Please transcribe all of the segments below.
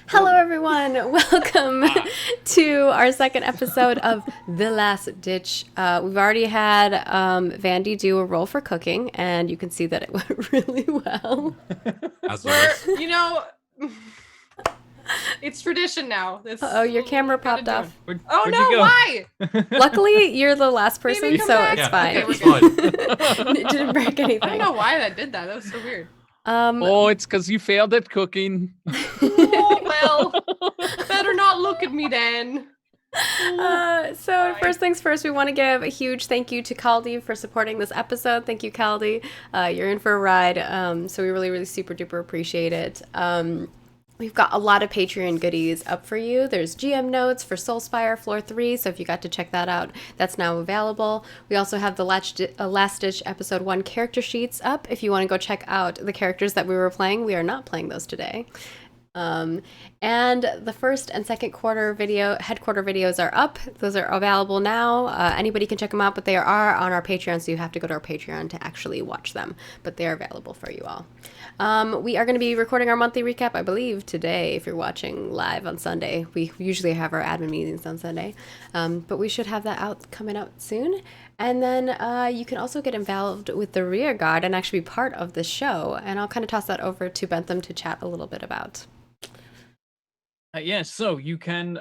Hello, everyone. Welcome to our second episode of The Last Ditch. We've already had Vandy do a roll for cooking, and you can see that it went really well. As We're, always. you know, it's tradition now. Oh, your camera gotta popped do off. it. Oh Where'd no, you go? why? Luckily, you're the last person, Baby, come so back. it's Yeah, fine. okay, it's fine. It didn't break I don't anything. know why that did that. That was so weird. Oh, it's because you failed at cooking. Oh, well, better not look at me then. So first things first, we want to give a huge thank you to Caldi for supporting this episode. Thank you, Caldi. You're in for a ride. So we really, really super duper appreciate it. We've got a lot of Patreon goodies up for you. There's GM notes for Soulspire Floor 3, so if you got to check that out, that's now available. We also have the Last Ditch Episode 1 character sheets up. If you want to go check out the characters that we were playing, we are not playing those today. And the first and second headquarter videos are up. Those are available now. Anybody can check them out, but they are on our Patreon, so you have to go to our Patreon to actually watch them. But they're available for you all. We are going to be recording our monthly recap, I believe, today, if you're watching live on Sunday. We usually have our admin meetings on Sunday, but we should have that coming out soon. And then you can also get involved with the rear guard and actually be part of the show. And I'll kind of toss that over to Bentham to chat a little bit about. Yes, so you can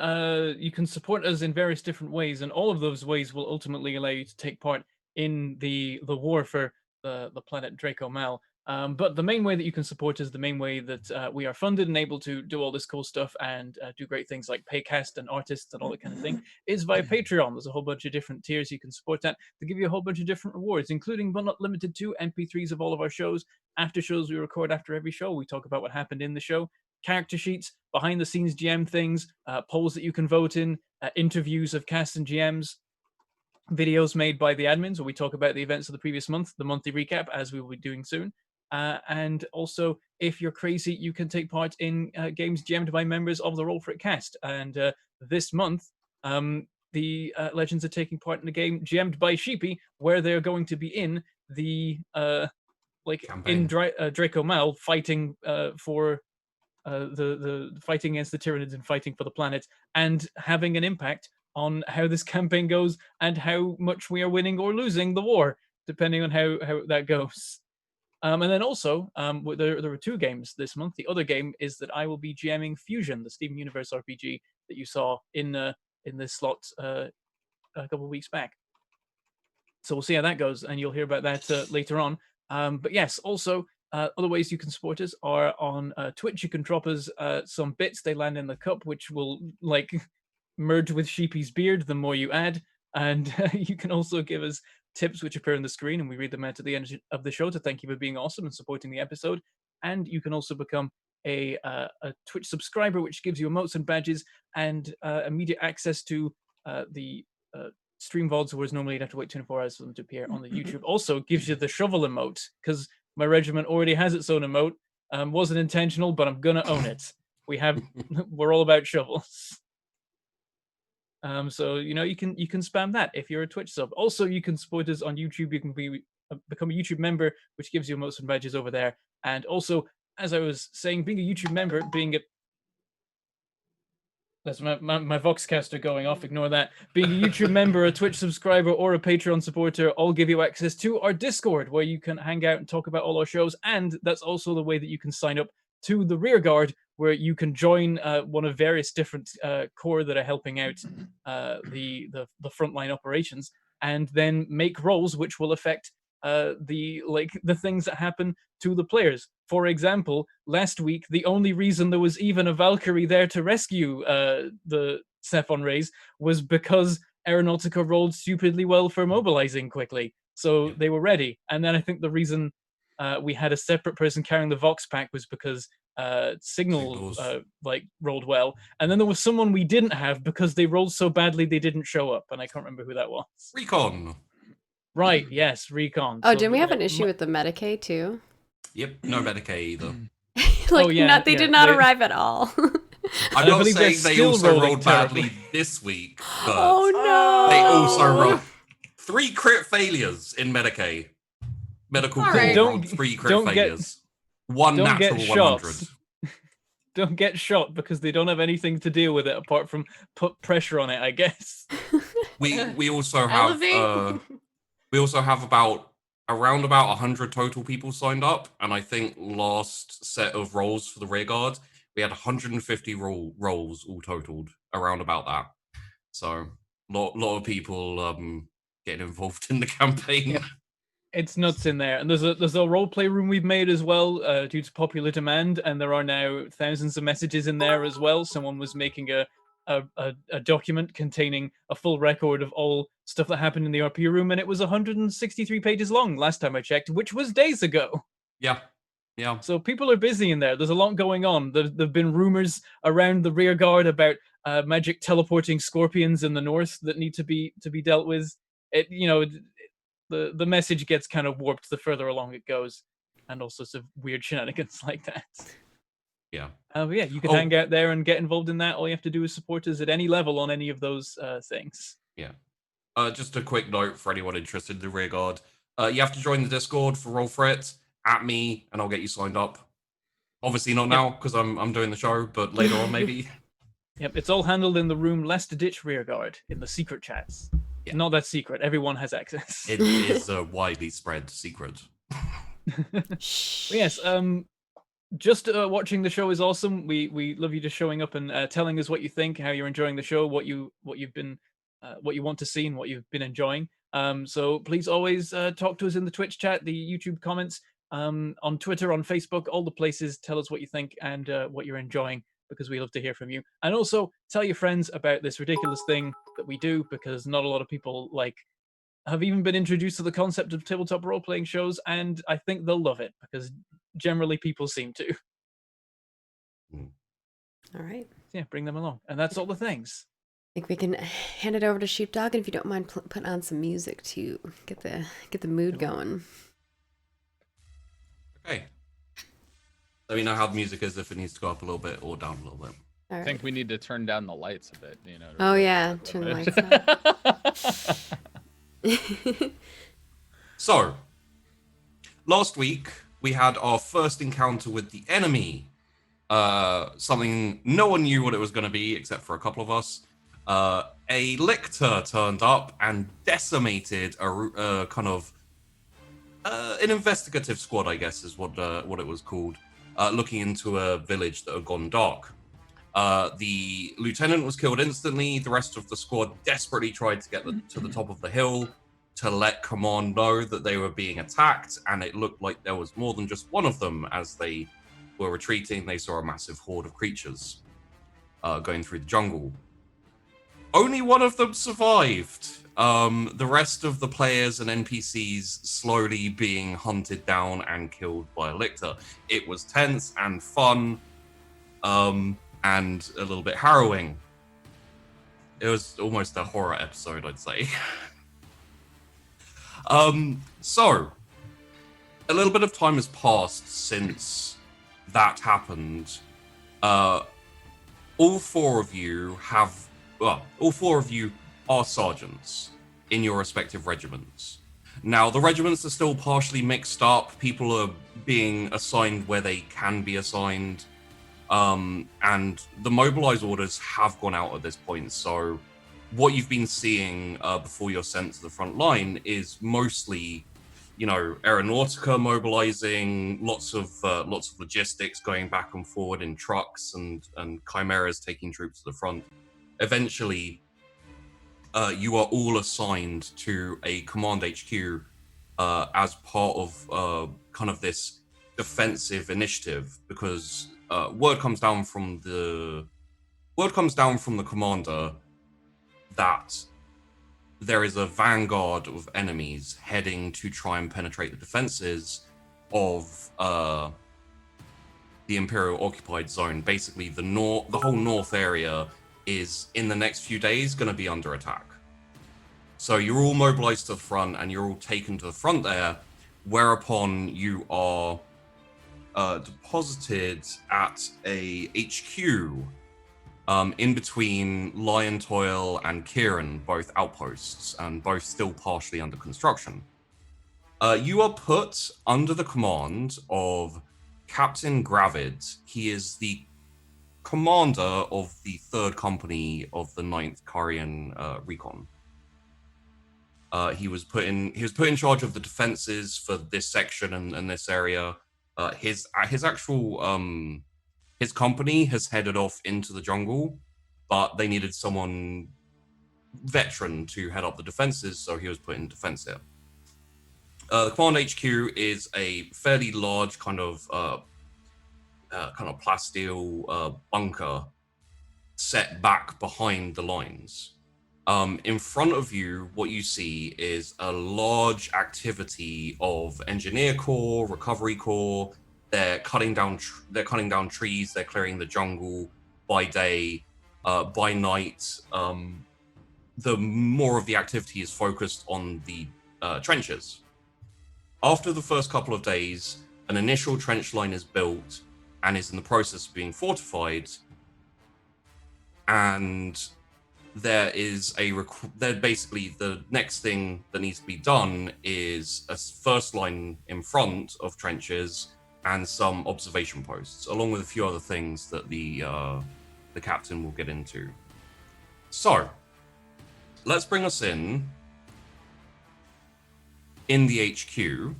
support us in various different ways, and all of those ways will ultimately allow you to take part in the war for the planet Draco Mal. But the main way that you can support us, the main way that we are funded and able to do all this cool stuff and do great things like pay cast and artists and all that kind of thing, is via Patreon. There's a whole bunch of different tiers you can support that to give you a whole bunch of different rewards, including but not limited to MP3s of all of our shows, after shows we record after every show. We talk about what happened in the show, character sheets, behind the scenes GM things, polls that you can vote in, interviews of cast and GMs, videos made by the admins where we talk about the events of the previous month, the monthly recap, as we will be doing soon. And also, if you're crazy, you can take part in games GM'd by members of the Roll for It cast. And this month, the Legends are taking part in a game GM'd by Sheepy, where they're going to be in the Campaign. in Draco Mal, fighting for the fighting against the Tyranids and fighting for the planet, and having an impact on how this campaign goes and how much we are winning or losing the war, depending on how that goes. And then also, there were two games this month. The other game is that I will be GMing Fusion, the Steam Universe RPG that you saw in this slot a couple of weeks back. So we'll see how that goes, and you'll hear about that later on. But yes, also, other ways you can support us are on Twitch. You can drop us some bits. They land in the cup, which will merge with Sheepy's beard the more you add. And you can also give us tips which appear on the screen, and we read them out at the end of the show to thank you for being awesome and supporting the episode. And you can also become a Twitch subscriber, which gives you emotes and badges and immediate access to the stream VODs, whereas normally you'd have to wait 24 hours for them to appear on the YouTube. Also gives you the shovel emote, because my regiment already has its own emote. Wasn't intentional, but I'm gonna own it. We're all about shovels. So you can spam that if you're a Twitch sub. Also, you can support us on YouTube. You can become a YouTube member, which gives you emotes and badges over there. And also, as I was saying, being a YouTube member, that's my Voxcaster going off. Ignore that. Being a YouTube member, a Twitch subscriber, or a Patreon supporter all give you access to our Discord, where you can hang out and talk about all our shows. And that's also the way that you can sign up to the Rearguard, where you can join one of various different corps that are helping out the frontline operations, and then make rolls which will affect the things that happen to the players. For example, last week, the only reason there was even a Valkyrie there to rescue the Cephon Rays was because Aeronautica rolled stupidly well for mobilizing quickly. So they were ready. And then I think the reason we had a separate person carrying the Vox pack was because Signals rolled well. And then there was someone we didn't have because they rolled so badly they didn't show up. And I can't remember who that was. Recon. Right, yes, Recon. Oh, didn't we have an issue with the Medicaid too? Yep, no Medicaid either. They did not arrive at all. I'm not saying they also rolled badly this week, but oh no! they also rolled 3 crit failures in Medicaid. Medical corps rolled 3 crit failures. One natural 100. don't get shot because they don't have anything to deal with it apart from put pressure on it, I guess. We also have around about 100 total people signed up, and I think last set of roles for the rear guard we had 150 roles all totaled, around about that. So lot of people getting involved in the campaign. Yeah. It's nuts in there, and there's a role play room we've made as well due to popular demand, and there are now thousands of messages in there as well. Someone was making a document containing a full record of all stuff that happened in the RP room, and it was 163 pages long last time I checked, which was days ago. Yeah. So people are busy in there. There's a lot going on. There've been rumors around the rear guard about magic teleporting scorpions in the north that need to be dealt with. The message gets kind of warped the further along it goes, and all sorts of weird shenanigans like that. Yeah. But yeah, you can hang out there and get involved in that. All you have to do is support us at any level on any of those things. Yeah. Just a quick note for anyone interested in the rear guard. You have to join the Discord for Roll for It at me, and I'll get you signed up. Obviously not now because I'm doing the show, but later on maybe. Yep, it's all handled in the room Lest Ditch rear guard in the secret chats. Yeah. Not that secret. Everyone has access. It is a widely spread secret. Yes. Just watching the show is awesome. We love you just showing up and telling us what you think, how you're enjoying the show, what you want to see, and what you've been enjoying. So please always talk to us in the Twitch chat, the YouTube comments, on Twitter, on Facebook, all the places. Tell us what you think and what you're enjoying, because we love to hear from you. And also tell your friends about this ridiculous thing that we do, because not a lot of people have even been introduced to the concept of tabletop role-playing shows, and I think they'll love it, because generally people seem to. All right. Yeah, bring them along. And that's all the things. I think we can hand it over to Sheepdog, and if you don't mind putting on some music to get the mood going. Okay. Let me know how the music is, if it needs to go up a little bit or down a little bit. I think we need to turn down the lights a bit, Oh yeah, turn the lights up. So, last week we had our first encounter with the enemy. Something no one knew what it was going to be except for a couple of us. A lictor turned up and decimated a kind of an investigative squad, I guess is what it was called, looking into a village that had gone dark. The lieutenant was killed instantly. The rest of the squad desperately tried to get to the top of the hill to let command know that they were being attacked, and it looked like there was more than just one of them. As they were retreating, they saw a massive horde of creatures going through the jungle. Only one of them survived. The rest of the players and NPCs slowly being hunted down and killed by a lictor. It was tense and fun, and a little bit harrowing. It was almost a horror episode, I'd say. So, a little bit of time has passed since that happened. All four of you are sergeants in your respective regiments. Now, the regiments are still partially mixed up. People are being assigned where they can be assigned. And the mobilize orders have gone out at this point. So what you've been seeing before you're sent to the front line is mostly, Aeronautica mobilizing, lots of logistics going back and forward in trucks, and chimeras taking troops to the front. Eventually, you are all assigned to a command HQ as part of kind of this defensive initiative, because word comes down from the commander that there is a vanguard of enemies heading to try and penetrate the defenses of the Imperial occupied zone. Basically, the whole north area is in the next few days going to be under attack. So you're all mobilized to the front, and you're all taken to the front there, whereupon you are deposited at a HQ in between Lion Toil and Kieran, both outposts, and both still partially under construction. You are put under the command of Captain Gravid. He is the commander of the 3rd Company of the 9th Karian Recon. He was put in charge of the defenses for this section and this area. His actual his company has headed off into the jungle, but they needed someone veteran to head up the defenses, so he was put in defense here. The command HQ is a fairly large kind of plasteel bunker set back behind the lines. In front of you, what you see is a large activity of engineer corps, recovery corps. They're cutting down trees. They're clearing the jungle by day, by night. The more of the activity is focused on the trenches. After the first couple of days, an initial trench line is built and is in the process of being fortified. And there is basically the next thing that needs to be done is a first line in front of trenches and some observation posts, along with a few other things that the captain will get into. So, let's bring us in the HQ.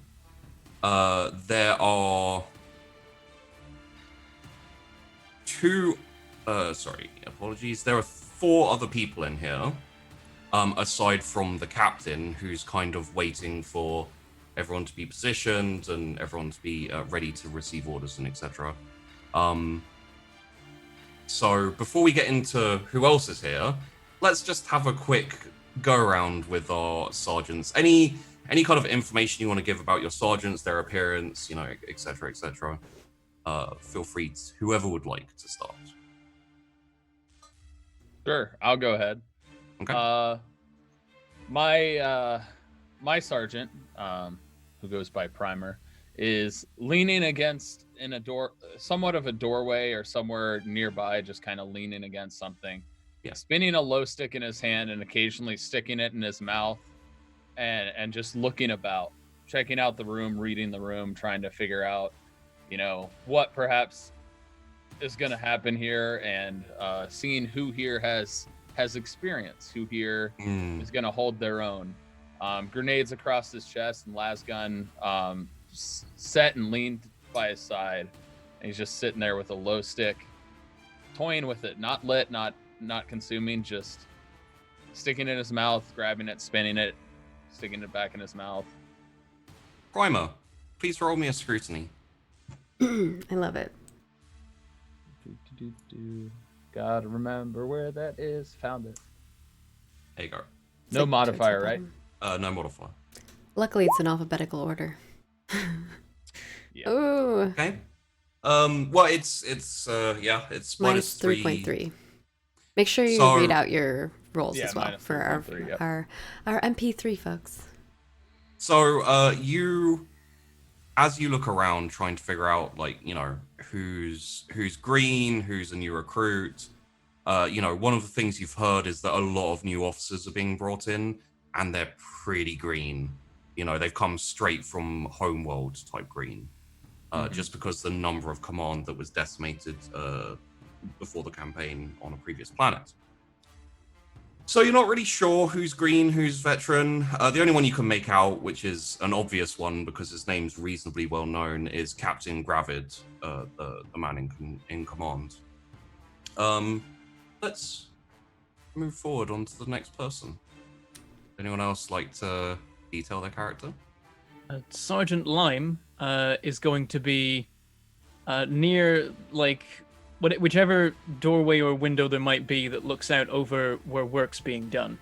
There are there are 4 other people in here, aside from the captain, who's kind of waiting for everyone to be positioned and everyone to be ready to receive orders and etc. So before we get into who else is here, let's just have a quick go around with our sergeants. Any kind of information you want to give about your sergeants, their appearance, etc., etc. Feel free to, whoever would like to start. Sure, I'll go ahead. Okay. My sergeant, who goes by Primer, is leaning against somewhat of a doorway or somewhere nearby, just kind of leaning against something. Yeah. Spinning a low stick in his hand and occasionally sticking it in his mouth, and just looking about, checking out the room, reading the room, trying to figure out, what perhaps is going to happen here, and seeing who here has experience, who here is going to hold their own. Grenades across his chest and las gun set and leaned by his side, and he's just sitting there with a low stick, toying with it, not lit, not consuming, just sticking it in his mouth, grabbing it, spinning it, sticking it back in his mouth. Primer, please roll me a scrutiny. I love it. Gotta remember where that is. Found it. There you go. It's No like modifier, towards right? the bottom. No modifier. Luckily, it's in alphabetical order. Yeah. Ooh, Okay. Well, it's minus 3.3. Make sure you So- read out your rolls Yeah, as well minus for 3.3, yep. our MP3 folks. So, as you look around trying to figure out, who's green, who's a new recruit, one of the things you've heard is that a lot of new officers are being brought in, and they're pretty green. They've come straight from Homeworld type green, just because the number of command that was decimated before the campaign on a previous planet. So you're not really sure who's green, who's veteran. The only one you can make out, which is an obvious one because his name's reasonably well known, is Captain Gravid, the man in command. Let's move forward on to the next person. Anyone else like to detail their character? Sergeant Lime is going to be near, whichever doorway or window there might be that looks out over where work's being done.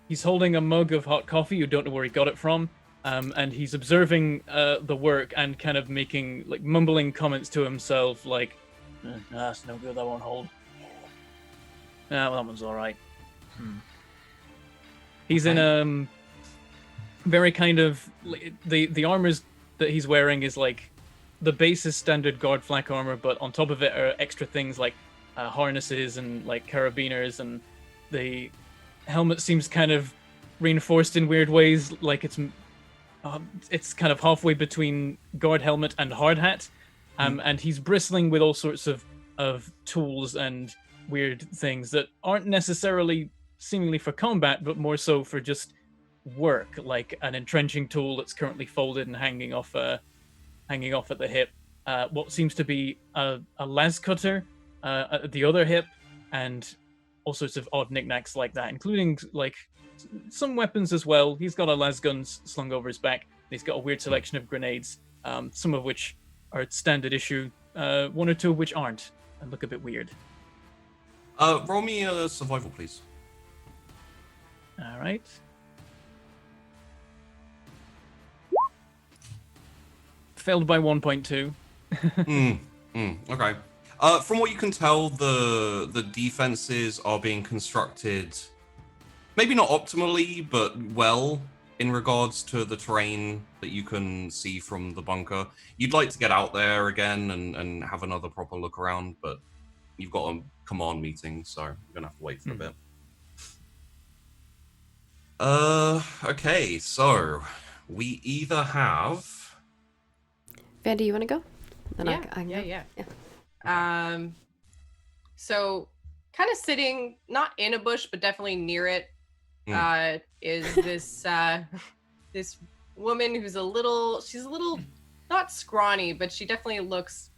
He's holding a mug of hot coffee. You don't know where he got it from. And he's observing the work and kind of making, mumbling comments to himself, that's no good, that won't hold. Well, that one's all right. He's in a very kind of, the armors that he's wearing is the base is standard guard flak armor, but on top of it are extra things like harnesses and carabiners, and the helmet seems kind of reinforced in weird ways, it's kind of halfway between guard helmet and hard hat, and he's bristling with all sorts of of tools and weird things that aren't necessarily seemingly for combat, but more so for just work, like an entrenching tool that's currently folded and hanging off at the hip. What seems to be a las cutter at the other hip, and all sorts of odd knickknacks like that, including like some weapons as well. He's got a las gun slung over his back. He's got a weird selection of grenades, some of which are standard issue, one or two of which aren't, and look a bit weird. Roll me a survival, please. All right. Failed by 1.2. Okay. From what you can tell, the defenses are being constructed, maybe not optimally, but well in regards to the terrain that you can see from the bunker. You'd like to get out there again and have another proper look around, but you've got a command meeting, so you're gonna have to wait for a bit. Okay, so we either have... Vandy, you want to go? Then Yeah, I can go. yeah. So kind of sitting, not in a bush, but definitely near it, is this this woman who's she's a little not scrawny, but she definitely looks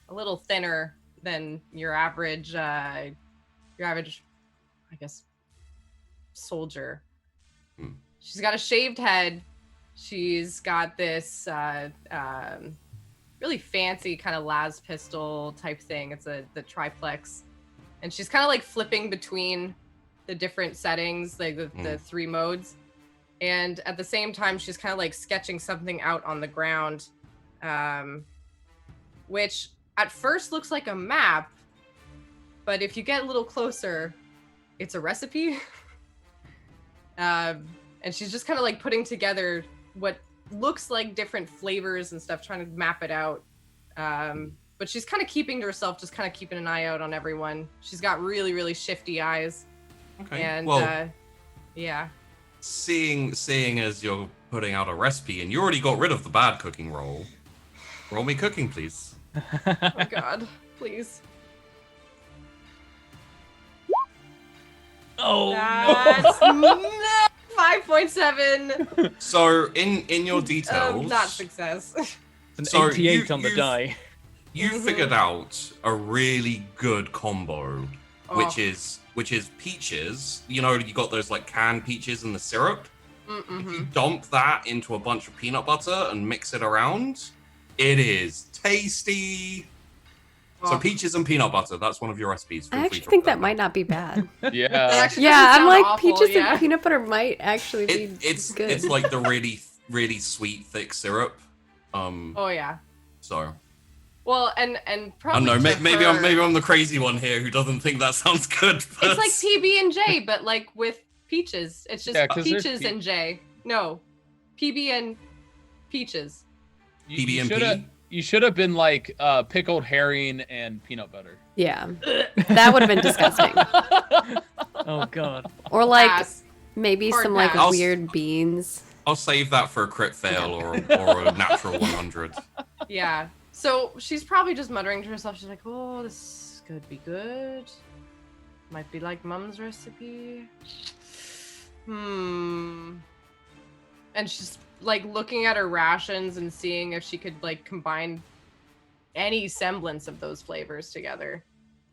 a little thinner than your average, I guess, soldier. She's got a shaved head. She's got this really fancy kind of las pistol type thing. It's the triplex, and she's kind of like flipping between the different settings, like the three modes, and at the same time she's kind of like sketching something out on the ground, which at first looks like a map, but if you get a little closer, it's a recipe. And she's just kind of like putting together what looks like different flavors and stuff, trying to map it out. But she's kind of keeping to herself, just kind of keeping an eye out on everyone. She's got really, really shifty eyes. Okay. And well, yeah. Seeing as you're putting out a recipe and you already got rid of the bad cooking roll me cooking, please. Oh my God, please. Oh, That's 5.7. So in your details, Not success. It's an 88 on the you've- die. You figured out a really good combo, which is peaches. You know, you got those like canned peaches in the syrup. If you dump that into a bunch of peanut butter and mix it around, it is tasty. So peaches and peanut butter, that's one of your recipes. I actually think that might not be bad. Yeah. Yeah, I'm like, awful, peaches yeah. and peanut butter might actually be it's good. it's like the really, really sweet, thick syrup. Oh yeah. So Well, and I probably don't know. to Maybe her- I'm the crazy one here who doesn't think that sounds good. But... It's like PB&J, but like with peaches. It's just 'cause there's peaches and J. No, PB and peaches. PB&P? You should have been like pickled herring and peanut butter. Yeah, that would have been disgusting. Oh God. Or like Pass. maybe Hard some like pass. weird beans. I'll save that for a crit fail or a natural 100. Yeah. So she's probably just muttering to herself. She's like, "Oh, this could be good. Might be like Mum's recipe." And she's like looking at her rations and seeing if she could like combine any semblance of those flavors together.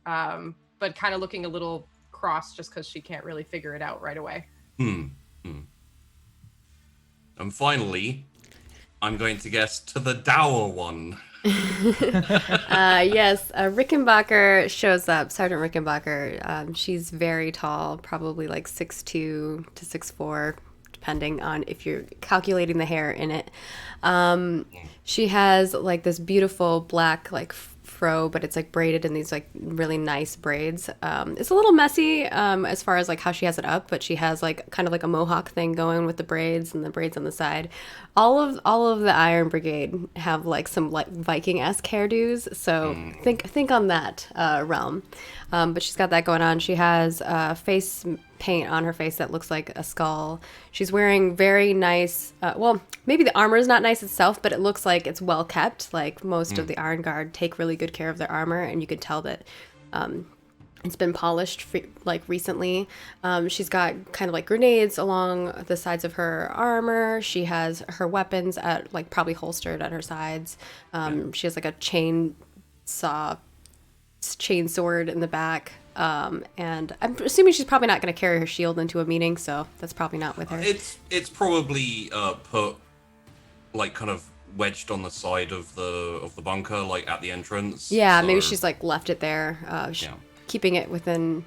But kind of looking a little cross just because she can't really figure it out right away. And finally, I'm going to guess to the dour one. Yes, Rickenbacker shows up. Sergeant Rickenbacker. She's very tall, probably like 6'2" to 6'4", depending on if you're calculating the hair in it. She has like this beautiful black like fro, but it's like braided in these like really nice braids. It's a little messy as far as like how she has it up, but she has like kind of like a mohawk thing going with the braids and the braids on the side. All of the Iron Brigade have like some like Viking-esque hairdos, so think on that realm. But she's got that going on. She has face paint on her face that looks like a skull. She's wearing very nice, well, maybe the armor is not nice itself, but it looks like it's well kept. Like most of the Iron Guard take really good care of their armor, and you can tell that it's been polished like recently. She's got kind of like grenades along the sides of her armor. She has her weapons at like probably holstered at her sides. She has like a chain sword in the back. And I'm assuming she's probably not going to carry her shield into a meeting, so that's probably not with her. It's probably put like kind of wedged on the side of the bunker, like at the entrance. Yeah, so, maybe she's like left it there, keeping it within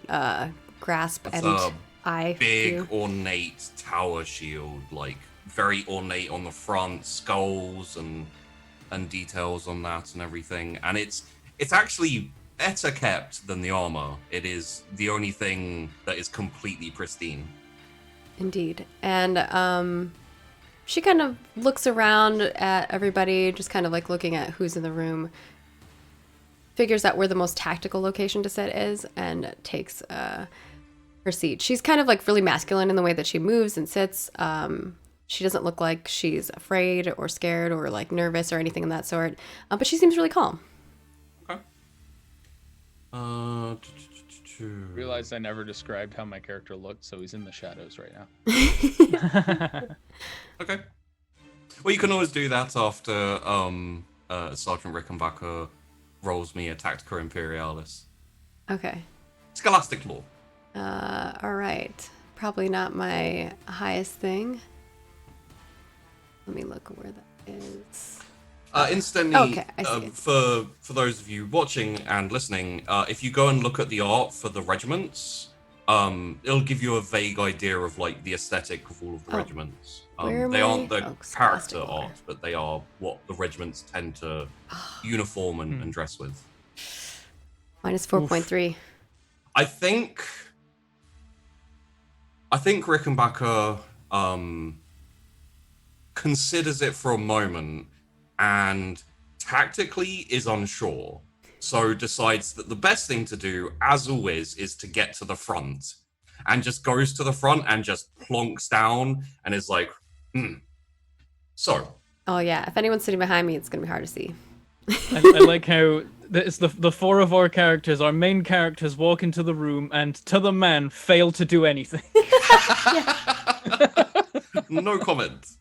grasp it's and a eye big view. ornate tower shield, like very ornate on the front, skulls and details on that and everything. And it's actually better kept than the armor. It is the only thing that is completely pristine. Indeed. And she kind of looks around at everybody, just kind of like looking at who's in the room, figures out where the most tactical location to sit is, and takes her seat. She's kind of like really masculine in the way that she moves and sits. She doesn't look like she's afraid or scared or like nervous or anything of that sort, but she seems really calm. Realized I never described how my character looked, so he's in the shadows right now. Okay. Well, you can always do that after Sergeant Rickenbacker rolls me a Tactica Imperialis. Okay. Scholastic Law. All right. Probably not my highest thing. Let me look where that is. Incidentally, okay, I see it. for those of you watching and listening, if you go and look at the art for the regiments, it'll give you a vague idea of like the aesthetic of all of the regiments. They aren't the character art, but they are what the regiments tend to uniform and dress with. Minus 4.3. I think Rickenbacker considers it for a moment and tactically is unsure, so decides that the best thing to do, as always, is to get to the front, and just goes to the front and just plonks down and is like, So. Oh yeah, if anyone's sitting behind me, it's gonna be hard to see. I like how it's the four of our characters, our main characters, walk into the room and to the man fail to do anything. No comment.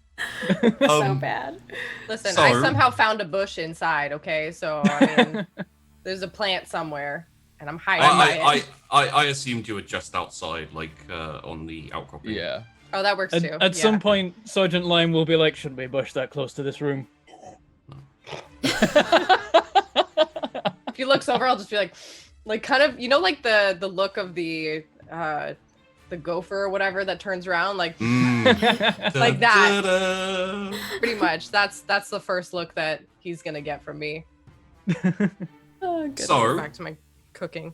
So bad. Listen, I somehow found a bush inside, okay? So, I mean, there's a plant somewhere, and I'm hiding by it. I assumed you were just outside, like, on the outcropping. Yeah. Oh, that works too. At some point, Sergeant Lime will be like, shouldn't we bush that close to this room? If he looks over, I'll just be like kind of, you know, like the look of the gopher or whatever that turns around, like like that. Pretty much. That's the first look that he's gonna get from me. Oh, good. So back to my cooking.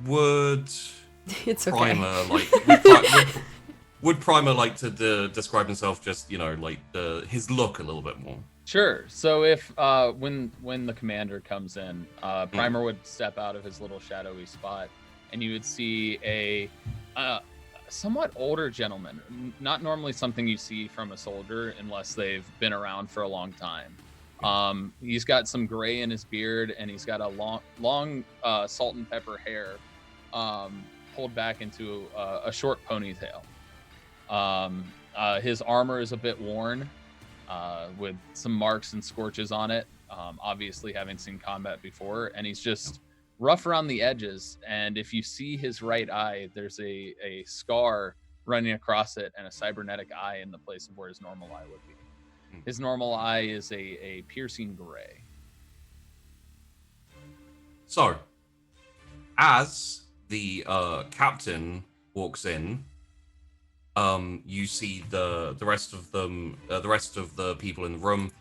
Would It's okay. Primer would Primer like to describe himself, just, you know, like his look a little bit more? Sure. So if when the commander comes in, Primer would step out of his little shadowy spot, and you would see a somewhat older gentleman. Not normally something you see from a soldier unless they've been around for a long time. He's got some gray in his beard, and he's got a long salt and pepper hair pulled back into a short ponytail. His armor is a bit worn, with some marks and scorches on it, obviously having seen combat before, and he's just rough around the edges. And if you see his right eye, there's a scar running across it and a cybernetic eye in the place of where his normal eye would be. His normal eye is a piercing gray. So, as the captain walks in, you see the rest of them, the rest of the people in the room,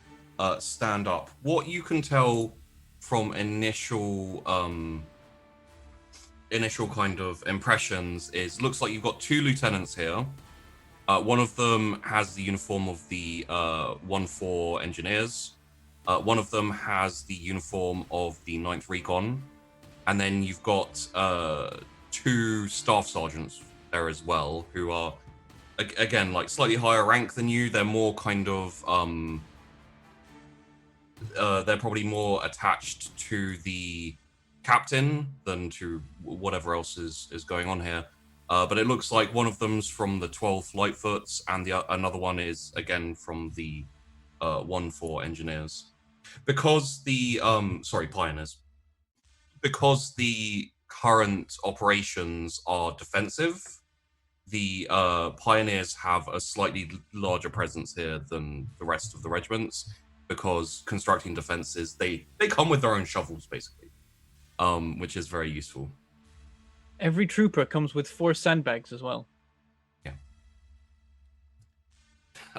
stand up. What you can tell from initial kind of impressions is, looks like you've got two lieutenants here. One of them has the uniform of the 1-4 engineers. One of them has the uniform of the 9th Recon. and then you've got 2 staff sergeants there as well, who are again like slightly higher rank than you. They're more kind of they're probably more attached to the captain than to whatever else is going on here. But it looks like one of them's from the 12th Lightfoots, and another one is again from the 1-4 engineers. Because the pioneers. Because the current operations are defensive, the pioneers have a slightly larger presence here than the rest of the regiments, because constructing defenses, they come with their own shovels, basically, which is very useful. Every trooper comes with 4 sandbags as well. Yeah.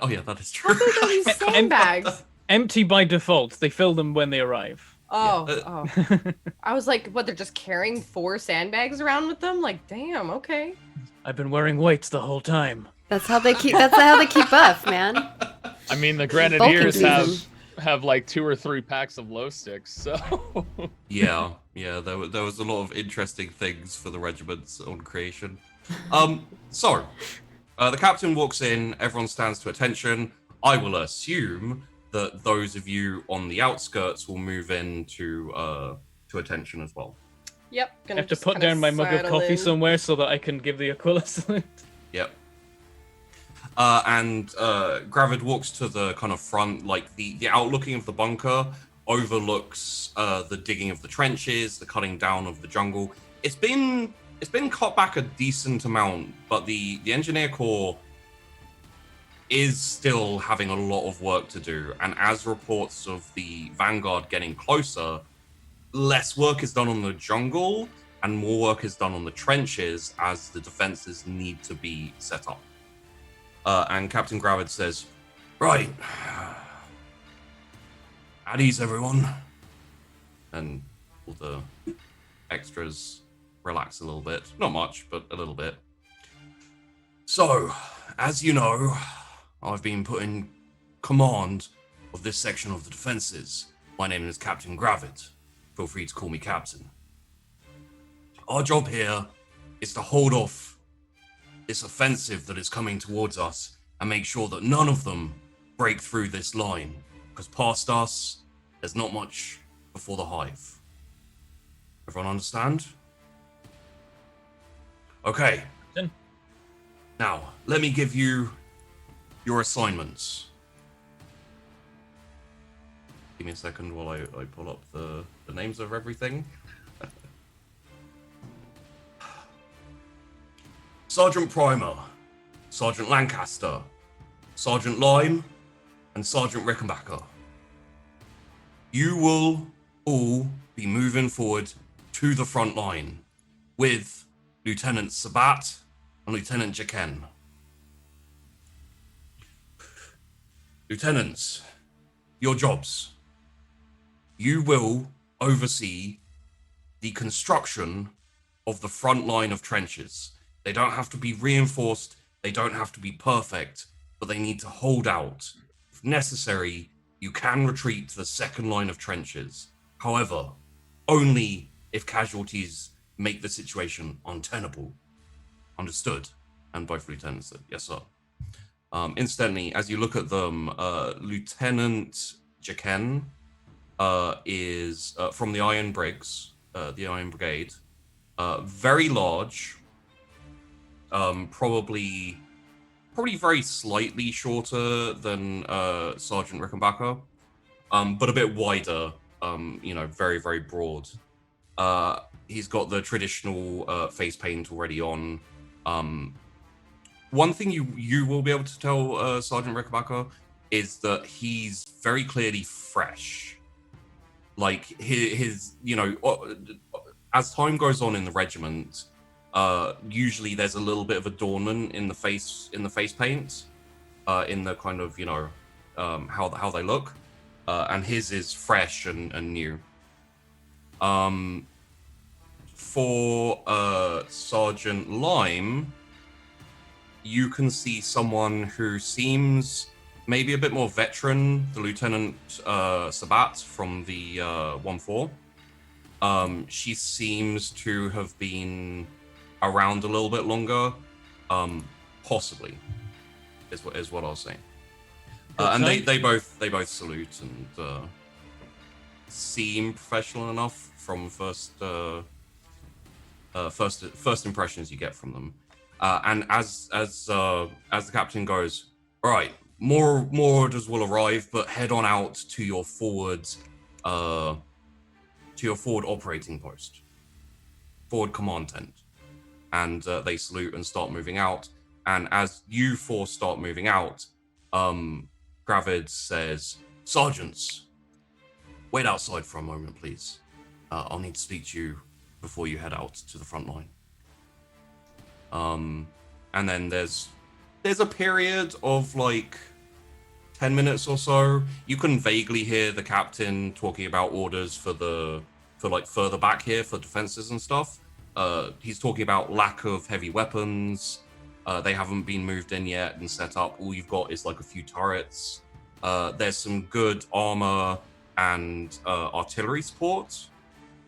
Oh yeah, that is true. How big are these sandbags? Empty by default. They fill them when they arrive. Oh. I was like, what, they're just carrying 4 sandbags around with them? Like, damn, okay. I've been wearing weights the whole time. That's how they keep buff, man. I mean, the Grenadiers have like 2 or 3 packs of glow sticks, so... Yeah, there was a lot of interesting things for the regiments on creation. So, the captain walks in, everyone stands to attention. I will assume that those of you on the outskirts will move in to attention as well. Yep. I have to put down my mug of coffee somewhere so that I can give the Aquila salute. Yep. And Gravid walks to the kind of front, like the outlooking of the bunker overlooks the digging of the trenches, the cutting down of the jungle. It's been cut back a decent amount, but the engineer corps is still having a lot of work to do. And as reports of the Vanguard getting closer, less work is done on the jungle and more work is done on the trenches as the defenses need to be set up. And Captain Gravid says, "Right. At ease, everyone." And all the extras relax a little bit. Not much, but a little bit. So, as you know, I've been put in command of this section of the defenses. My name is Captain Gravid. Feel free to call me Captain. Our job here is to hold off this offensive that is coming towards us and make sure that none of them break through this line, because past us, there's not much before the hive. Everyone understand? Okay. Now, let me give you your assignments. Give me a second while I pull up the names of everything. Sergeant Primer, Sergeant Lancaster, Sergeant Lime, and Sergeant Rickenbacker. You will all be moving forward to the front line with Lieutenant Sabat and Lieutenant Jaken. Lieutenants, your jobs. You will oversee the construction of the front line of trenches. They don't have to be reinforced, they don't have to be perfect, but they need to hold out. If necessary, you can retreat to the second line of trenches. However, only if casualties make the situation untenable. Understood? And both lieutenants said, "Yes, sir." Incidentally, as you look at them, Lieutenant Jaken is from the Iron Briggs, the Iron Brigade. Very large, probably very slightly shorter than Sergeant Rickenbacker, but a bit wider, very, very broad. He's got the traditional face paint already on. One thing you will be able to tell Sergeant Rickenbacker is that he's very clearly fresh. Like his as time goes on in the regiment, usually there's a little bit of adornment in the face paint, in the kind of how they look, and his is fresh and new. For Sergeant Lime, you can see someone who seems maybe a bit more veteran, the Lieutenant Sabat from the 1-4. She seems to have been around a little bit longer. Possibly is what I was saying. And they both salute and seem professional enough from first impressions you get from them. And as the captain goes, all right, more orders will arrive, but head on out to your forward operating post, forward command tent. And they salute and start moving out. And as you four start moving out, Gravid says, "Sergeants, wait outside for a moment, please. I'll need to speak to you before you head out to the front line." And then there's a period of like 10 minutes or so. You can vaguely hear the captain talking about orders for like further back here for defenses and stuff. He's talking about lack of heavy weapons. They haven't been moved in yet and set up. All you've got is like a few turrets. There's some good armor and artillery support.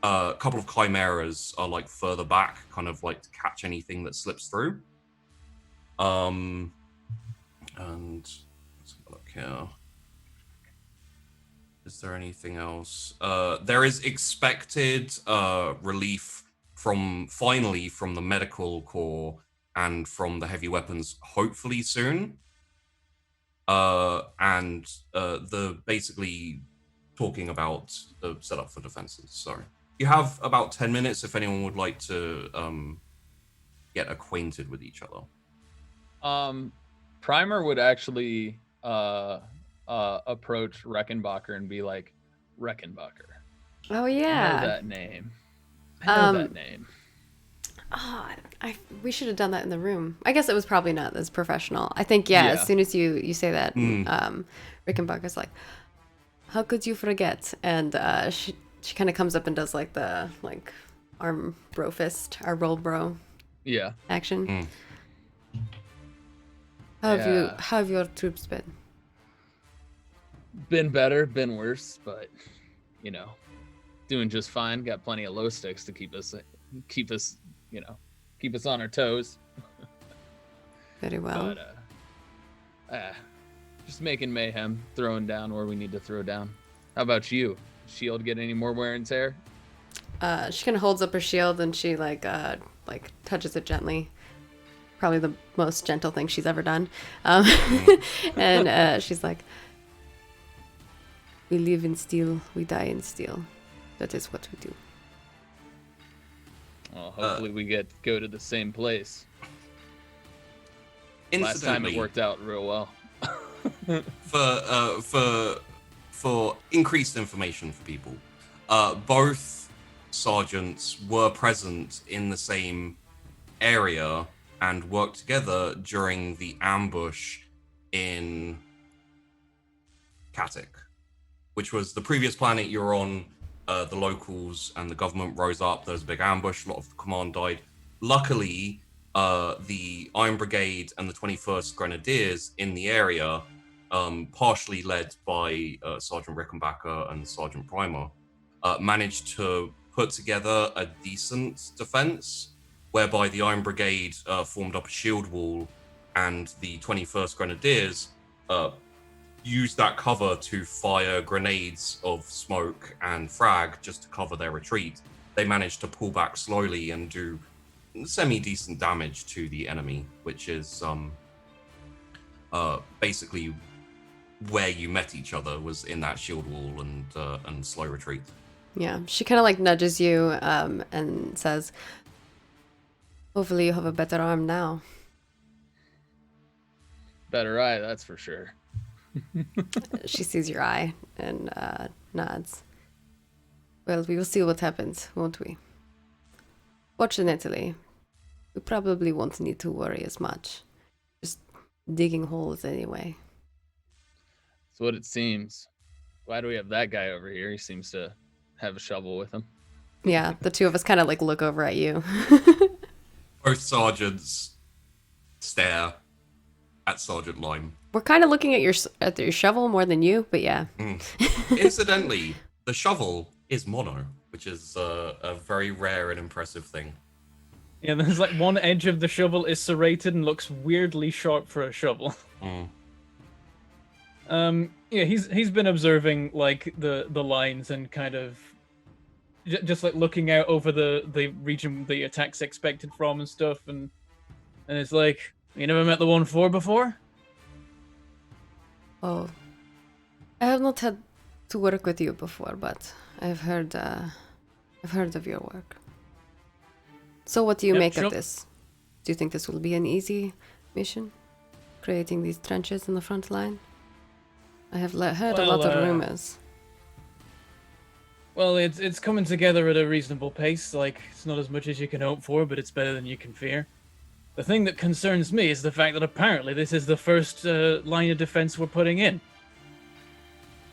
A couple of chimeras are like further back, kind of like to catch anything that slips through. And let's have a look here. Is there anything else? There is expected relief from the medical corps and from the heavy weapons, hopefully soon. And the basically talking about the setup for defenses. Sorry. You have about 10 minutes if anyone would like to get acquainted with each other. Primer would actually approach Reckenbacher and be like, "Reckenbacher. Oh I yeah. know that name. I know that name." Oh, we should have done that in the room. I guess it was probably not as professional. I think as soon as you say that, Rickenbacker's like, "How could you forget?" And she kind of comes up and does like the arm bro fist, our roll bro action. How have your troops been? Been better, been worse, but doing just fine. Got plenty of low sticks to keep us on our toes. Very well. But just making mayhem, throwing down where we need to throw down. How about you? Shield get any more wear and tear? She kind of holds up her shield and she touches it gently. Probably the most gentle thing she's ever done. And she's like, "We live in steel, we die in steel. That is what we do." Well, hopefully we go to the same place. Incidentally, last time it worked out real well. For increased information for people, both sergeants were present in the same area and worked together during the ambush in Katik, which was the previous planet you were on. The locals and the government rose up. There was a big ambush. A lot of the command died. Luckily, the Iron Brigade and the 21st Grenadiers in the area, partially led by Sergeant Rickenbacker and Sergeant Primer, managed to put together a decent defense, whereby the Iron Brigade formed up a shield wall, and the 21st Grenadiers used that cover to fire grenades of smoke and frag just to cover their retreat. They managed to pull back slowly and do semi-decent damage to the enemy, which is basically where you met each other, was in that shield wall and slow retreat. Yeah, she kind of nudges you and says, "Hopefully you have a better arm now." Better eye, that's for sure. She sees your eye and nods. "Well, we will see what happens, won't we? Fortunately, we probably won't need to worry as much. Just digging holes anyway." That's what it seems. Why do we have that guy over here? He seems to have a shovel with him. Yeah, the two of us kind of look over at you. Both sergeants stare at Sergeant Lime. We're kind of looking at your shovel more than you, but yeah. Incidentally, the shovel is mono, which is a very rare and impressive thing. Yeah, there's like one edge of the shovel is serrated and looks weirdly sharp for a shovel. Yeah, he's been observing like the lines and kind of just like looking out over the region the attack's expected from and stuff, and it's like, you never met the 1-4 before? Oh, I have not had to work with you before, but I've heard of your work. So what do you Yep, make sure. of this? Do you think this will be an easy mission? Creating these trenches in the front line? I have heard a lot of rumors. Well, it's coming together at a reasonable pace. Like, it's not as much as you can hope for, but it's better than you can fear. The thing that concerns me is the fact that apparently this is the first line of defense we're putting in.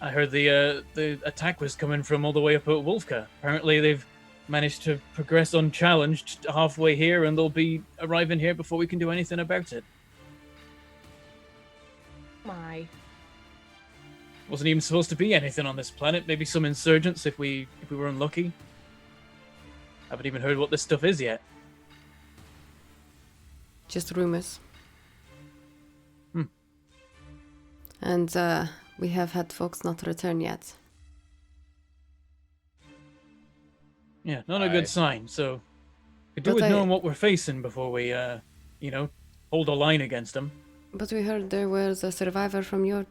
I heard the attack was coming from all the way up at Wolfka. Apparently they've managed to progress unchallenged halfway here, and they'll be arriving here before we can do anything about it. My. Wasn't even supposed to be anything on this planet. Maybe some insurgents if we were unlucky. Haven't even heard what this stuff is yet. Just rumors. Hmm. And we have had folks not return yet. Yeah, not a good sign. So, could do But with knowing what we're facing before we, hold a line against them. But we heard there was a survivor from your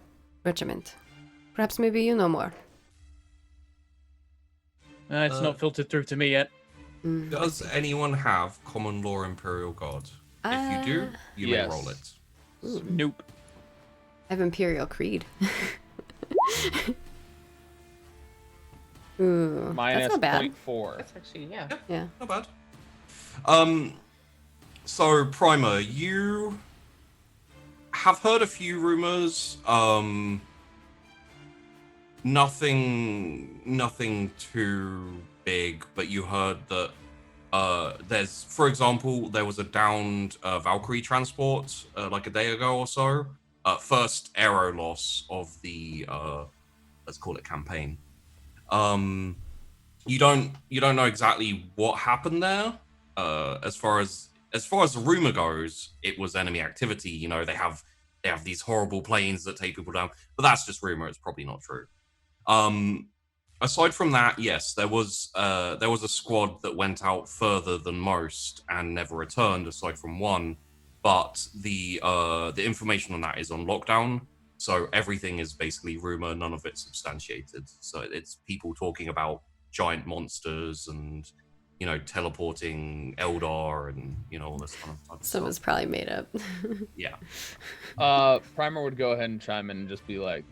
regiment. Perhaps maybe you know more. It's not filtered through to me yet. Does anyone have common law Imperial Guard? If you do, you may roll it. Nope. I have Imperial Creed. Ooh, Minus that's not bad. 0.4. That's actually, yeah. Yeah. Not bad. So Primer, you have heard a few rumors. Nothing too big, but you heard that there's, for example, there was a downed Valkyrie transport like a day ago or so. First aero loss of the let's call it campaign. You don't know exactly what happened there. As far as the rumor goes, it was enemy activity. You know, they have these horrible planes that take people down, but that's just rumor. It's probably not true. Aside from that, yes, there was a squad that went out further than most and never returned, aside from one. But the information on that is on lockdown, so everything is basically rumor. None of it's substantiated. So it's people talking about giant monsters and, you know, teleporting Eldar and, you know, all this kind of type of Some stuff. is probably made up. Yeah. Primer would go ahead and chime in and just be like,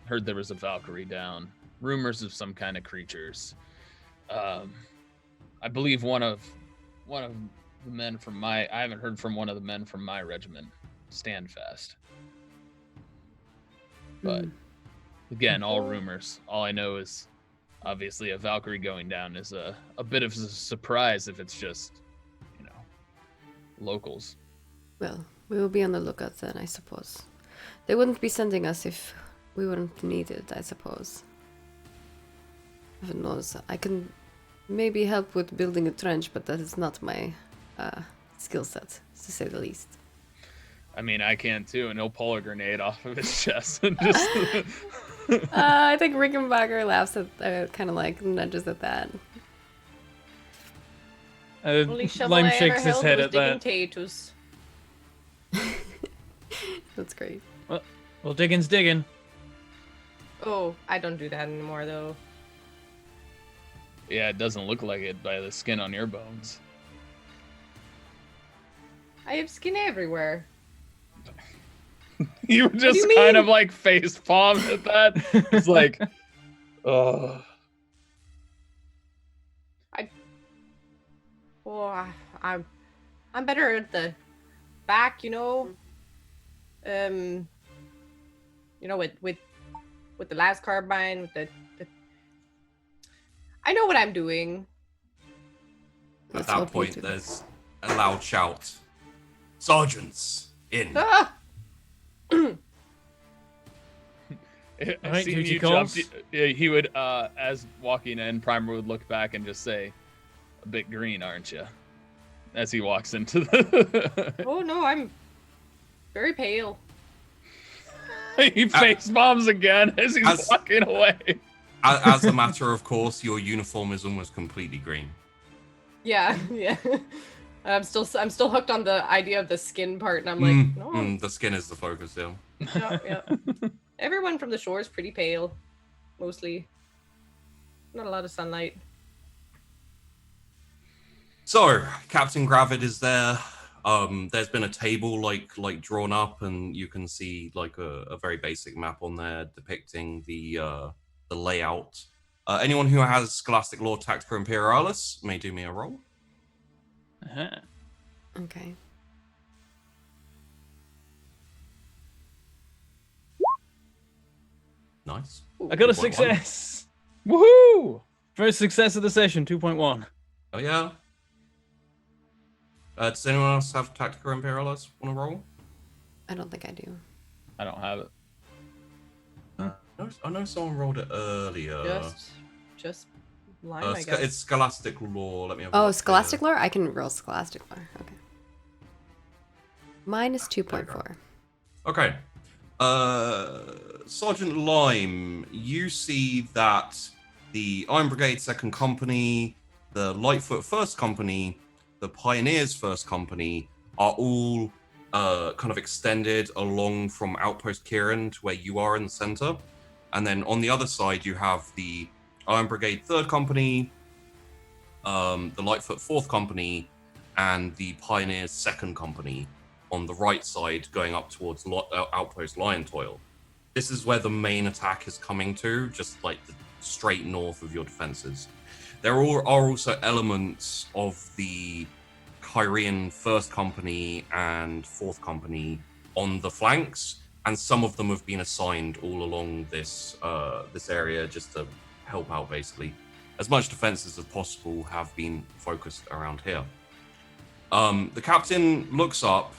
heard there was a Valkyrie down. Rumors of some kind of creatures. I believe one of the men from I haven't heard from one of the men from my regiment, Standfast. But again, all rumors. All I know is obviously a Valkyrie going down is a bit of a surprise if it's just, you know, locals. Well, we will be on the lookout then, I suppose. They wouldn't be sending us if we weren't needed, I suppose. Heaven knows. I can maybe help with building a trench, but that is not my skill set, to say the least. I mean, I can too, and he'll pull a grenade off of his chest and just. I think Rickenbacker laughs at, kind of like nudges at that. Only shovel Lime I ever shakes his held head was at digging that. potatoes. That's great. Well, digging's digging. Oh, I don't do that anymore though. Yeah, it doesn't look like it by the skin on your bones. I have skin everywhere. You just you kind mean? of like face palm at that. It's like, oh. I'm better at the back, you know. You know, with the last carbine, with the I know what I'm doing. At Let's that hope you point, do. there's a loud shout. Sergeants, in. Ah! All right, Seeing duty you calls. jumped, he would, as walking in, Primer would look back and just say, "A bit green, aren't you?" As he walks into the. Oh no, I'm very pale. He face bombs again as he's walking away. As a matter of course, your uniform is almost completely green. Yeah, yeah. I'm still hooked on the idea of the skin part, and I'm like, no, The skin is the focus, yeah. yeah. Everyone from the shore is pretty pale, mostly. Not a lot of sunlight. So, Captain Gravid is there. There's been a table like drawn up, and you can see like a very basic map on there depicting the layout. Anyone who has Scholastic Lore Tactica Imperialis may do me a roll. Uh-huh. Okay. Nice. I got a 2.1. success. Woohoo! First success of the session, 2.1. Oh yeah. Does anyone else have Tactica Imperialis want to roll? I don't think I do. I don't have it. I know someone rolled it earlier. Just line, I guess. It's Scholastic Lore. Let me have a Oh, look Scholastic here. Lore? I can roll Scholastic Lore. Okay. Mine is 2.4. Okay. Sergeant Lime, you see that the Iron Brigade 2nd Company, the Lightfoot 1st Company, the Pioneers 1st Company are all kind of extended along from Outpost Kieran to where you are in the center. And then on the other side, you have the Iron Brigade 3rd Company, the Lightfoot 4th Company, and the Pioneers 2nd Company on the right side going up towards Outpost Lion Toil. This is where the main attack is coming to, just like the straight north of your defenses. There are also elements of the Kyrian 1st Company and 4th Company on the flanks, and some of them have been assigned all along this area just to help out, basically. As much defenses as possible have been focused around here. The captain looks up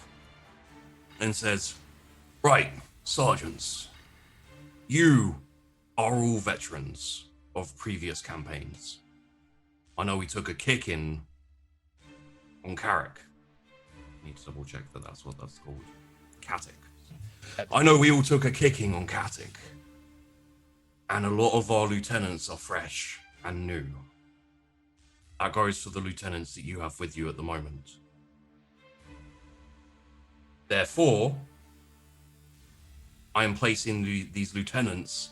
and says, "Right, sergeants, you are all veterans of previous campaigns. I know we took a kick-in on Carrick. I need to double check that that's what that's called. Katik. I know we all took a kicking on Katik. And a lot of our lieutenants are fresh and new. That goes for the lieutenants that you have with you at the moment. Therefore, I am placing these lieutenants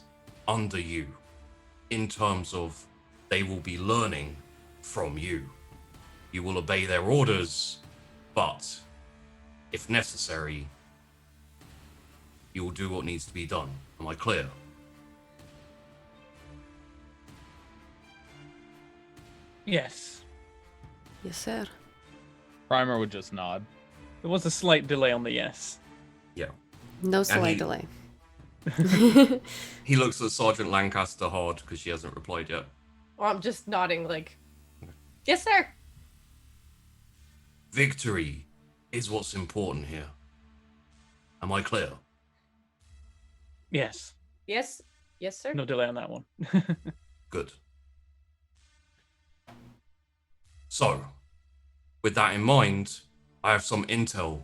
under you in terms of they will be learning from you. You will obey their orders, but if necessary, you will do what needs to be done. Am I clear?" Yes. Yes, sir. Primer would just nod. There was a slight delay on the yes. Yeah. No slight he- delay. He looks at Sergeant Lancaster hard because she hasn't replied yet. Well, I'm just nodding like, yes, sir. Victory is what's important here. Am I clear? Yes. Yes, sir. No delay on that one. Good. So, with that in mind, I have some intel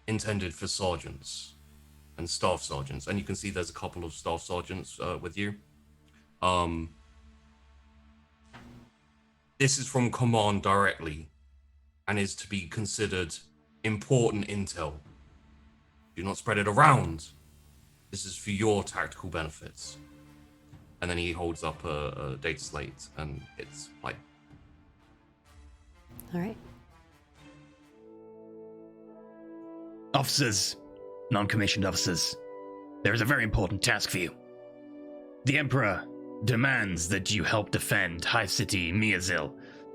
intended for sergeants and staff sergeants, and you can see there's a couple of staff sergeants with you. This is from command directly and is to be considered important intel. Do not spread it around. This is for your tactical benefits. And then he holds up a data slate and hits play. All right. Officers, non-commissioned officers, there is a very important task for you. The Emperor demands that you help defend High City Miazil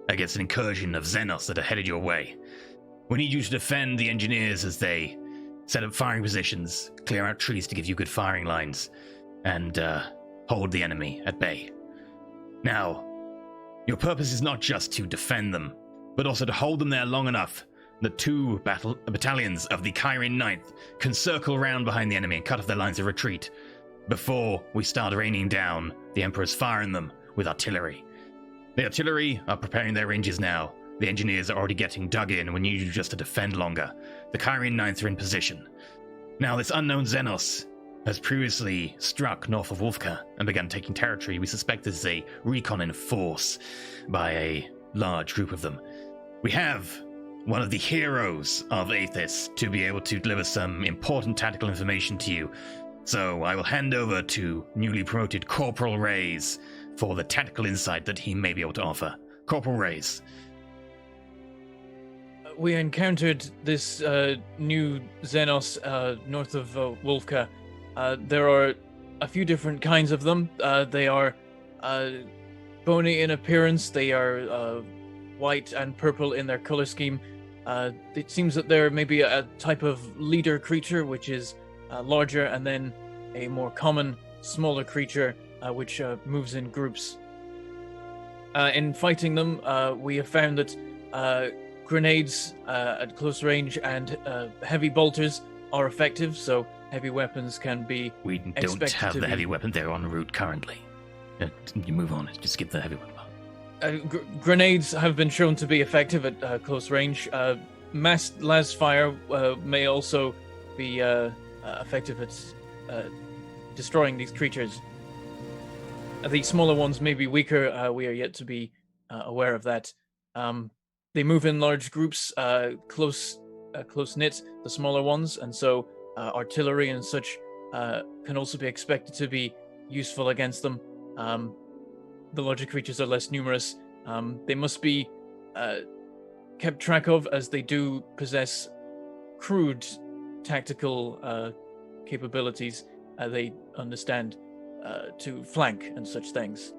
against an incursion of Xenos that are headed your way. We need you to defend the engineers as they set up firing positions, clear out trees to give you good firing lines, and hold the enemy at bay. Now, your purpose is not just to defend them, but also to hold them there long enough that two battalions of the Kyrian 9th can circle around behind the enemy and cut off their lines of retreat. before we start raining down the Emperor's fire in them with artillery. The artillery are preparing their ranges now. The engineers are already getting dug in, and we need you just to defend longer. The Kyrian 9th are in position. Now, this unknown Xenos has previously struck north of Wolfka and begun taking territory. We suspect this is a recon in force by a large group of them. We have one of the heroes of Aethys to be able to deliver some important tactical information to you. So I will hand over to newly promoted Corporal Reyes for the tactical insight that he may be able to offer. Corporal Reyes. We encountered this new Xenos north of Wolfka. There are a few different kinds of them. They are bony in appearance. They are white and purple in their color scheme. It seems that they're maybe a type of leader creature, which is larger, and then a more common, smaller creature, which moves in groups. In fighting them, we have found that grenades at close range and heavy bolters are effective, so heavy weapons can be We don't have the heavy weapon there en route currently. You move on, just skip the heavy weapon. Grenades have been shown to be effective at close range. Mass las fire may also be effective at destroying these creatures. The smaller ones may be weaker. We are yet to be aware of that. They move in large groups, close knit, the smaller ones, and so artillery and such can also be expected to be useful against them. The larger creatures are less numerous. They must be kept track of, as they do possess crude tactical capabilities. They understand to flank and such things.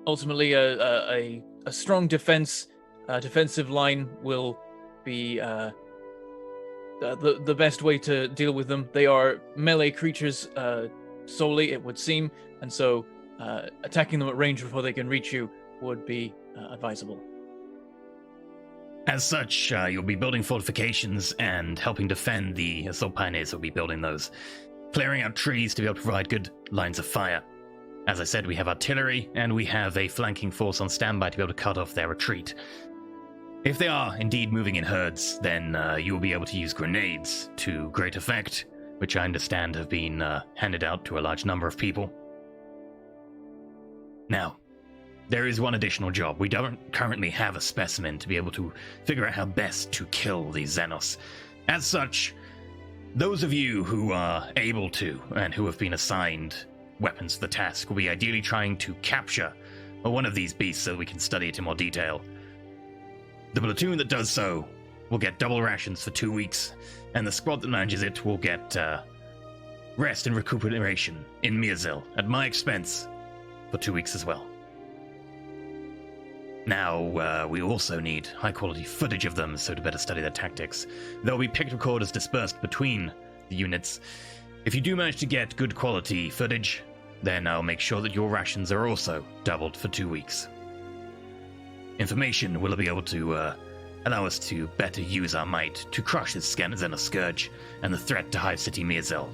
Ultimately, a strong defensive line will be the best way to deal with them. They are melee creatures solely, it would seem, and so attacking them at range before they can reach you would be advisable. As such, you'll be building fortifications and helping defend the assault pioneers will be building those. Clearing out trees to be able to provide good lines of fire. As I said, we have artillery, and we have a flanking force on standby to be able to cut off their retreat. If they are indeed moving in herds, then you will be able to use grenades to great effect, which I understand have been handed out to a large number of people. Now, there is one additional job. We don't currently have a specimen to be able to figure out how best to kill these Xenos. As such, those of you who are able to, and who have been assigned weapons for the task, will be ideally trying to capture one of these beasts so we can study it in more detail. The platoon that does so will get double rations for 2 weeks, and the squad that manages it will get rest and recuperation in Miazil at my expense for 2 weeks as well. Now, we also need high-quality footage of them so to better study their tactics. There will be picked recorders dispersed between the units. If you do manage to get good quality footage, then I'll make sure that your rations are also doubled for 2 weeks. Information will be able to allow us to better use our might to crush this Xenos scourge and the threat to Hive City Miazil.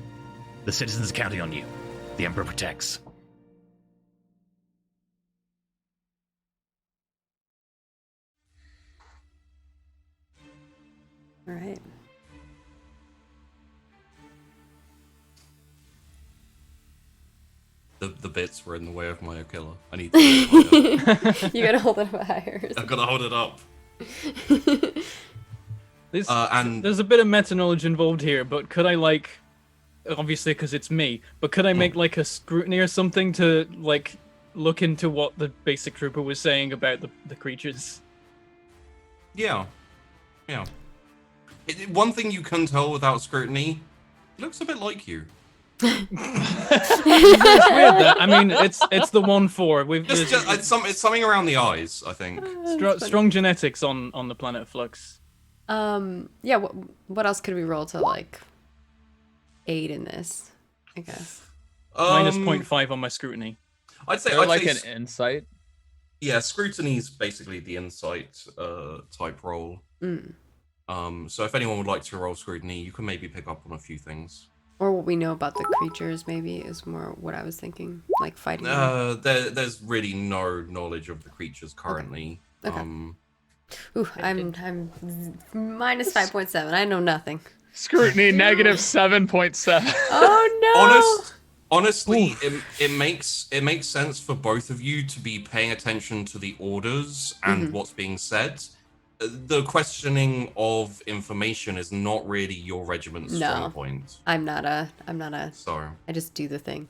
The citizens are counting on you. The Emperor protects. All right. The bits were in the way of my Okilla. I need to You gotta hold it up higher. I've got to hold it up. There's a bit of meta knowledge involved here, but could I, like, obviously because it's me, but could I make like a scrutiny or something to like look into what the basic trooper was saying about the creatures? Yeah. One thing you can tell without scrutiny, it looks a bit like you. It's weird that. I mean, it's the 1-4. It's something around the eyes, I think. Strong genetics on the planet Flux. Yeah. What else could we roll to like aid in this? I guess. Minus 0.5 on my scrutiny. I'd say an insight. Yeah, scrutiny is basically the insight type roll. So if anyone would like to roll scrutiny, you can maybe pick up on a few things. Or what we know about the creatures, maybe, is more what I was thinking, like fighting them. There's really no knowledge of the creatures currently. Okay. Um, Ooh, I'm minus 5.7. I know nothing. Scrutiny negative 7.7. Oh no! honestly, it makes sense for both of you to be paying attention to the orders and what's being said. The questioning of information is not really your regiment's strong point. I'm not a. So, I just do the thing.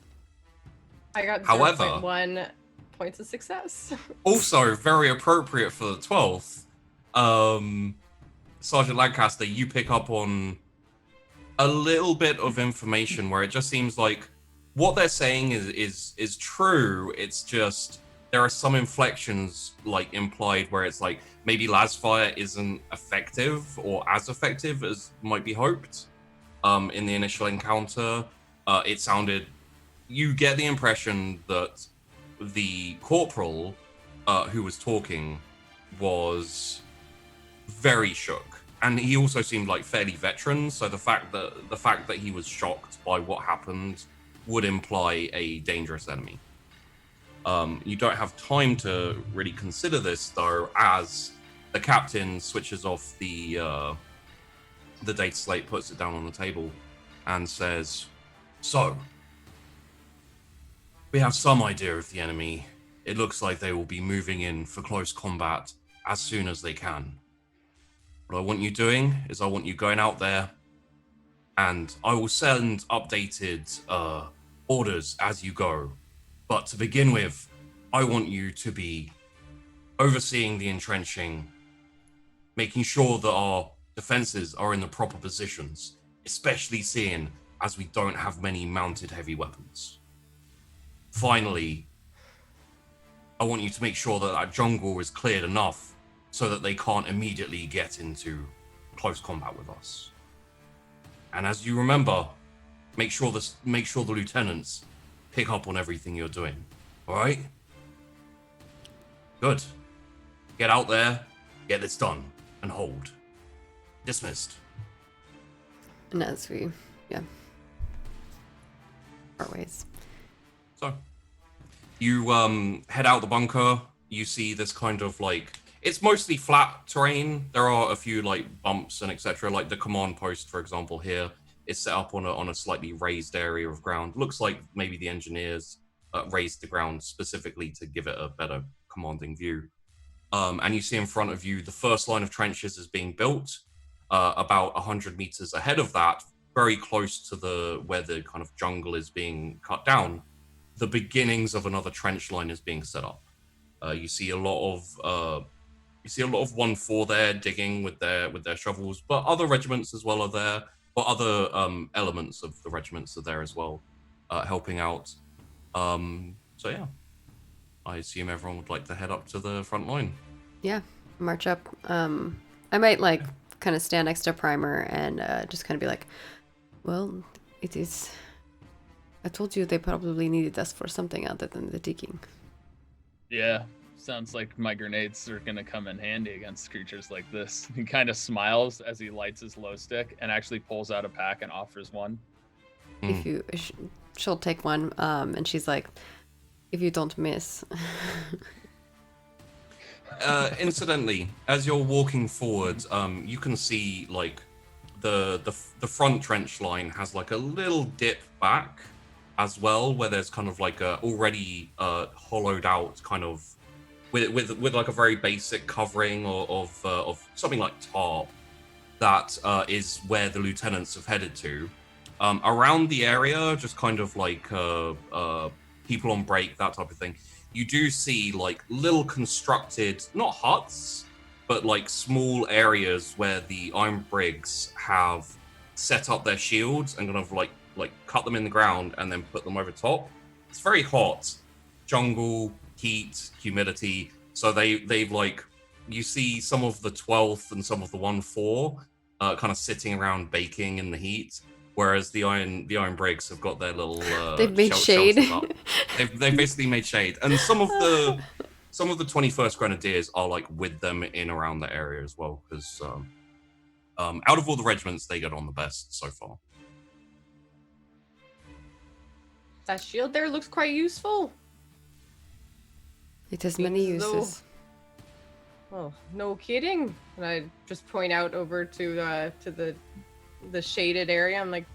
I got However- 0.1 points of success. also very appropriate for the 12th, Sergeant Lancaster, you pick up on a little bit of information where it just seems like what they're saying is true. It's just there are some inflections like implied where it's like maybe Lasfire isn't effective or as effective as might be hoped. In the initial encounter, you get the impression that the corporal who was talking was very shook, and he also seemed like fairly veteran, so the fact that he was shocked by what happened would imply a dangerous enemy. You don't have time to really consider this though, as the captain switches off the data slate, puts it down on the table, and says, "So, we have some idea of the enemy. It looks like they will be moving in for close combat as soon as they can. What I want you doing is I want you going out there, and I will send updated orders as you go. But to begin with, I want you to be overseeing the entrenching, making sure that our defenses are in the proper positions, especially seeing as we don't have many mounted heavy weapons. Finally, I want you to make sure that that jungle is cleared enough so that they can't immediately get into close combat with us. And as you remember, make sure the lieutenants pick up on everything you're doing. All right? Good. Get out there, get this done, and hold. Dismissed." And as we, part ways. So, you head out the bunker. You see this kind of like, it's mostly flat terrain. There are a few like bumps and etc. Like the command post, for example, here is set up on a slightly raised area of ground. Looks like maybe the engineers raised the ground specifically to give it a better commanding view. And you see in front of you the first line of trenches is being built. About 100 meters ahead of that, very close to where the kind of jungle is being cut down, the beginnings of another trench line is being set up. You see a lot of 1-4 there digging with their shovels, but other regiments as well are there. But other elements of the regiments are there as well, helping out. So yeah, I assume everyone would like to head up to the front line. Yeah, march up. I might like kind of stand next to Primer and just kind of be like, well, it is. I told you they probably needed us for something other than the digging. Yeah, sounds like my grenades are gonna come in handy against creatures like this. He kind of smiles as he lights his glow stick and actually pulls out a pack and offers one. If you, she'll take one, and she's like, if you don't miss. Incidentally, as you're walking forward, you can see like the front trench line has like a little dip back as well, where there's kind of like a already hollowed out kind of with like a very basic covering of something like tarp that is where the lieutenants have headed to. Around the area, just kind of like people on break, that type of thing. You do see like little constructed, not huts, but like small areas where the Iron Brigs have set up their shields and kind of like cut them in the ground and then put them over top. It's very hot, jungle, heat, humidity. So they've like, you see some of the 12th and some of the 1-4 kind of sitting around baking in the heat. Whereas the Iron Brigs have got their little they've made shade. They've basically made shade, and some of the 21st Grenadiers are like with them in around the area as well, because out of all the regiments, they get on the best so far. That shield there looks quite useful. It has many Seems as though- uses. Oh, no kidding. And I just point out over to the shaded area. I'm like,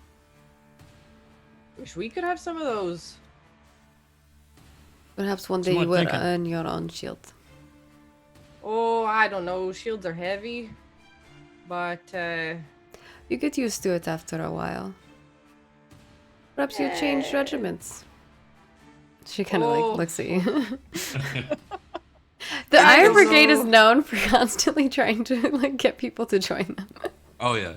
wish we could have some of those. Perhaps one So day what you will thinking? earn your own shield. Oh, I don't know. Shields are heavy, but You get used to it after a while. Perhaps you change regiments. She kind of Oh. like looks at you. The I Iron don't Brigade is know. known for constantly trying to like get people to join them. Oh yeah.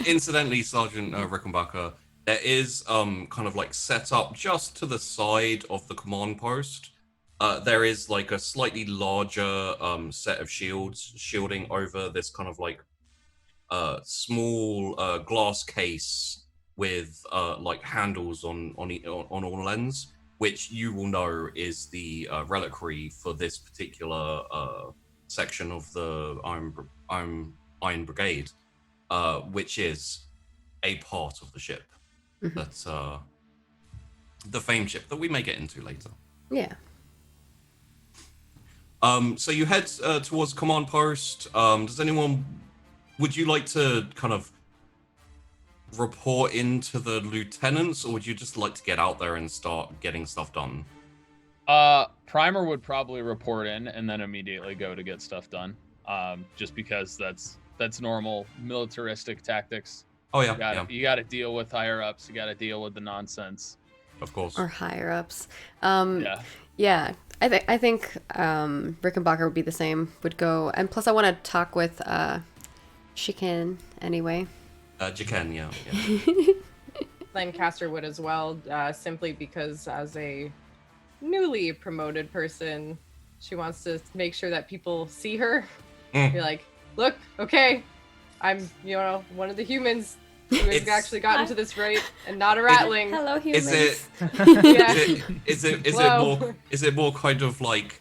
Incidentally, Sergeant Rickenbacker, there is kind of like set up just to the side of the command post. There is like a slightly larger set of shields shielding over this kind of like small glass case with like handles on all ends, which you will know is the reliquary for this particular section of the Iron Brigade, which is a part of the ship. Mhm. That's the famed ship that we may get into later. Yeah. So you head towards command post. Would you like to kind of report into the lieutenants, or would you just like to get out there and start getting stuff done? Primer would probably report in and then immediately go to get stuff done. Just because that's normal militaristic tactics. Oh yeah, You got to deal with higher ups. You got to deal with the nonsense. of course. Or higher ups. Yeah. Yeah. I think Rickenbacker would be the same. Would go, and plus I want to talk with Chicken anyway. Jaken, yeah. Lancaster would as well, simply because as a newly promoted person, she wants to make sure that people see her. Mm. Be like, look, okay, I'm, one of the humans who has It's- actually gotten to this rate and not a ratling. Hello, humans. Is it Yeah. is it more kind of like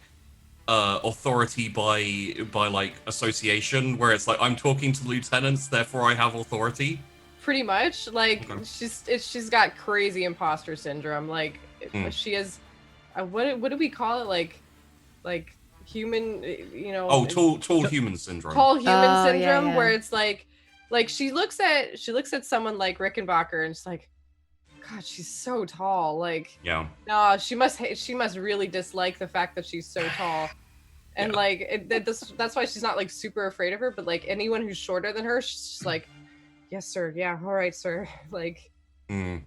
authority by like association, where it's like I'm talking to lieutenants, therefore I have authority? Pretty much, like Okay. she's got crazy imposter syndrome. Like Mm. she has, what do we call it? Like human, Oh, tall human syndrome. tall human Oh, yeah, syndrome, yeah. where it's like she looks at someone like Rickenbacker and it's like, God, she's so tall. Like, Yeah. no, she must really dislike the fact that she's so tall. And Yeah. like that's why she's not like super afraid of her, but like anyone who's shorter than her, she's just like, yes sir, yeah, all right sir. Like, Mm.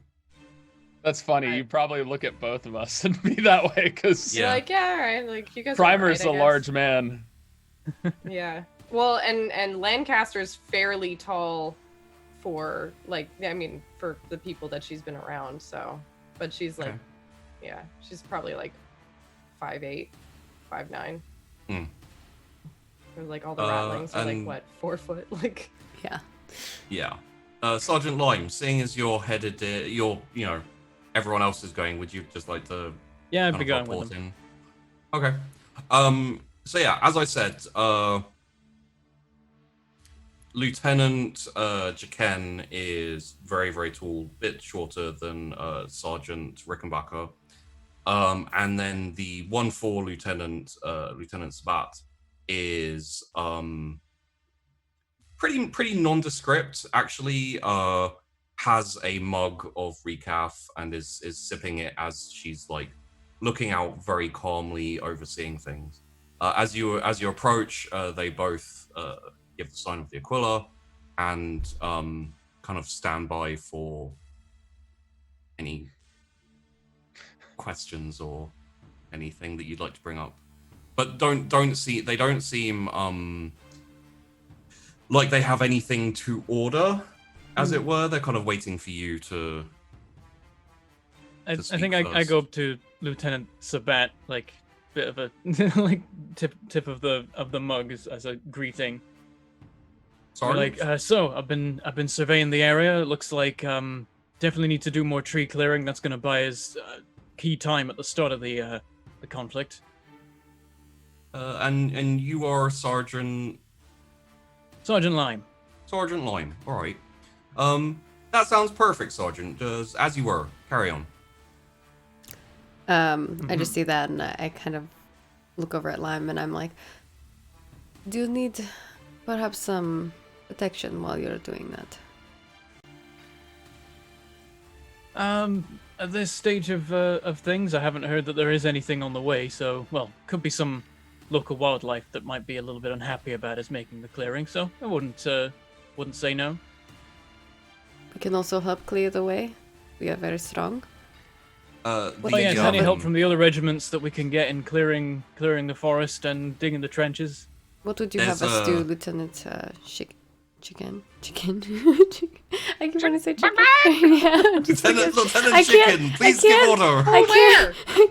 That's funny. You probably look at both of us and be that way because you're Yeah. like, yeah, all right, like you guys are Primer's all a right, I large man. guess. Yeah. Well, and Lancaster's fairly tall for like, I mean, for the people that she's been around, so, but she's like, Okay. yeah, she's probably like 5'8", 5'9". Hmm. Or like all the rattlings are like and- what, 4 foot? Like, Yeah. Yeah. Sergeant Lime, seeing as you're headed, everyone else is going, would you just like to Yeah, I'd kind be of going with report them. in? Okay. So yeah, as I said, Lieutenant Jaken is very, very tall, bit shorter than Sergeant Rickenbacker. And then the 1-4 Lieutenant Sabat is pretty nondescript, actually. Has a mug of recaf and is sipping it as she's like looking out very calmly, overseeing things. As you approach, they both give the sign of the Aquila and kind of stand by for any questions or anything that you'd like to bring up. But they don't seem like they have anything to order, as it were. They're kind of waiting for you to I speak think I first. go up to Lieutenant Sabat, like bit of a like tip of the mug as a greeting. Sorry. Like, so I've been surveying the area. It looks like definitely need to do more tree clearing. That's going to buy us key time at the start of the conflict. And you are Sergeant Sergeant Lime. All right. That sounds perfect, Sergeant. As you were. Carry on. I just see that, and I kind of look over at Lime, and I'm like, do you need perhaps some protection while you're doing that? At this stage of things, I haven't heard that there is anything on the way. So, well, could be some local wildlife that might be a little bit unhappy about us making the clearing. So, I wouldn't say no. We can also help clear the way. We are very strong. Oh yes, any help from the other regiments that we can get in clearing the forest and digging the trenches. What would you have us do, Lieutenant Chicken? I keep wanting to say chicken. Yeah, Lieutenant Chicken, please give order. I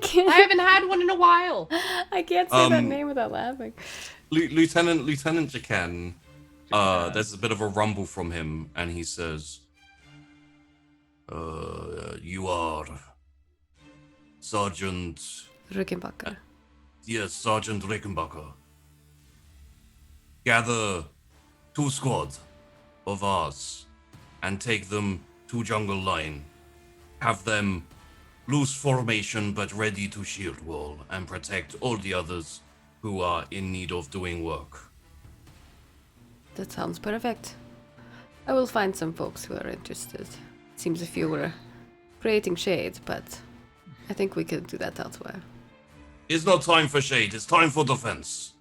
can't. I haven't had one in a while. I can't say that name without laughing. Lieutenant Chicken, there's a bit of a rumble from him, and he says, you are Sergeant... Rickenbacker. Yes, Sergeant Rickenbacker. Gather 2 squads of ours and take them to jungle line. Have them loose formation but ready to shield wall and protect all the others who are in need of doing work. That sounds perfect. I will find some folks who are interested. Seems a few were creating shade, but I think we could do that elsewhere. It's not time for shade, it's time for defense.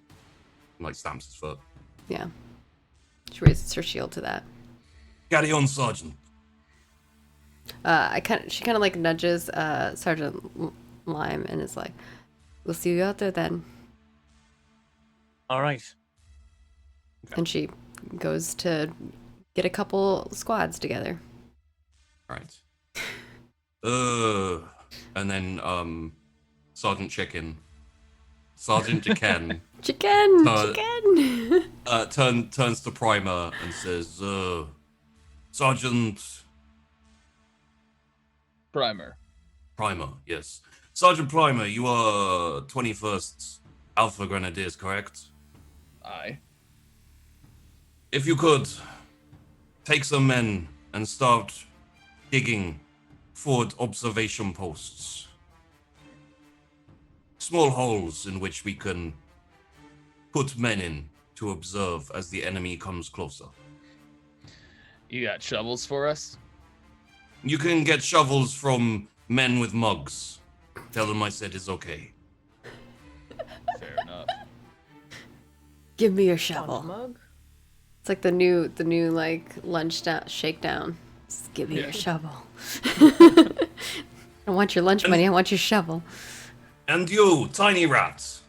Like stamps his foot. Yeah. She raises her shield to that. Carry on, Sergeant. She kind of like nudges Sergeant Lime and is like, "We'll see you out there then." All right. And she goes to get a couple squads together. Right. And then Sergeant Chicken. Chicken! Turns to Primer and says, Sergeant... Primer, yes. Sergeant Primer, you are 21st Alpha Grenadiers, correct? aye. If you could, take some men and start digging forward observation posts. Small holes in which we can put men in to observe as the enemy comes closer. You got shovels for us? You can get shovels from men with mugs. Tell them I said it's okay. Fair enough. Give me your shovel. Mug. It's like the new like lunch shakedown. Just give me your shovel. I want your lunch money. I want your shovel. And you, tiny rats.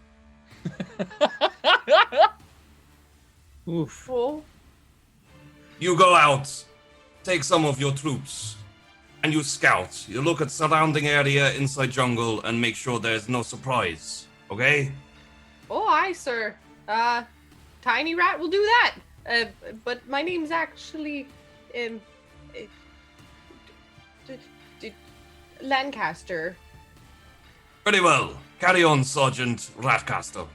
Oof. Oh. You go out, take some of your troops, and you scout. You look at surrounding area inside jungle and make sure there's no surprise. Okay? Oh, aye, sir. Tiny Rat will do that. But my name's actually, Lancaster. Very well. Carry on, Sergeant Ratcaster.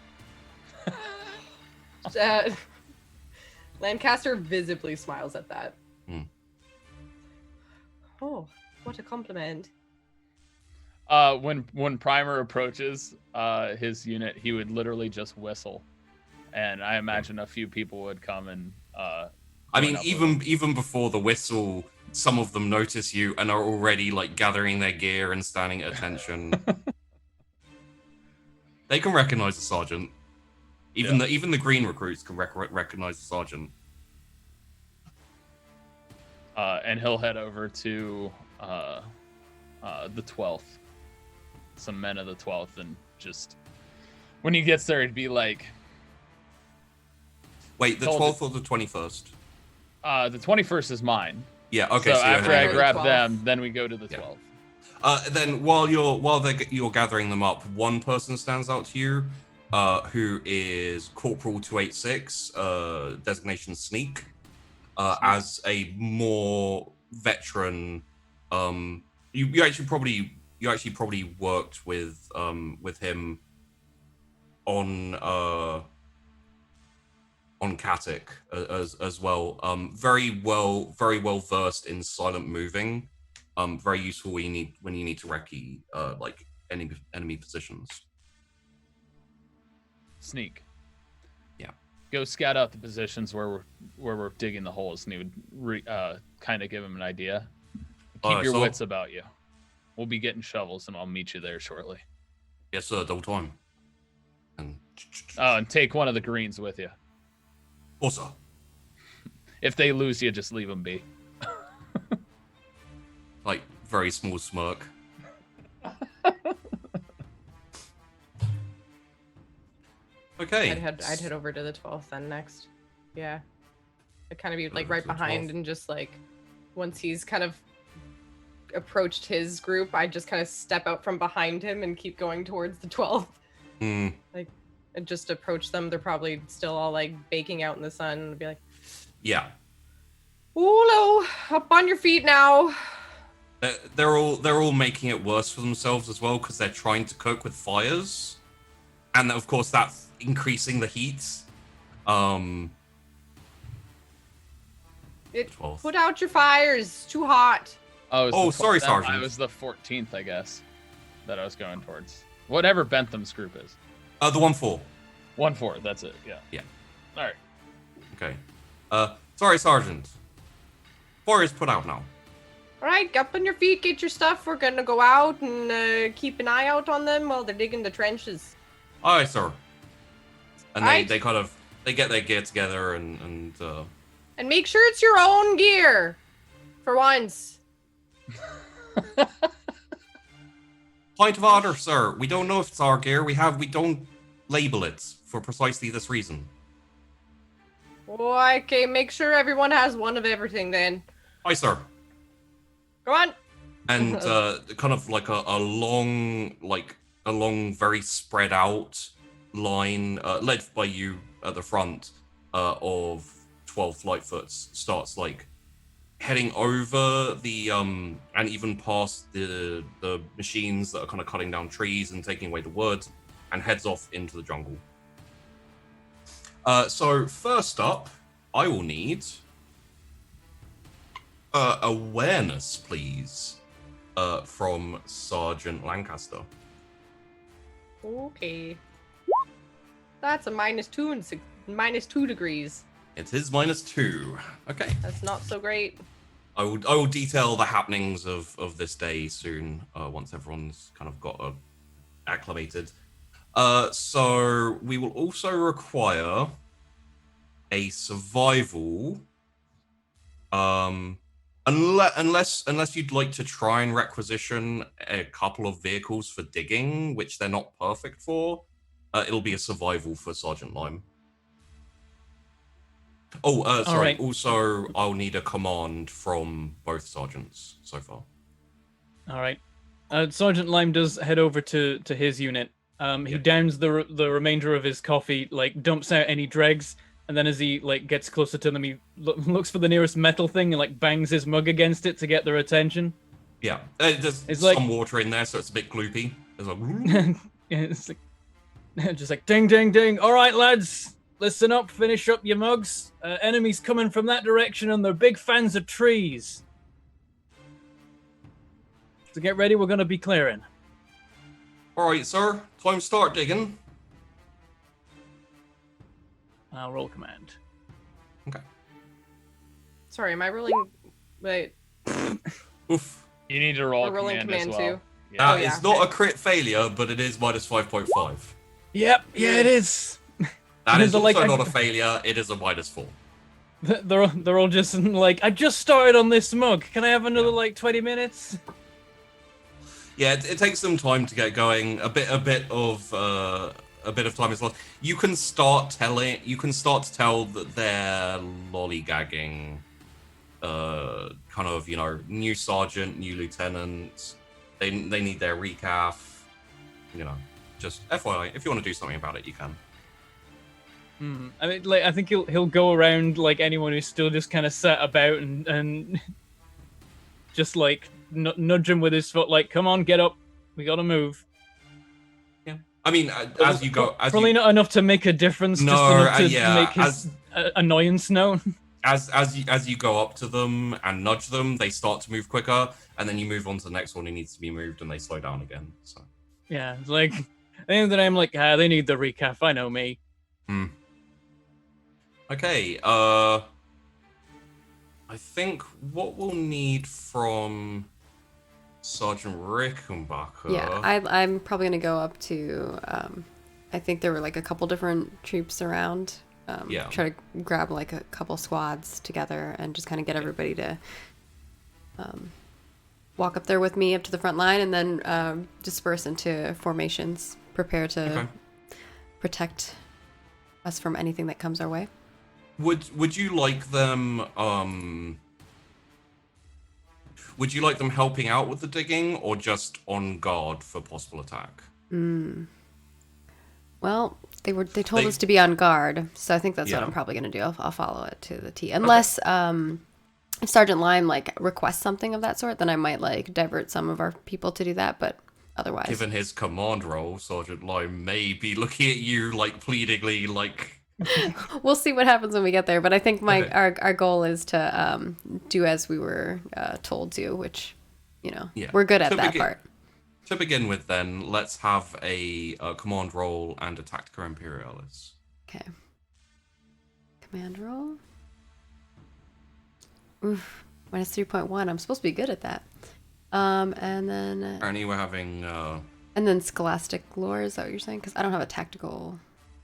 Lancaster visibly smiles at that. Oh, what a compliment. When Primer approaches his unit, he would literally just whistle, and I imagine a few people would come and. I mean, even before the whistle, some of them notice you and are already like gathering their gear and standing at attention. They can recognize the sergeant. Even the green recruits can recognize the sergeant. And he'll head over to the 12th. Some men of the 12th, and just when he gets there, he'd be like, "Wait, the 12th or the 21st?" The 21st is mine. Yeah. Okay. So after I grab the them, then we go to the 12th. Then while you're gathering them up, one person stands out to you, who is Corporal 286, designation Sneak, as a more veteran. You actually probably worked with him on Katic as well. Very well versed in silent moving. Very useful when you need to recce like enemy positions. Sneak. Yeah. Go scout out the positions where we're digging the holes, and he would kind of give him an idea. Keep your wits about you. We'll be getting shovels, and I'll meet you there shortly. Yes, sir. Double time. And and take one of the greens with you. Also, if they lose you, just leave them be. Like very small smirk. Okay. I'd head over to the 12th then next. Yeah. I'd kind of be like Over right to the behind 12th. and just like once he's kind of approached his group, I'd just kind of step out from behind him and keep going towards the 12th. Like and just approach them. They're probably still all like baking out in the sun and be like, Yeah. "Hello, up on your feet now." They're all making it worse for themselves as well because they're trying to cope with fires, and of course that's increasing the heat. 12th. Put out your fires. Too hot. Oh, sorry, Sergeant. It was the 14th, I guess, that I was going towards. Whatever Bentham's group is. The 1-4. 1-4. That's it. Yeah. Yeah. All right. Okay. Sorry, Sergeant. Fire is put out now. All right, up on your feet, get your stuff. We're gonna go out and keep an eye out on them while they're digging the trenches. Aye, sir. And Right. they kind of get their gear together and And make sure it's your own gear, for once. point of order, sir. We don't know if it's our gear. We don't label it for precisely this reason. Okay, make sure everyone has one of everything then. Aye, sir. Go on. And kind of like a long, very spread out line led by you at the front of 12 Lightfoots starts like heading over the and even past the machines that are kind of cutting down trees and taking away the wood, and heads off into the jungle. So first up, I will need awareness, please, from Sergeant Lancaster. Okay. That's a -2 and -2 degrees. It is -2. Okay. That's not so great. I will detail the happenings of this day soon, once everyone's kind of got acclimated. So we will also require a survival. Unless you'd like to try and requisition a couple of vehicles for digging, which they're not perfect for, it'll be a survival for Sergeant Lime. Oh, sorry. right. Also, I'll need a command from both sergeants so far. All right. Sergeant Lime does head over to his unit. He downs the remainder of his coffee, like dumps out any dregs, and then as he like gets closer to them, he looks for the nearest metal thing and like bangs his mug against it to get their attention. Yeah, there's It's some like- water in there, so it's a bit gloopy. It's like, Yeah, it's like just like ding, ding, ding. All right, lads, listen up. Finish up your mugs. Enemies coming from that direction, and they're big fans of trees. So get ready. We're gonna be clearing. all right, sir. Time to start digging. I'll roll command. Okay. Sorry, am I rolling? Wait, Oof. You need to roll we're rolling command as command well. too. Yeah. Oh, yeah, It's not okay. a crit failure, but it is -5.5. Yep. Yeah, it is. That is They're also like- not a failure. It is a -4. They're all just like, I just started on this mug. Can I have another Yeah. like 20 minutes? Yeah, it takes some time to get going. A bit of time is lost. You can start to tell that they're lollygagging. Kind of, new sergeant, new lieutenant. They need their recaf. Just FYI, if you want to do something about it, you can. I mean, like, I think he'll go around like anyone who's still just kind of sat about and just like nudge him with his foot, like, come on, get up, we gotta move. Yeah, I mean, as you go, Probably not enough to make a difference. No, just enough to yeah, make his annoyance known. as you go up to them and nudge them, they start to move quicker, and then you move on to the next one who needs to be moved, and they slow down again. So Yeah, it's like at the end of the day, I'm like, they need the recap. I know me. Okay, I think what we'll need from Sergeant Rickenbacker. Yeah, I'm probably gonna go up to. I think there were like a couple different troops around. Yeah. Try to grab like a couple squads together and just kind of get everybody to walk up there with me up to the front line, and then disperse into formations. Prepare to protect us from anything that comes our way. Would you like them? Would you like them helping out with the digging, or just on guard for possible attack? Well, they told us to be on guard, so I think that's what I'm probably going to do. I'll follow it to the T. Unless if Sergeant Lime like requests something of that sort, then I might like divert some of our people to do that. But otherwise, Given his command role, Sergeant Lime may be looking at you like pleadingly, like. we'll see what happens when we get there. But I think our goal is to do as we were told to, which we're good at that part. To begin with, then, let's have a command roll and a Tactica Imperialis. Okay. Command roll. Oof. Minus 3.1. I'm supposed to be good at that. And then... Apparently we're having... And then Scholastic Lore, is that what you're saying? Because I don't have a Tactical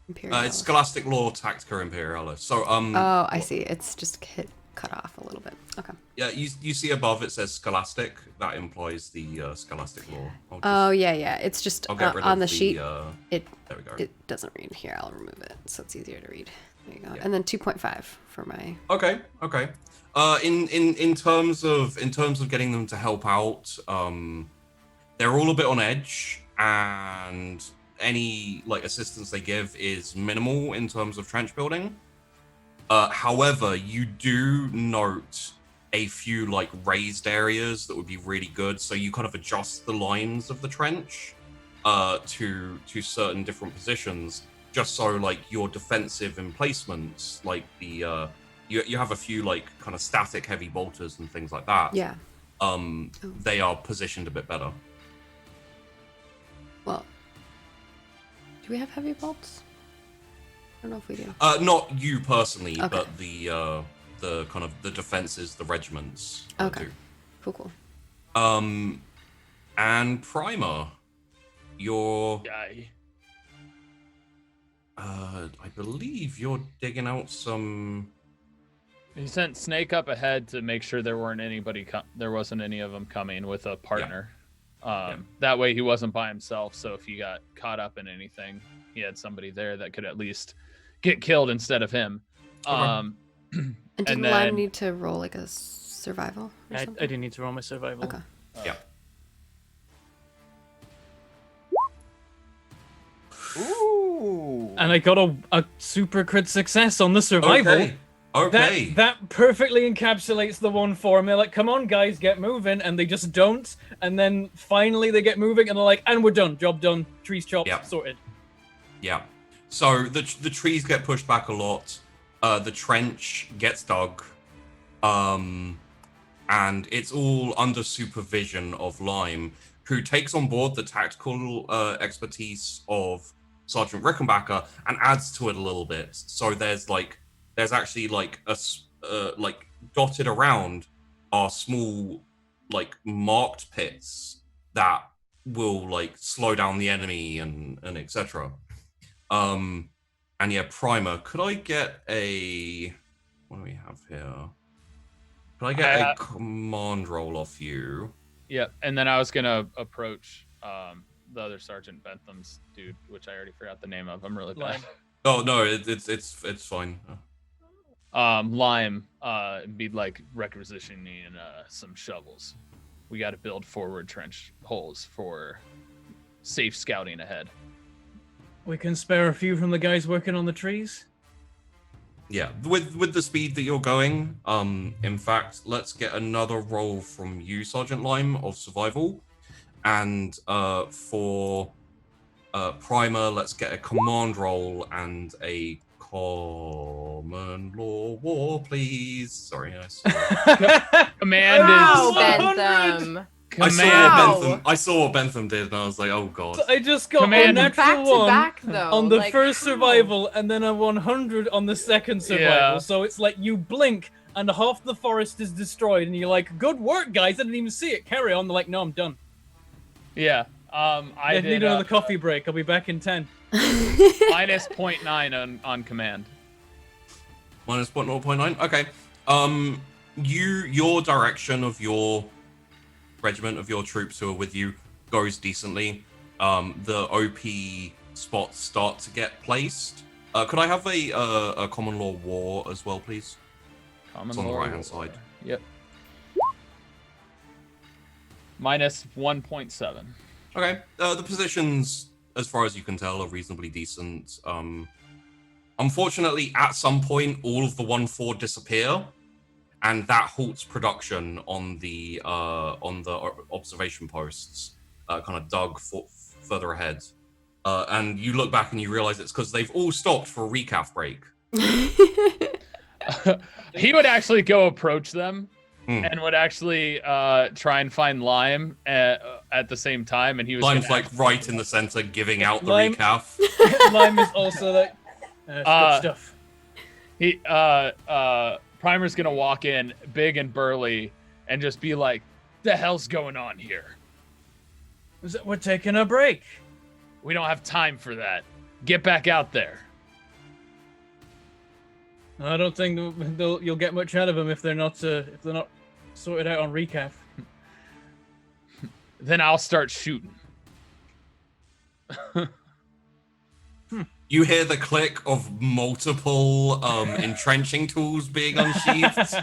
Imperialis. It's Scholastic Lore, Tactica Imperialis. So, Oh, I see. It's just cut off a little bit. Okay. Yeah, you see above it says Scholastic. That implies the Scholastic Lore. Oh, yeah. It's just on the sheet. There we go. It doesn't read here. I'll remove it so it's easier to read. There you go. Yeah. And then 2.5 for my... Okay. In terms of getting them to help out, they're all a bit on edge, and any like assistance they give is minimal in terms of trench building. However, you do note a few like raised areas that would be really good. So you kind of adjust the lines of the trench to certain different positions, just so like your defensive emplacements, like the you have a few like kind of static heavy bolters and things like that. Yeah. They are positioned a bit better. Well, do we have heavy bolts? I don't know if we do. Not you personally, Okay. but the kind of the defenses, the regiments. Okay. Do. Cool. And Primer, your Guy. I believe you're digging out some. He sent Snake up ahead to make sure there wasn't any of them coming with a partner. That way he wasn't by himself. So if he got caught up in anything, he had somebody there that could at least get killed instead of him. And didn't Lime need to roll like a survival or I something? didn't need to roll my survival. Okay. Yeah. Ooh. And I got a super crit success on the survival. Okay. That perfectly encapsulates the one formula. Like, come on, guys, get moving, and they just don't. And then finally they get moving, and they're like, and we're done. Job done. Trees chopped. Yep. Sorted. Yeah. So the trees get pushed back a lot. The trench gets dug. And it's all under supervision of Lime, who takes on board the tactical expertise of Sergeant Rickenbacker and adds to it a little bit. So there's actually like like dotted around are small like marked pits that will like slow down the enemy and etc. And yeah, Primer, could I get a what do we have here? Could I get a command roll off you? Yep, and then I was gonna approach the other Sergeant Bentham's dude, which I already forgot the name of. I'm really bad. Oh no, it's fine. Lime, be like requisitioning some shovels. We got to build forward trench holes for safe scouting ahead. We can spare a few from the guys working on the trees. Yeah, with the speed that you're going, in fact, let's get another roll from you, Sergeant Lime, of survival. And for Primer, let's get a command roll and a common law war, please. Sorry, Command Wow, is Bentham. Command. I saw what Bentham did, and I was like, oh god. I just got Command. a Back natural to one back, though. on the like, first how? survival, and then a 100 on the second survival. Yeah. So it's like you blink, and half the forest is destroyed, and you're like, "Good work, guys! I didn't even see it. Carry on." They're like, "No, I'm done. Yeah. I I did need another coffee break. I'll be back in 10." minus 0.9 on command. Minus 0.9. Okay. Your direction of your regiment of your troops who are with you goes decently. The OP spots start to get placed. Could I have a common law war as well, please? Common It's on the law right-hand war. side. Yep. Minus 1.7. Okay. The positions, as far as you can tell, are reasonably decent. Unfortunately, at some point, all of the 1-4 disappear, and that halts production on the observation posts, kind of dug further ahead. And you look back and you realize it's because they've all stopped for a recaf break. He would actually go approach them Hmm. and would actually try and find Lime at the same time, and he was Lime's gonna like right in the center, giving out the Lime- recaf. Lime is also like, good stuff. He Primer's gonna walk in big and burly and just be like, "The hell's going on here? We're taking a break. We don't have time for that. Get back out there." I don't think you'll get much out of them if they're not sorted out on recaf. Then I'll start shooting. You hear the click of multiple entrenching tools being unsheathed.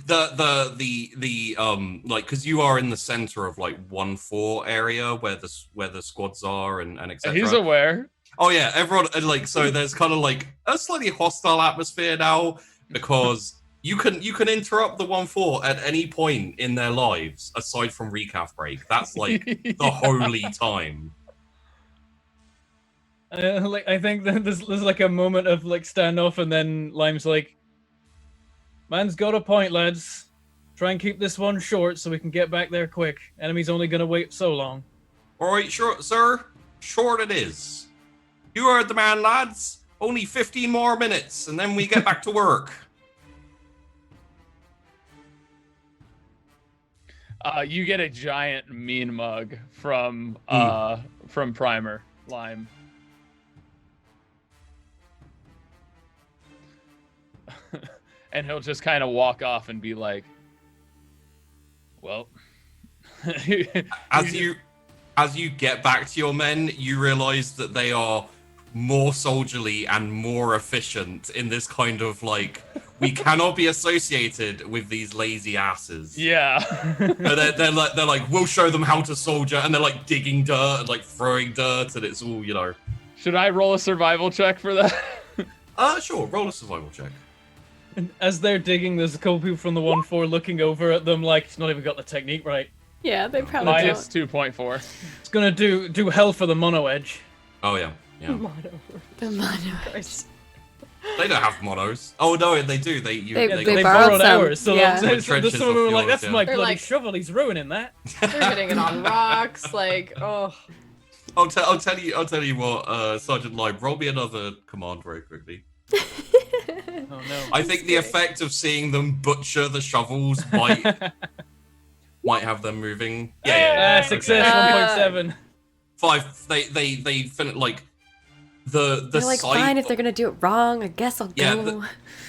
the like, because you are in the center of like 1-4 area where the squads are and etc. He's aware. Oh yeah, everyone like, so there's kind of like a slightly hostile atmosphere now because you can interrupt the 1-4 at any point in their lives aside from recaf break. That's like the holy time. Like, I think that there's like a moment of like standoff, and then Lime's like, "Man's got a point, lads. Try and keep this one short so we can get back there quick. Enemy's only gonna wait so long." All right, sure, sir. Short it is. You heard the man, lads. Only 15 more minutes, and then we get back to work. You get a giant mean mug from Primer Lime. And he'll just kind of walk off and be like, "Well." As you get back to your men, you realize that they are more soldierly and more efficient in this kind of like, we cannot be associated with these lazy asses. Yeah. they're like, we'll show them how to soldier, and they're like digging dirt and like throwing dirt, and it's all, you know. Should I roll a survival check for that? Sure, roll a survival check. And as they're digging, there's a couple people from the 1-4 looking over at them like, "It's not even got the technique right. Yeah, they probably Minus don't. 2.4. It's gonna do hell for the mono edge." Oh yeah. The mono. They don't have monos. Oh no, they do. They They got- borrowed some, ours. So yeah. there's Trenches some of them of are like, yours, "That's yeah. my They're bloody like- shovel. He's ruining that." They're hitting it on rocks, like, oh. I'll tell you what, Sergeant Lime, roll me another command very quickly. Oh no. I think the effect of seeing them butcher the shovels might have them moving. Yeah. Success okay. 1.7. 5. They finish like the They're like, sight. fine, if they're gonna do it wrong, I guess I'll Yeah, go.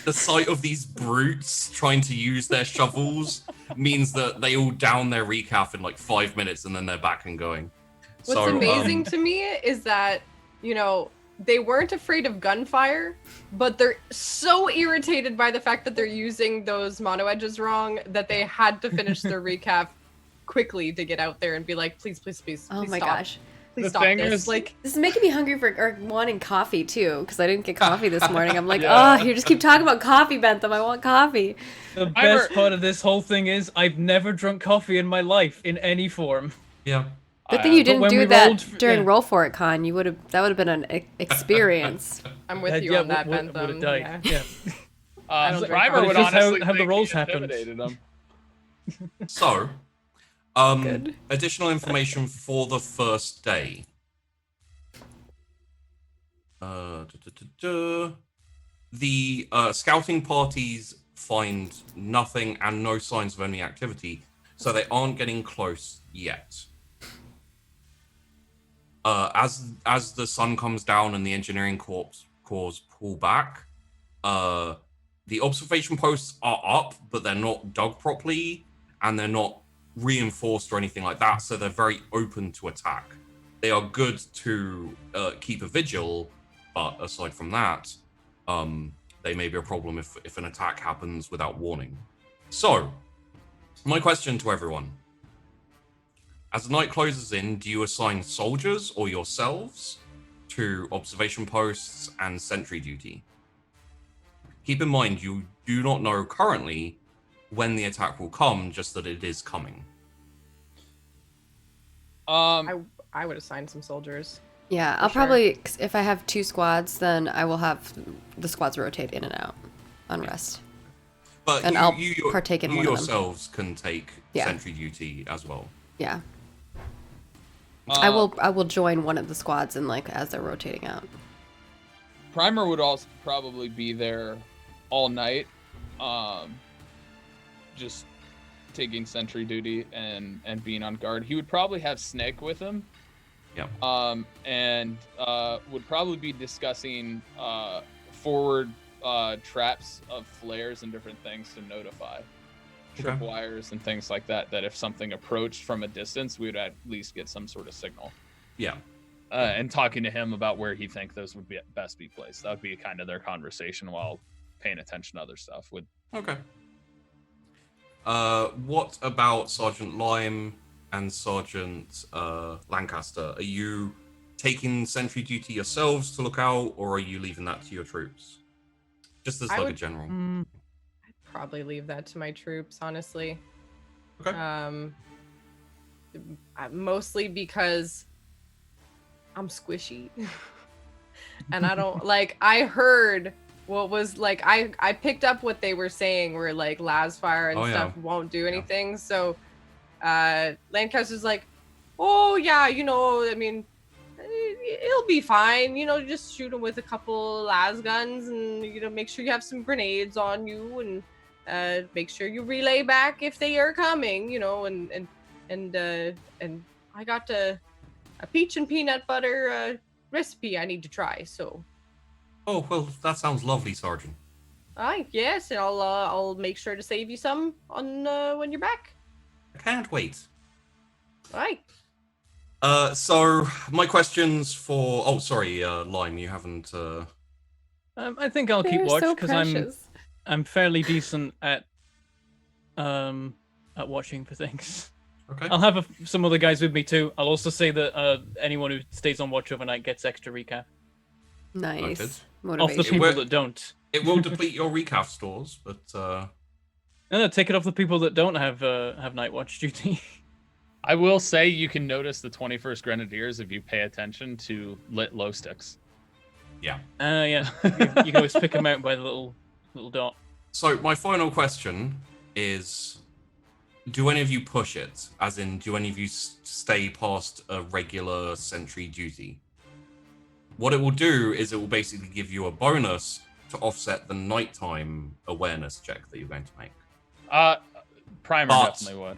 the sight of these brutes trying to use their shovels means that they all down their recaf in like 5 minutes, and then they're back and going. What's So, amazing to me is that, you know, they weren't afraid of gunfire, but they're so irritated by the fact that they're using those mono edges wrong that they had to finish their recap quickly to get out there and be like, please, please, please, Oh please my stop. gosh. Please The stop thing this. is- Like, This is making me hungry for or wanting coffee too, because I didn't get coffee this morning. I'm like, Yeah. oh, you just keep talking about coffee, Bentham. I want coffee. The best part of this whole thing is I've never drunk coffee in my life in any form. Yeah. Good thing you But didn't when we do that rolled during yeah. Roll For It Con. You would have. That would have been an experience. I'm with you on that, would have Bentham. died. Yeah. I don't drink Primer coffee. would It's just honestly how the think rolls he happened. intimidated him. So, Good. additional information for the first day. The scouting parties find nothing and no signs of enemy activity, so they aren't getting close yet. As the sun comes down and the engineering corps pull back, the observation posts are up, but they're not dug properly, and they're not reinforced or anything like that, so they're very open to attack. They are good to keep a vigil, but aside from that, they may be a problem if an attack happens without warning. So, my question to everyone. As the night closes in, do you assign soldiers or yourselves to observation posts and sentry duty? Keep in mind, you do not know currently when the attack will come, just that it is coming. I would assign some soldiers. Yeah, For I'll sure. probably, if I have 2 squads, then I will have the squads rotate in and out on rest. But And I'll partake in you one of them. yourselves can take Yeah. sentry duty as well. Yeah. I will join one of the squads and like as they're rotating out. Primer would also probably be there all night, just taking sentry duty and being on guard. He would probably have Snake with him. Yeah. And would probably be discussing forward traps of flares and different things to notify. Tripwires and things like that, that if something approached from a distance, we would at least get some sort of signal. Yeah. And talking to him about where he think those would be best be placed. That would be kind of their conversation while paying attention to other stuff. Okay. What about Sergeant Lime and Sergeant Lancaster? Are you taking sentry duty yourselves to look out, or are you leaving that to your troops? Just as a general. I'd probably leave that to my troops, honestly. Okay. Mostly because I'm squishy. And I don't like, I heard what was like, I picked up what they were saying where like Lasfire and stuff won't do anything. So Lancaster's like, oh yeah, you know, I mean, it'll be fine, you know, just shoot them with a couple las guns and, you know, make sure you have some grenades on you and make sure you relay back if they are coming, you know, and I got a peach and peanut butter recipe I need to try, so. Oh, well, that sounds lovely, Sergeant. Yes, and I'll make sure to save you some on when you're back. I can't wait. Alright. So my questions for... Oh, sorry, Lime, you haven't... I think I'll keep They're watch so because precious. I'm fairly decent at watching for things. Okay. I'll have some other guys with me too. I'll also say that anyone who stays on watch overnight gets extra recap. Nice. Noted. Of the Motivation. people will- that don't. It will deplete your recaf stores, but... No, take it off the people that don't have night watch duty. I will say you can notice the 21st Grenadiers if you pay attention to lit glow sticks. Yeah. Yeah. You can always pick them out by the little dot. So my final question is, do any of you push it? As in, do any of you stay past a regular sentry duty? What it will do is it will basically give you a bonus to offset the nighttime awareness check that you're going to make. Primer But- definitely would.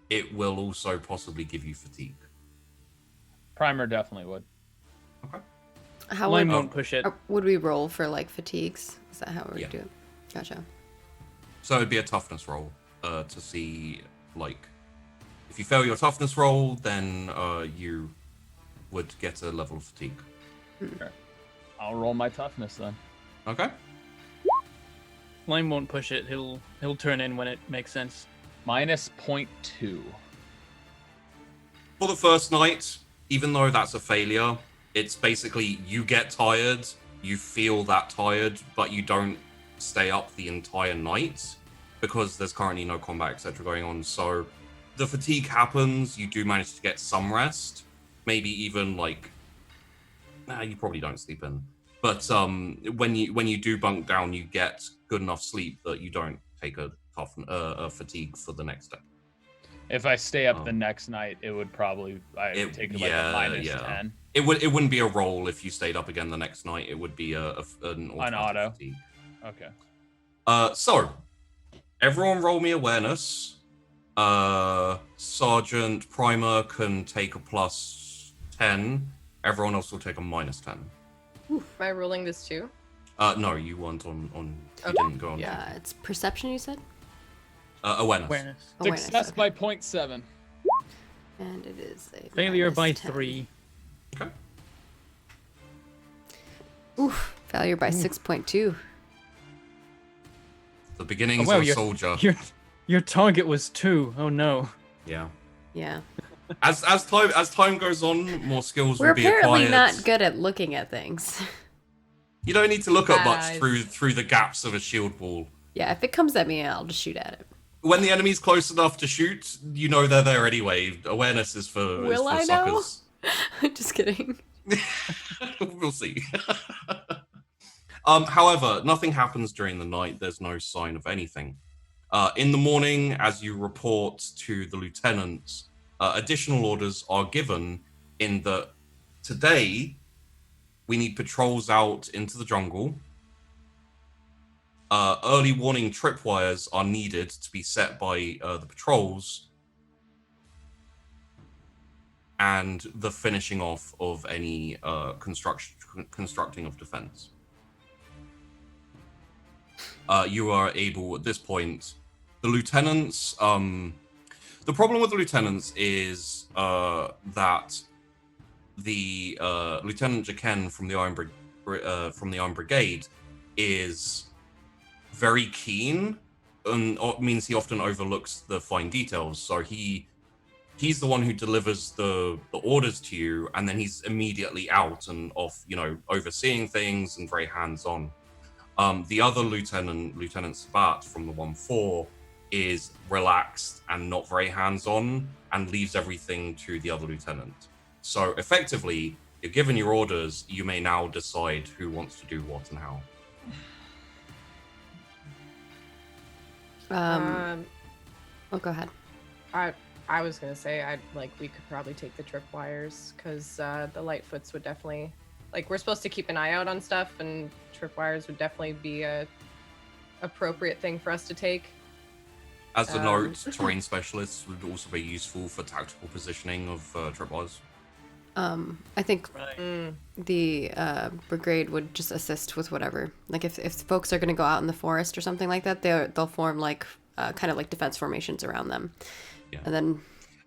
It will also possibly give you fatigue. Primer definitely would. Okay. How Lime would, won't push it. would we roll for like fatigues? Is that how we Yeah. do it? Gotcha. So it'd be a toughness roll to see, like, if you fail your toughness roll, then you would get a level of fatigue. I'll roll my toughness then. Okay. Lime won't push it. He'll turn in when it makes sense. Minus 0.2. For the first night, even though that's a failure, it's basically you get tired, you feel that tired, but you don't stay up the entire night because there's currently no combat, etc. going on. So the fatigue happens, you do manage to get some rest, maybe even like, you probably don't sleep in. But when you do bunk down, you get good enough sleep that you don't take a fatigue for the next day. If I stay up the next night, it would probably take like a minus 10. It wouldn't be a roll if you stayed up again the next night. It would be an auto fatigue. Okay. So everyone roll me awareness. Sergeant Primer can take a plus 10. Everyone else will take a minus 10. Am I rolling this too? No, you weren't on. You didn't go on. Yeah, it's perception. You said. Awareness. Success okay. by 0.7. And it is a Failure by minus 10. 3. Okay. Oof. Failure by 6.2. The beginnings wow, of a soldier. Your target was 2. Oh no. Yeah. Yeah. As time goes on, more skills We're will be acquired. apparently not good at looking at things. You don't need to look up much Guys. through the gaps of a shield wall. Yeah, if it comes at me, I'll just shoot at it. When the enemy's close enough to shoot, you know they're there anyway. Awareness is for Will I know? suckers. Just kidding. We'll see. However, nothing happens during the night. There's no sign of anything. In the morning, as you report to the lieutenant, additional orders are given in that today we need patrols out into the jungle. Early warning tripwires are needed to be set by the patrols, and the finishing off of any constructing of defense. You are able at this point. The lieutenants. The problem with the lieutenants is that the Lieutenant Jaken from the Iron Brigade is very keen, and it means he often overlooks the fine details. So he's the one who delivers the orders to you, and then he's immediately out and off, overseeing things and very hands-on. The other Lieutenant Spat from the 1-4 is relaxed and not very hands-on and leaves everything to the other lieutenant. So effectively, you're given your orders, you may now decide who wants to do what and how. Go ahead. I was gonna say we could probably take the tripwires because the Lightfoots would definitely we're supposed to keep an eye out on stuff, and tripwires would definitely be a appropriate thing for us to take. As a note, terrain specialists would also be useful for tactical positioning of tripwires. I think the brigade would just assist with whatever. Like if folks are going to go out in the forest or something like that, they'll form kind of like defense formations around them. Yeah. And then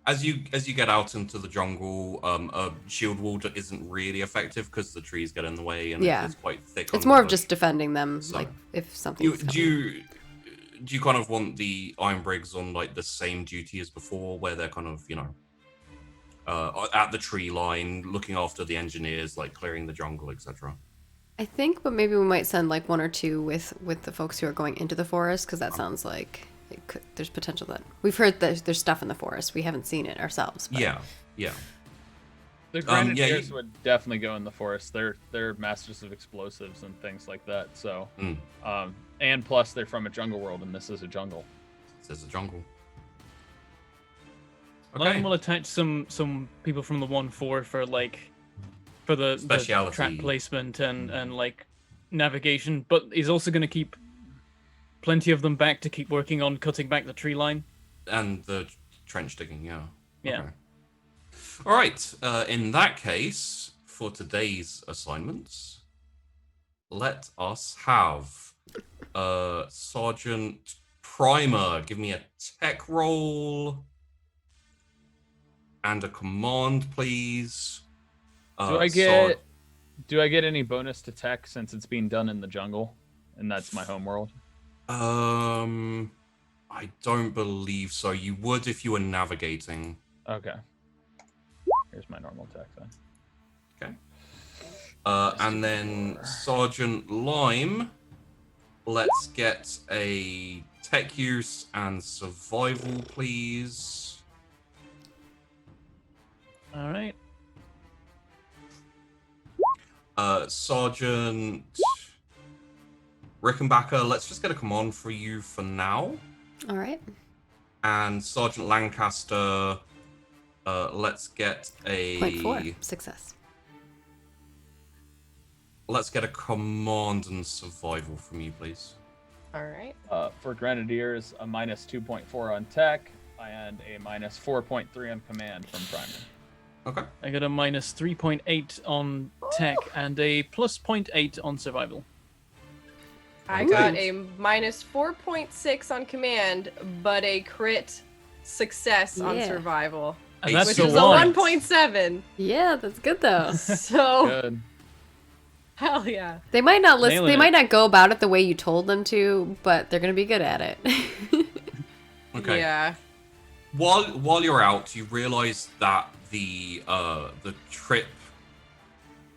as you get out into the jungle, a shield wall isn't really effective because the trees get in the way and it's quite thick. It's more of just defending them, so, if something. Do you kind of want the Iron Brigs on the same duty as before, where they're kind of at the tree line, looking after the engineers, clearing the jungle, etc. I think, but maybe we might send one or two with the folks who are going into the forest, because that sounds like there's potential that we've heard that there's stuff in the forest. We haven't seen it ourselves. But... Yeah. The Grenadiers would definitely go in the forest. They're masters of explosives and things like that. So, and plus they're from a jungle world, and this is a jungle. This is a jungle. Lion will attach some people from the 1-4 for the track placement and navigation, but he's also going to keep plenty of them back to keep working on cutting back the tree line and the trench digging. Yeah. Okay. All right. In that case, for today's assignments, let us have Sergeant Primer give me a tech roll and a command, please. Do I get any bonus to tech since it's being done in the jungle, and that's my home world? I don't believe so. You would if you were navigating. Okay. Here's my normal tech then. Okay. And then Sergeant Lime, let's get a tech use and survival, please. All right. Sergeant Rickenbacker, let's just get a command for you for now. All right. And Sergeant Lancaster, let's get a... 0.4 success. Let's get a command and survival from you, please. All right. For Grenadiers, a minus 2.4 on tech and a minus 4.3 on command from Primer. Okay. I got a minus 3.8 on tech and a plus 0.8 on survival. I Ooh. got a minus 4.6 on command, but a crit success on Yeah. survival, And that's which the is a one. 1.7. Yeah, that's good though. So Good. hell yeah. They might not listen. Nailing They it. might not go about it the way you told them to, but they're gonna be good at it. Okay. Yeah. While you're out, you realize that the trip,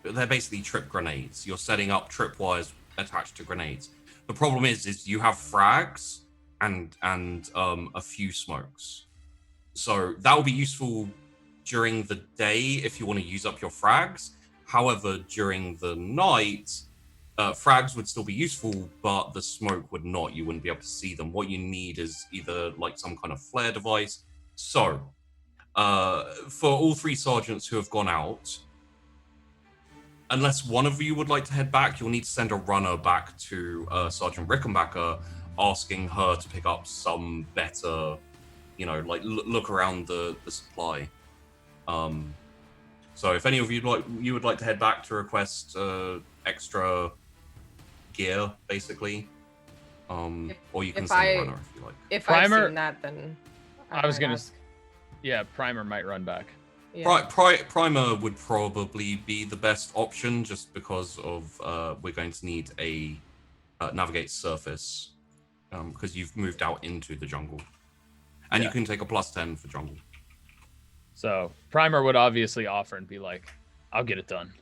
they're basically trip grenades. You're setting up trip wires attached to grenades. The problem is you have frags and a few smokes. So that will be useful during the day if you want to use up your frags. However, during the night, frags would still be useful, but the smoke would not. You wouldn't be able to see them. What you need is either like some kind of flare device. So, for all three sergeants who have gone out, unless one of you would like to head back, you'll need to send a runner back to Sergeant Rickenbacker, asking her to pick up some better, like look around the supply. So if any of you would like to head back to request extra gear, basically, or you can if send I- a runner if you like. If Primer- I've seen that, then I was might gonna. ask. Yeah, Primer might run back. Yeah. Primer would probably be the best option, just because of we're going to need a navigate surface, because you've moved out into the jungle, and you Yeah. can take a +10 for jungle. So Primer would obviously offer and be like, "I'll get it done."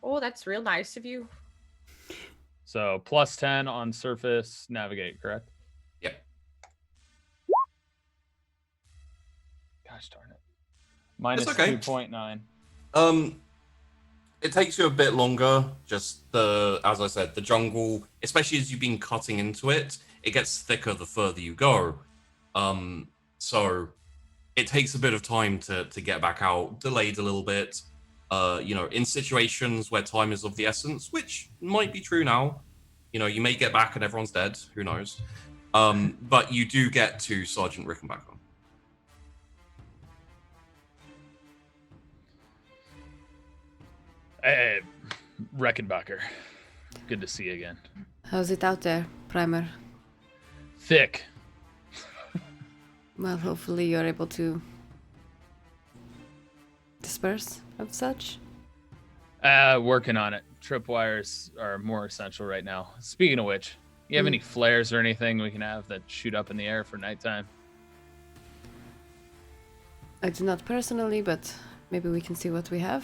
Oh, that's real nice of you. So +10 on surface navigate, correct? Yep. Gosh darn it. Minus okay. 2.9. It takes you a bit longer. Just as I said, the jungle, especially as you've been cutting into it, it gets thicker the further you go. So it takes a bit of time to get back out, delayed a little bit. In situations where time is of the essence, which might be true now. You may get back and everyone's dead. Who knows? But you do get to Sergeant Rickenbacker. Hey, Reckenbacher. Good to see you again. How's it out there, Primer? Thick. Well, hopefully you're able to disperse of such. Working on it. Tripwires are more essential right now. Speaking of which, you have any flares or anything we can have that shoot up in the air for nighttime? I do not personally, but maybe we can see what we have.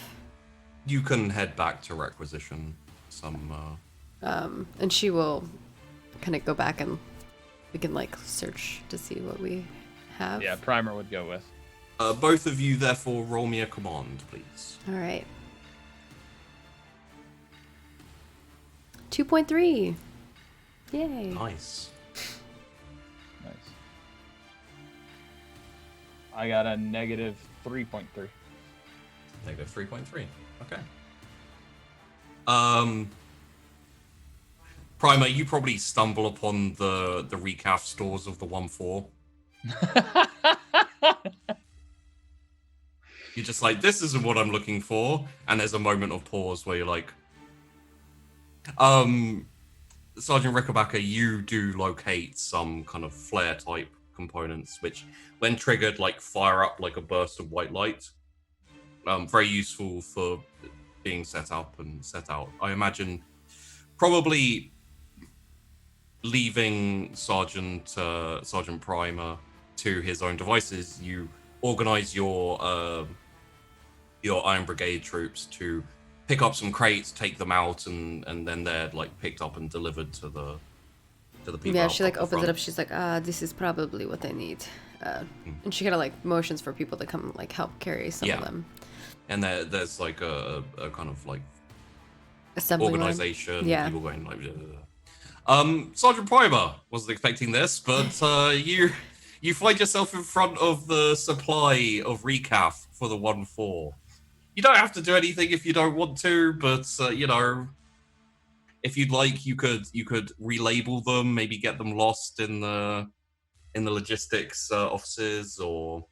You can head back to requisition some. And she will kind of go back and we can search to see what we have. Yeah, Primer would go with. Both of you, therefore, roll me a command, please. All right. 2.3. Yay. Nice. Nice. I got a negative 3.3. Negative 3.3. Okay. Primer, you probably stumble upon the recaf stores of the 1-4. You're just like, this isn't what I'm looking for, and there's a moment of pause where you're like, Sergeant Rickenbacker, you do locate some kind of flare type components, which, when triggered, fire up like a burst of white light. Very useful for being set up and set out. I imagine probably leaving Sergeant Primer to his own devices, you organize your Iron Brigade troops to pick up some crates, take them out, and then they're picked up and delivered to the people. Yeah, out she up the opens front. it up. She's like, this is probably what I need. And she kind of motions for people to come help carry some Yeah. of them. And there's a kind of Assembly line. organization. Yeah. People going like. Blah, blah, blah. Sergeant Primer wasn't expecting this, but you find yourself in front of the supply of recaf for the 1-4. You don't have to do anything if you don't want to, but you know, if you'd like, you could relabel them, maybe get them lost in the logistics offices or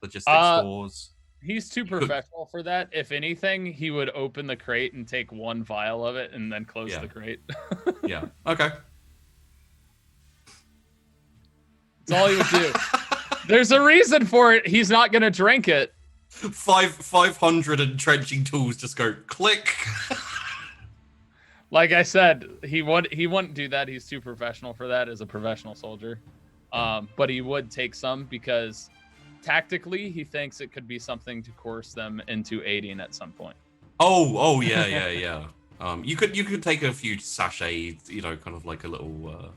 logistics stores. He's too professional for that. If anything, he would open the crate and take one vial of it and then close the crate. Yeah. Okay. That's all he would do. There's a reason for it. He's not gonna drink it. 500 entrenching tools just go click. Like I said, he wouldn't do that. He's too professional for that as a professional soldier. But he would take some because tactically he thinks it could be something to coerce them into aiding at some point. Oh yeah. You could take a few sachets, you know, kind of like a little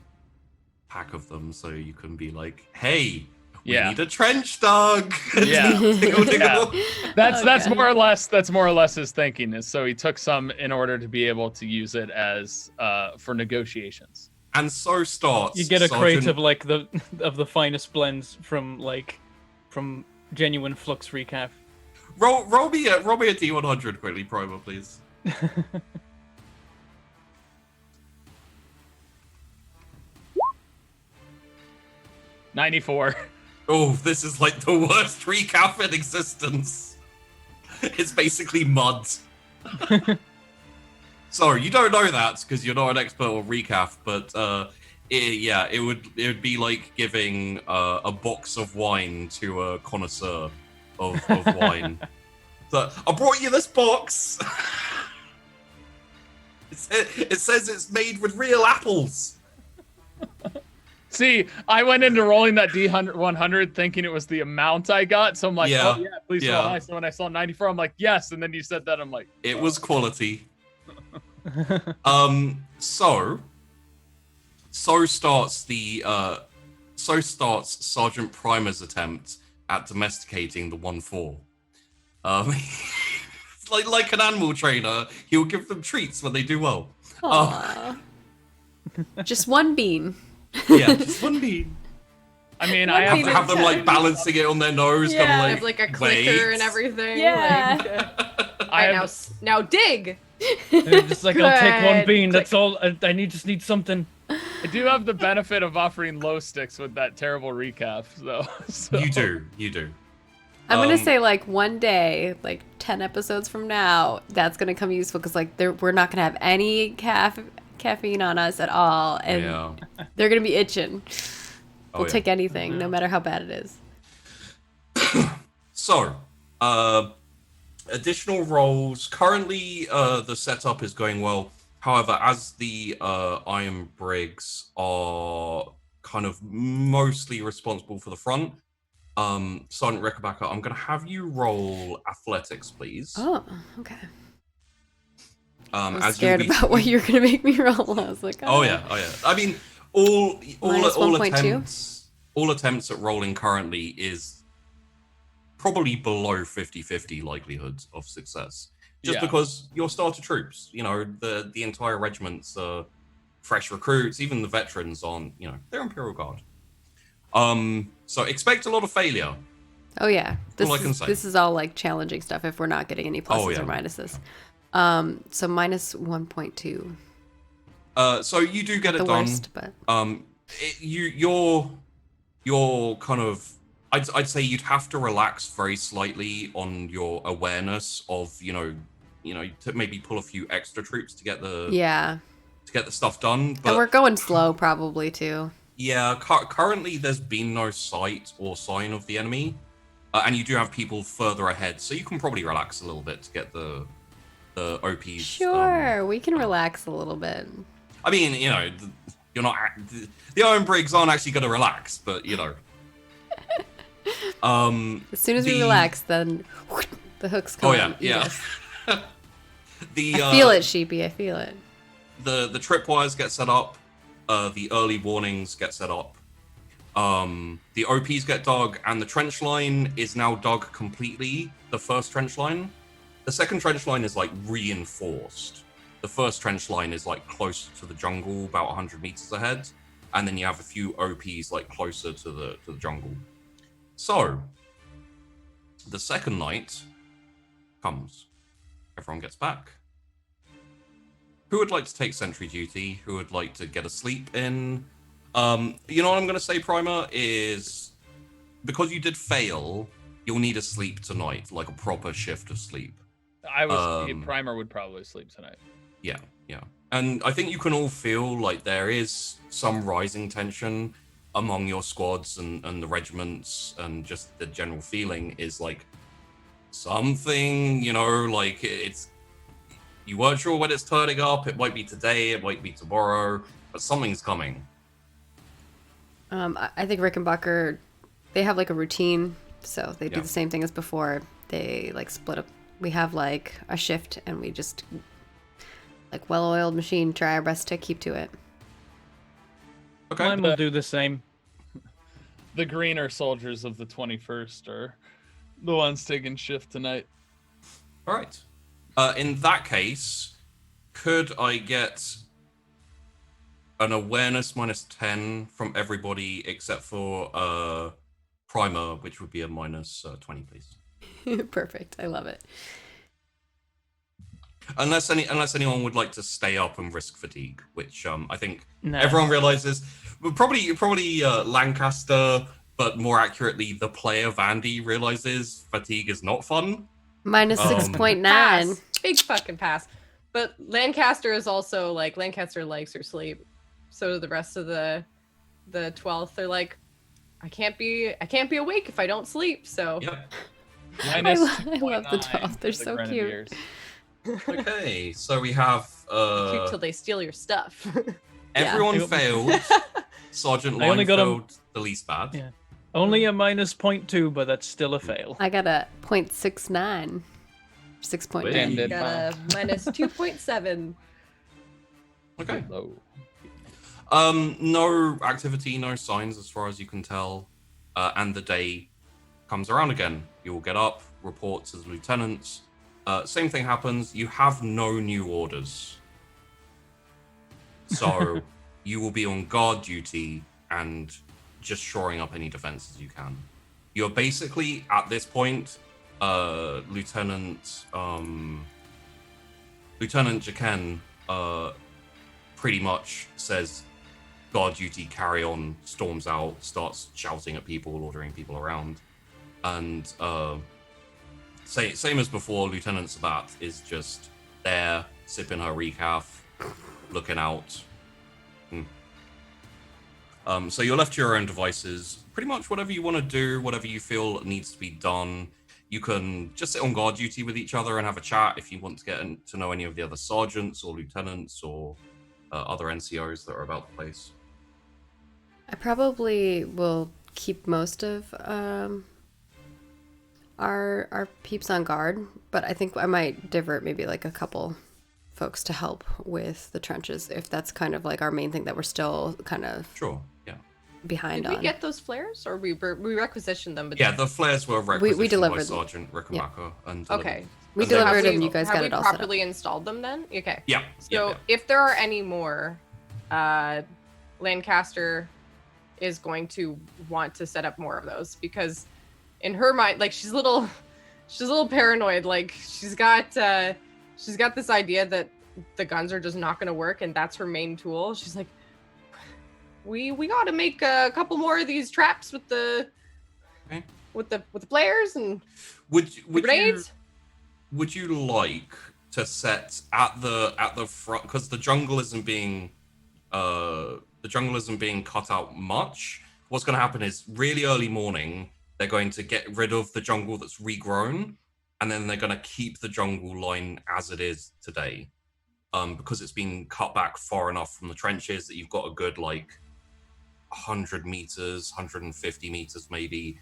pack of them, so you can be like, hey, we need a trench dog. Yeah. Yeah. That's more or less his thinking is. So he took some in order to be able to use it as for negotiations. And so starts. You get a crate Sergeant... of the finest blends from genuine Flux recaf. Roll me a D100 quickly, Primer, please. 94. Oh, this is like the worst recap in existence. It's basically mud. Sorry, you don't know that because you're not an expert on recap, but it would be like giving a box of wine to a connoisseur of wine. So I brought you this box. It says it's made with real apples. See, I went into rolling that D100 thinking it was the amount I got, so I'm like, oh yeah, please roll high. So when I saw 94, I'm like, yes, and then you said that, I'm like, it was quality. So starts Sergeant Primer's attempt at domesticating the 1-4. Like an animal trainer, he'll give them treats when they do well. Just one bean. Yeah, just one bean. I mean, I have to have them like balancing it on their nose, kind of have like a clicker and everything. Yeah. Like, now dig. Just like I'll take one bean. That's all. I just need something. I do have the benefit of offering low sticks with that terrible recap, though. So. You do. I'm gonna say like one day, like 10 episodes from now, that's gonna come useful because like we're not gonna have any caffeine on us at all, and they're gonna be itching. We'll take anything, no matter how bad it is. So, additional roles. Currently, the setup is going well. However, as the Iron Briggs are kind of mostly responsible for the front, Sergeant Rickenbacker, I'm going to have you roll athletics, please. Oh, okay. I was scared about what you're going to make me roll. I was like, oh yeah. I mean, all -1.2? all attempts at rolling currently is probably below 50-50 likelihood of success. Just because you're starter troops, you know, the entire regiment's fresh recruits, even the veterans aren't, you know, they're Imperial Guard. So expect a lot of failure. Oh yeah, This is all like challenging stuff if we're not getting any pluses or minuses. So -1.2. So you do get it done. Worst, but you're kind of, I'd say you'd have to relax very slightly on your awareness of, you know, to maybe pull a few extra troops to get the stuff done. But and we're going slow probably too. Yeah, currently there's been no sight or sign of the enemy, and you do have people further ahead, so you can probably relax a little bit to get the OPs. Sure, we can relax a little bit. I mean, you know, you're not the Iron Briggs aren't actually going to relax, but you know. As soon as we relax, then the hooks come. Oh yeah. I feel it, Sheepy. I feel it. The tripwires get set up. The early warnings get set up. The OPs get dug, and the trench line is now dug completely. The first trench line. The second trench line is like reinforced. the first trench line is like closer to the jungle, about 100 meters ahead, and then you have a few OPs like closer to the jungle. So the second night comes. Everyone gets back. Who would like to take sentry duty? Who would like to get a sleep in? You know what I'm going to say, Primer, is because you did fail, you'll need a sleep tonight, like a proper shift of sleep. Primer would probably sleep tonight. Yeah. And I think you can all feel like there is some rising tension among your squads and the regiments, and just the general feeling is like something, like it's, you weren't sure when it's turning up. It might be today, it might be tomorrow, but something's coming. I think Rickenbacker, they have like a routine, so they do the same thing as before. They like split up. We have like a shift, and we just like well-oiled machine, try our best to keep to it. Okay. Mine will do the same. The greener soldiers of the 21st are the ones taking shift tonight. All right. In that case, could I get an awareness -10 from everybody except for Primer, which would be a -20, please? Perfect. I love it. Unless anyone would like to stay up and risk fatigue, which I think No. everyone realizes. Probably Lancaster, but more accurately, the player Vandy realizes fatigue is not fun. -6.9. Pass. Big fucking pass. But Lancaster is also like, Lancaster likes her sleep. So do the rest of the 12th. They're like, I can't be awake if I don't sleep. So Yep. I Minus love the 2.9 12. They're for the so Grenadiers. cute. Okay, so we have cute till they steal your stuff. everyone Yeah. failed. Sergeant I only Line got 'em- failed the least bad. Yeah. Only a -0.2, but that's still a fail. I got a 0.69. 6.9. Damn it. Got a -2.7. Okay. Low. No activity, no signs as far as you can tell. And the day comes around again. You will get up, report to the lieutenants. Same thing happens. You have no new orders. So you will be on guard duty and just shoring up any defenses you can. You're basically, at this point, Lieutenant Jaken pretty much says, guard duty, carry on, storms out, starts shouting at people, ordering people around. And same as before, Lieutenant Sabat is just there, sipping her recaf, looking out. So you're left to your own devices. Pretty much whatever you want to do, whatever you feel needs to be done. You can just sit on guard duty with each other and have a chat if you want to get to know any of the other sergeants or lieutenants or other NCOs that are about the place. I probably will keep most of our peeps on guard, but I think I might divert maybe like a couple folks to help with the trenches if that's kind of like our main thing that we're still kind of Sure, yeah. behind Did on. we get those flares, or we requisitioned them? But Yeah, the flares were requisitioned by delivered them. Sergeant Rickenbacker. And Okay. We and then- delivered Have and you guys got it all set up. properly installed them then? Okay. Yeah. So if there are any more, Lancaster is going to want to set up more of those, because in her mind, like she's a little paranoid. Like she's got this idea that the guns are just not going to work, and that's her main tool. She's like, we got to make a couple more of these traps with the Okay. with the players and Would grenades. would you like to set at the front, because the jungle isn't being cut out much? What's going to happen is really early morning they're going to get rid of the jungle that's regrown, and then they're going to keep the jungle line as it is today, because it's been cut back far enough from the trenches that you've got a good like 100 meters, 150 meters maybe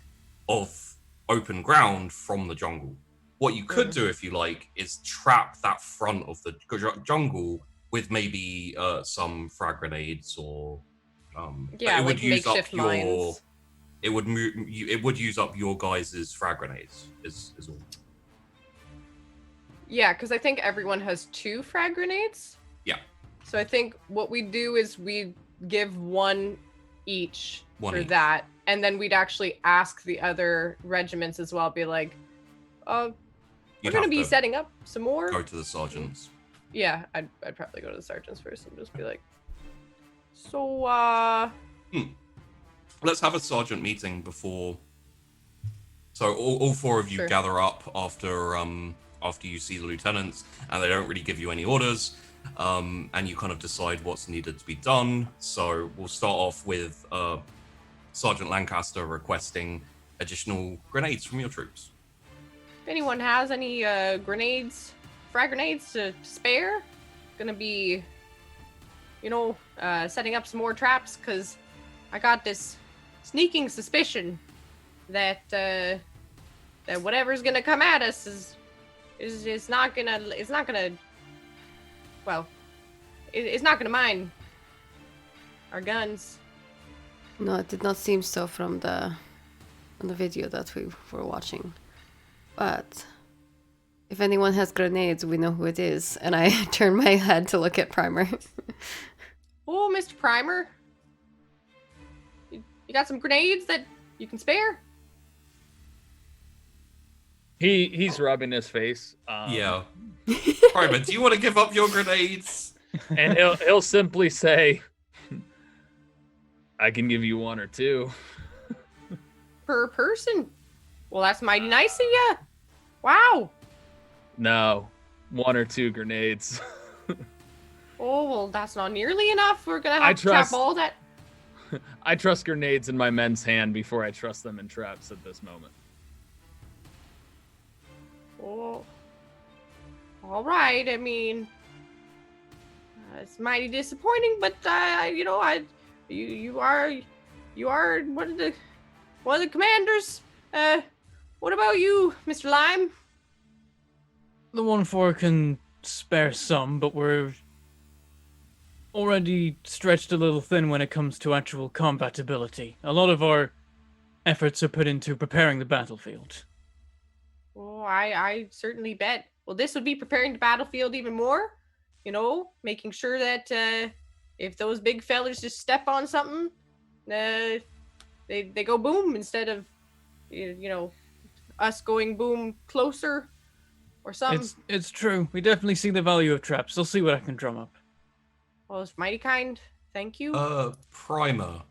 of open ground from the jungle. What you could do, if you like, is trap that front of the jungle with maybe some frag grenades or Yeah, it would like use up makeshift your mines. it would use up your guys' frag grenades is all. Yeah, because I think everyone has 2 frag grenades. Yeah. So I think what we do is we give 1 each for each. that, and then we'd actually ask the other regiments as well. Be like, we're You'd gonna have be to setting up some more. go to the sergeants. Yeah, I'd probably go to the sergeants first and just be like, so Let's have a sergeant meeting before. So all 4 of you Sure. gather up after you see the lieutenants, and they don't really give you any orders, and you kind of decide what's needed to be done. So we'll start off with Sergeant Lancaster requesting additional grenades from your troops. if anyone has any grenades, frag grenades to spare, gonna be, setting up some more traps, because I got this sneaking suspicion that that whatever's gonna come at us is not gonna well, it's not gonna mind our guns. No, it did not seem so from the video that we were watching. But if anyone has grenades, we know who it is. And I turn my head to look at Primer. Oh, Mr. Primer, you got some grenades that you can spare? He's rubbing his face. Yeah. Primer, do you want to give up your grenades? And he'll simply say, I can give you 1 or 2. Per person? Well, that's mighty nice of you. Wow. No, 1 or 2 grenades. Oh, well, that's not nearly enough. We're gonna I have to trap trust- all that. I trust grenades in my men's hand before I trust them in traps at this moment. Oh. All right. I mean, it's mighty disappointing, but you are one of the commanders. What about you, Mr. Lime? The 1-4 can spare some, but we're already stretched a little thin when it comes to actual combat ability. A lot of our efforts are put into preparing the battlefield. Oh, I certainly bet. Well, this would be preparing the battlefield even more. Making sure that if those big fellas just step on something, they go boom instead of us going boom closer or something. It's true. We definitely see the value of traps. I'll see what I can drum up. Well, it's mighty kind. Thank you. Primer,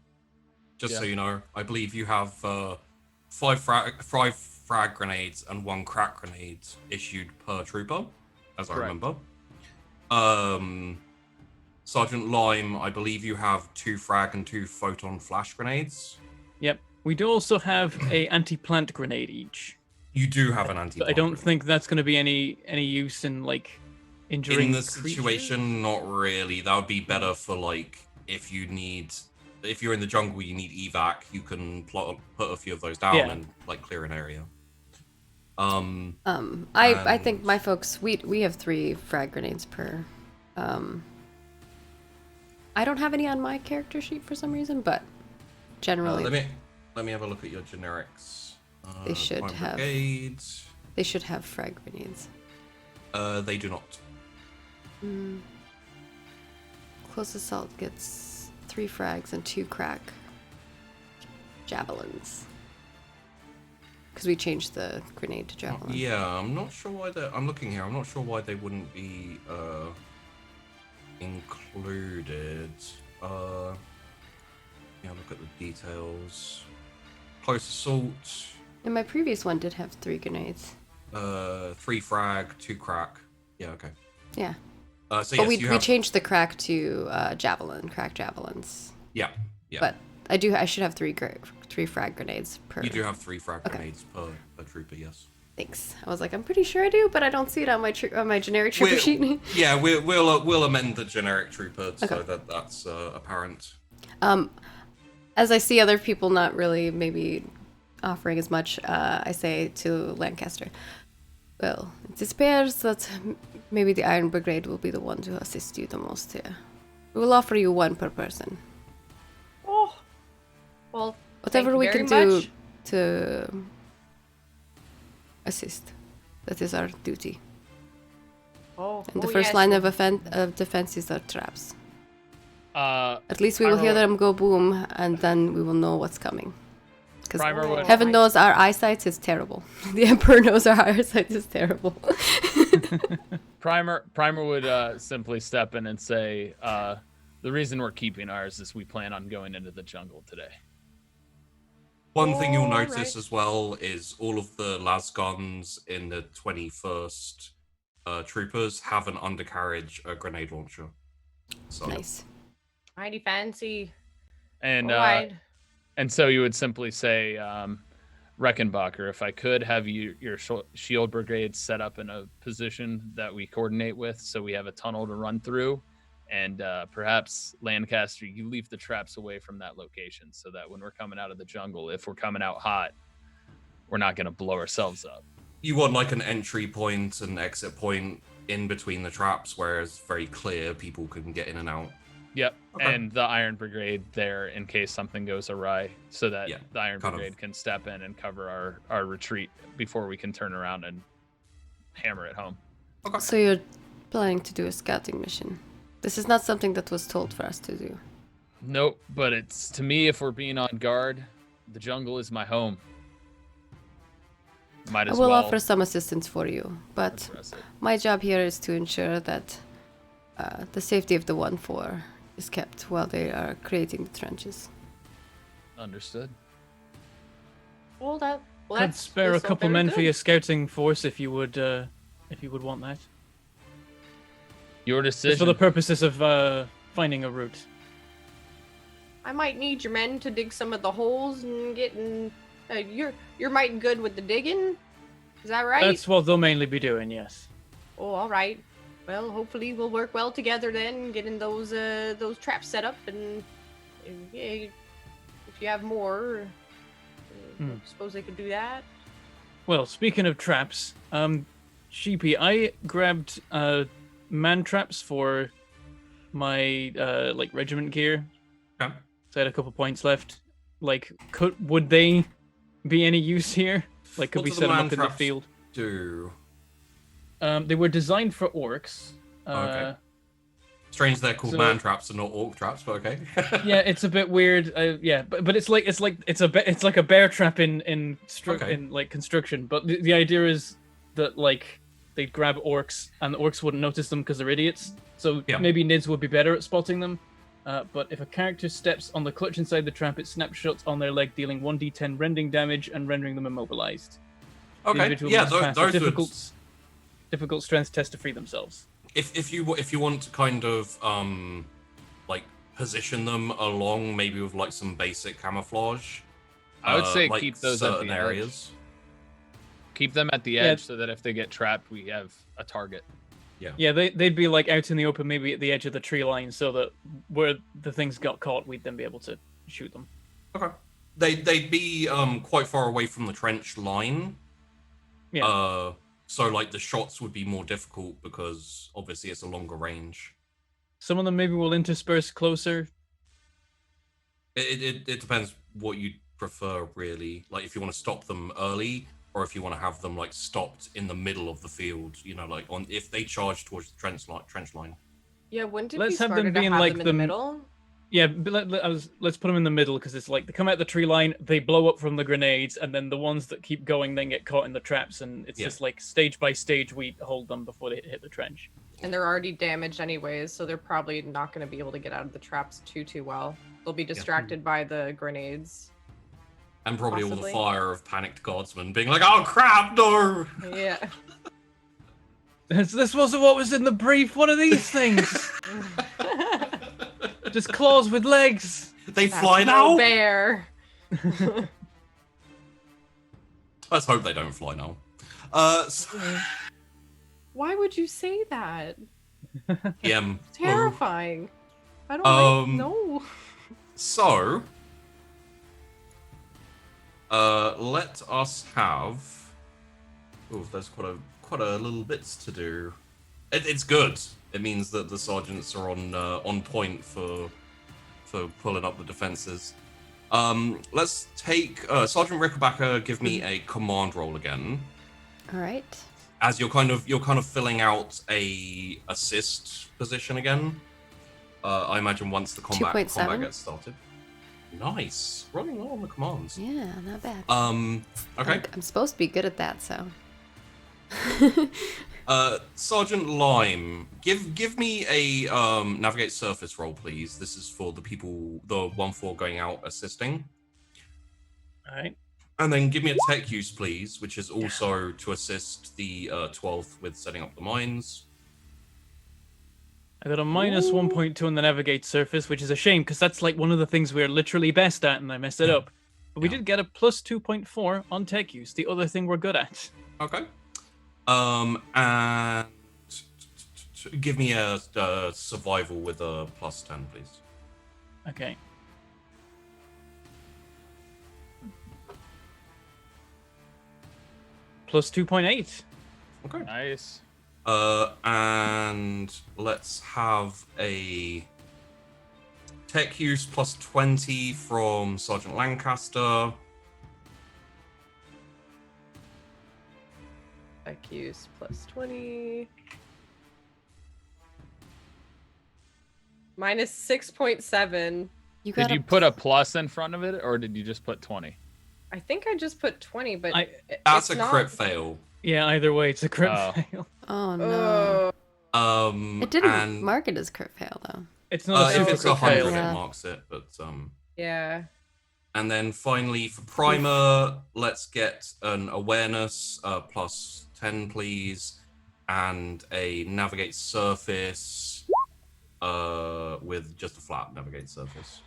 just so Yeah. you know, I believe you have 5 frag grenades and 1 crack grenade issued per trooper, as I Correct. remember. Sergeant Lime, I believe you have 2 frag and 2 photon flash grenades. Yep. We do also have a anti-plant grenade each. You do have an anti. But I don't think that's going to be any use in injuring in this creatures. situation, not really. That would be better for if you're in the jungle, you need evac. You can put a few of those down Yeah. and clear an area. I think my folks, we have 3 frag grenades per. I don't have any on my character sheet for some reason, but generally Let me have a look at your generics. They should Prime have. Brigade. they should have frag grenades. They do not. Close assault gets 3 frags and 2 crack javelins. Because we changed the grenade to javelin. Yeah, I'm not sure why I'm looking here. I'm not sure why they wouldn't be included. Look at the details. Close assault. And my previous one did have 3 grenades. 3 frag, 2 crack. Yeah, okay. Yeah. So But yes, we you have. changed the crack to crack javelins. Yeah. But I should have 3 frag grenades per. You do have 3 frag Okay. grenades per trooper, yes. Thanks. I was like, I'm pretty sure I do, but I don't see it on my generic trooper sheet. Yeah, we'll amend the generic trooper so Okay. that's apparent. As I see other people not really maybe offering as much, I say to Lancaster, well, it appears that maybe the Iron Brigade will be the one to assist you the most here. We will offer you 1 per person. Oh, well, Whatever thank we you can very do much. to assist. That is our duty. And the first yes. line of defense is our traps. Uh, At least we will Primer hear would- them go boom, and then we will know what's coming. Because Primer would heaven knows our eyesight is terrible. The Emperor knows our eyesight is terrible. Primer would simply step in and say, the reason we're keeping ours is we plan on going into the jungle today. One thing you'll All notice right. as well is all of the lasguns in the 21st troopers have an undercarriage grenade launcher. So Nice. Mighty fancy. And Alright. and so you would simply say, Reckenbacher, if I could have your shield brigade set up in a position that we coordinate with, so we have a tunnel to run through, and perhaps Lancaster, you leave the traps away from that location, so that when we're coming out of the jungle, if we're coming out hot, we're not going to blow ourselves up. you want like an entry point and exit point in between the traps where it's very clear people can get in and out. Yep, Okay. and the Iron Brigade there in case something goes awry, so that Yeah, the Iron kind of. Brigade can step in and cover our retreat before we can turn around and hammer it home. Okay. So you're planning to do a scouting mission. This is not something that was told for us to do. Nope, but it's to me, if we're being on guard, the jungle is my home. Might I as will well offer some assistance for you, but address it. my job here is to ensure that the safety of the 1-4 is kept while they are creating the trenches. Understood. Well, that. Well, Could that's spare a that's all couple very men for good. your scouting force if you would want that. Your Just decision. for the purposes of finding a route. I might need your men to dig some of the holes and getting. You're mighty good with the digging. Is that right? That's what they'll mainly be doing, yes. Oh, all right. Well, hopefully we'll work well together then, getting those traps set up, and yeah, if you have more, I suppose they could do that. Well, speaking of traps, Sheepy, I grabbed man traps for my like regiment gear. Okay. So I had a couple points left. Like, would they be any use here? Like, could What we do the set them man up in the traps field? Do They were designed for orcs. Okay. Strange they're called So- man traps and not orc traps, but okay. Yeah, it's a bit weird. Yeah, but it's like it's like a bear trap in Okay. like construction. But the idea is that like they'd grab orcs and the orcs wouldn't notice them because they're idiots. So Yeah. maybe Nids would be better at spotting them. But if a character steps on the clutch inside the trap, it snapshots on their leg, dealing 1d10 rending damage and rendering them immobilized. The Okay. individual Yeah, must pass a those would. difficult strength test to free themselves. If you want to kind of like position them along maybe with like some basic camouflage. I would say like keep those at certain the edge. areas. Keep them at the Yeah. edge so that if they get trapped, we have a target. Yeah, they'd be like out in the open, maybe at the edge of the tree line, so that where the things got caught, we'd then be able to shoot them. Okay. They'd be quite far away from the trench line. Yeah. So like the shots would be more difficult because obviously it's a longer range. Some of them maybe will intersperse closer. It depends what you prefer really. Like if you want to stop them early or if you want to have them like stopped in the middle of the field, you know, like on if they charge towards the trench line. Yeah, wouldn't it Let's be have them smarter to be in, have like, them in the the middle? Yeah, but let's put them in the middle because it's like they come out the tree line, they blow up from the grenades, and then the ones that keep going then get caught in the traps, and it's Yeah. just like stage by stage we hold them before they hit the trench. And they're already damaged anyways, so they're probably not going to be able to get out of the traps too well. They'll be distracted by the grenades. And probably all Possibly. the fire of panicked guardsmen being like, "Oh crap, no!" Yeah. This wasn't what was in the brief. What are these things? Just claws with legs. They That's fly no now. bear. Let's hope they don't fly now. So, Why would you say that? PM. Terrifying. I don't Um, know. So, let us have. Oh, there's quite a little bits to do. It's good. It means that the sergeants are on point for pulling up the defenses. Let's take Sergeant Rickenbacker. Give me a command roll again. All right. as you're kind of filling out a assist position again. I imagine once the combat 2.7? gets started. Nice, running well on the commands. Yeah, not bad. Okay. I'm supposed to be good at that, so. Sergeant Lime, give me a navigate surface roll, please. This is for the people, the 1-4 going out assisting. All right. And then give me a tech use, please, which is also to assist the 12th with setting up the mines. I got a minus 1.2 on the navigate surface, which is a shame because that's like one of the things we're literally best at, and I messed it up. But we did get a plus 2.4 on tech use, the other thing we're good at. Okay. And give me a survival with a plus 10, please. Okay. Plus 2.8. Okay. Nice. And let's have a tech use plus 20 from Sergeant Lancaster. Tech use plus 20. Minus 6.7. Did you put a plus in front of it, or did you just put 20? I think I just put 20, but That's it's a crit fail. Yeah, either way, it's a crit Oh. fail. Oh no. It didn't mark it as crit fail though. It's not a if super it's crit 100, fail. Yeah. it marks it. But Yeah. and then finally for primer, let's get an awareness plus 10, please, and a navigate surface with just a flat navigate surface.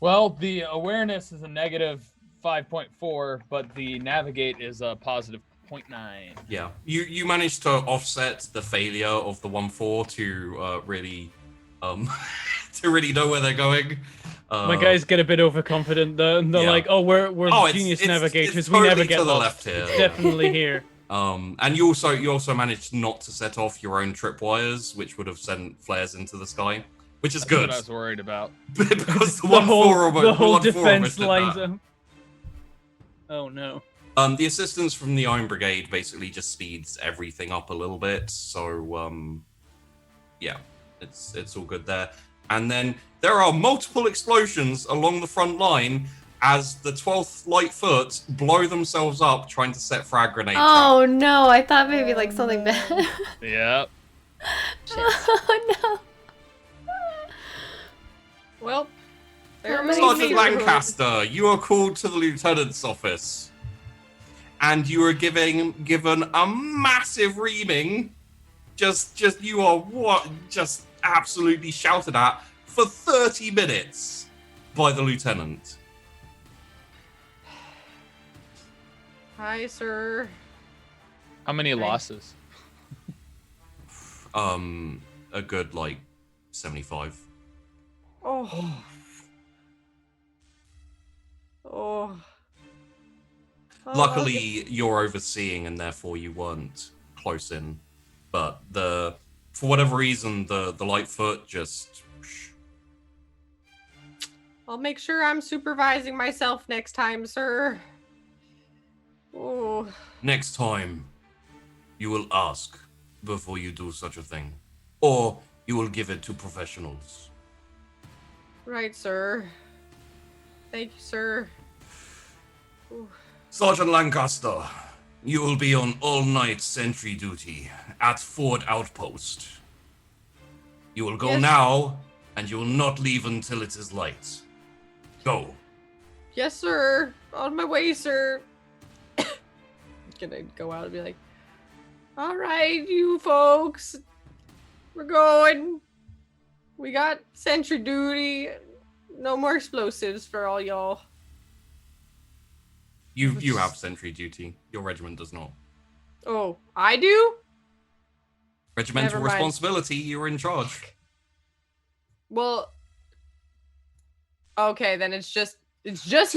Well, the awareness is a negative 5.4, but the navigate is a positive 0.9. Yeah, you managed to offset the failure of the 1-4 to really to really know where they're going. My guys get a bit overconfident though, and they're Yeah. like, "Oh, we're it's- genius it's navigators. totally we never get to the lost. left here, It's yeah. definitely here." And you also managed not to set off your own tripwires, which would have sent flares into the sky, which is That's good what I was worried about. because the The whole 1-4 almost, the whole 1-4 defense almost did lines that. up. Oh no. The assistance from the Iron Brigade basically just speeds everything up a little bit, so yeah, it's all good there. And then there are multiple explosions along the front line as the 12th Lightfoot blow themselves up trying to set frag grenade Oh no, I thought maybe like something bad. Yep. Oh no. Well, there How are many many Sergeant neighborhoods. Lancaster, you are called to the lieutenant's office, and you are given a massive reaming. Just you are just absolutely shouted at for 30 minutes by the lieutenant. Hi, sir. How many Okay. losses? A good 75. Oh. Oh. Luckily, you're overseeing, and therefore you weren't close in. But for whatever reason, the Lightfoot just. I'll make sure I'm supervising myself next time, sir. Oh. Next time, you will ask before you do such a thing, or you will give it to professionals. Right, sir. Thank you, sir. Ooh. Sergeant Lancaster, you will be on all-night sentry duty at Ford Outpost. You will go Yes. now, and you will not leave until it is light. Go. Yes, sir. On my way, sir. Gonna go out and be like, all right, you folks, we're going. We got sentry duty. No more explosives for all y'all. You have sentry duty. Your regiment does not. Oh, I do? Regimental Never mind. responsibility, you're in charge. Well, okay, then it's just To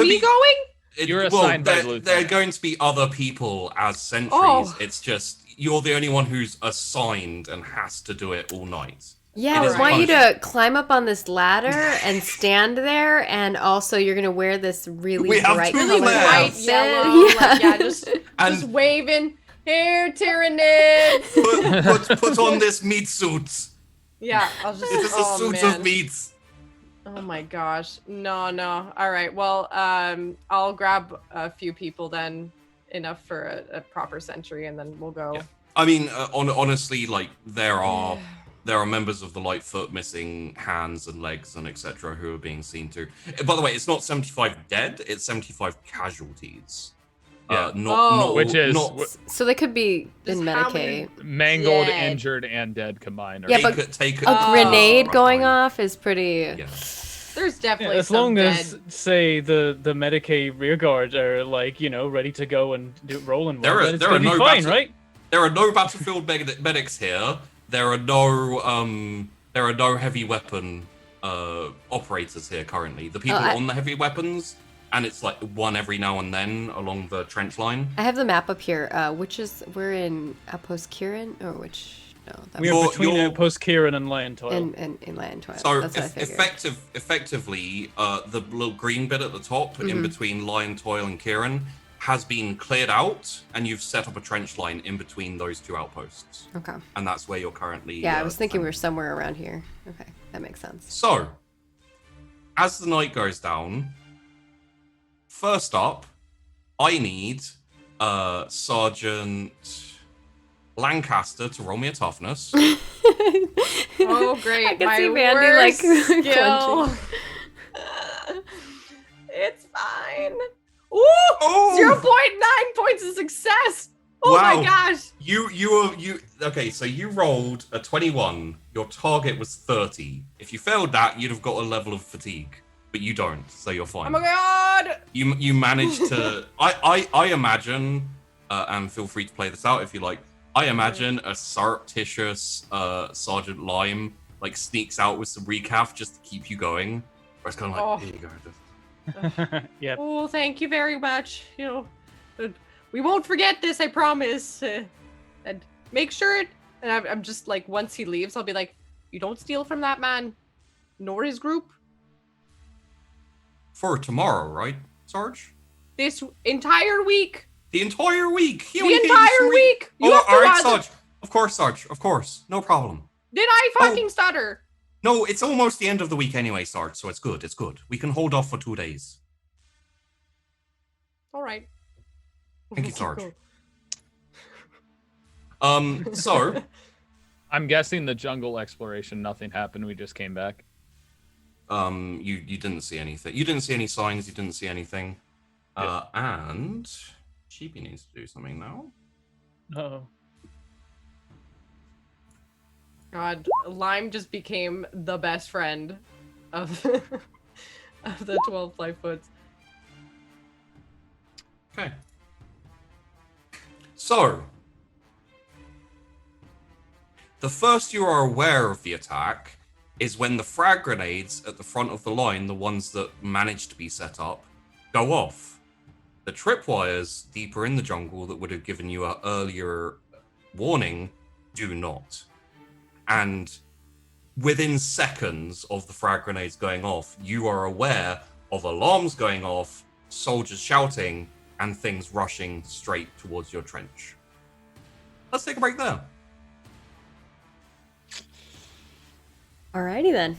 me be- going? You're assigned by the there are lieutenant. going to be other people as sentries. Oh. It's just you're the only one who's assigned and has to do it all night. Yeah, It we is a want you to punishment. climb up on this ladder and stand there, and also you're gonna wear this really We have bright two colored flares. White, outfit. yellow, like, yeah, just And waving. Here, Tyranids. put on this meat suit. Yeah, I'll just. It is a Oh suit man. of meat. Oh my gosh. No. All right. Well, I'll grab a few people then, enough for a proper sentry, and then we'll go. Yeah. I mean, honestly, like there are members of the Lightfoot missing hands and legs and etc. who are being seen too. By the way, it's not 75 dead; it's 75 casualties. Yeah. Oh. Which is So they could be in Just how many- Medicaid. mangled, Yeah. injured, and dead combined. Yeah, take but take A grenade right going line. off is pretty. Yeah. There's Yeah, definitely as some long dead. as, say, the Medicaid rear guards are like, ready to go and roll and There roll, are- then it's there gonna are be no fine, battle- right? There are no battlefield medics here. There are no heavy weapon operators here currently. The people on the heavy weapons, and it's like one every now and then along the trench line. I have the map up here. We're in Outpost Kieran, or which? No, that We was are between you're- Outpost Kieran and Lion Toil. in Lion Toil. So That's what I figured. effectively, the little green bit at the top in Mm-hmm. between Lion Toil and Kieran has been cleared out, and you've set up a trench line in between those two outposts, Okay. and that's where you're currently. Yeah, I was thinking we were defending. somewhere around here. Okay, that makes sense. So, as the night goes down, first up, I need Sergeant Lancaster to roll me a toughness. Oh great! I can My see Mandy like worst skill. clenching. It's fine. Ooh! 0.9 points of success. Oh Wow. my gosh! You okay, so you rolled a 21. Your target was 30. If you failed that, you'd have got a level of fatigue. But you don't, so you're fine. Oh my god! You managed to I imagine and feel free to play this out if you like. I imagine a surreptitious Sergeant Lime like sneaks out with some recaf just to keep you going. Or it's kind of like, Oh. here you go. Yeah. Oh, thank you very much. We won't forget this. I promise. And make sure it. And I'm just like, once he leaves, I'll be like, you don't steal from that man, nor his group. For tomorrow, right, Sarge? This entire week. The entire week. He The only gave you entire some week. You Oh, have to all right, watch it. Sarge. Of course, Sarge. Of course. No problem. Did I fucking stutter? No, it's almost the end of the week anyway, Sarge, so it's good. It's good. We can hold off for 2 days. All right. Thank you, Sarge. Cool. So I'm guessing the jungle exploration, nothing happened. We just came back. you didn't see anything. You didn't see any signs. You didn't see anything. And Sheepy needs to do something now. Oh. God, Lime just became the best friend of of the 12 Lightfoots. Okay. So, the first you are aware of the attack is when the frag grenades at the front of the line, the ones that managed to be set up, go off. The tripwires deeper in the jungle that would have given you an earlier warning do not. And within seconds of the frag grenades going off, you are aware of alarms going off, soldiers shouting, and things rushing straight towards your trench. Let's take a break there. Alrighty then.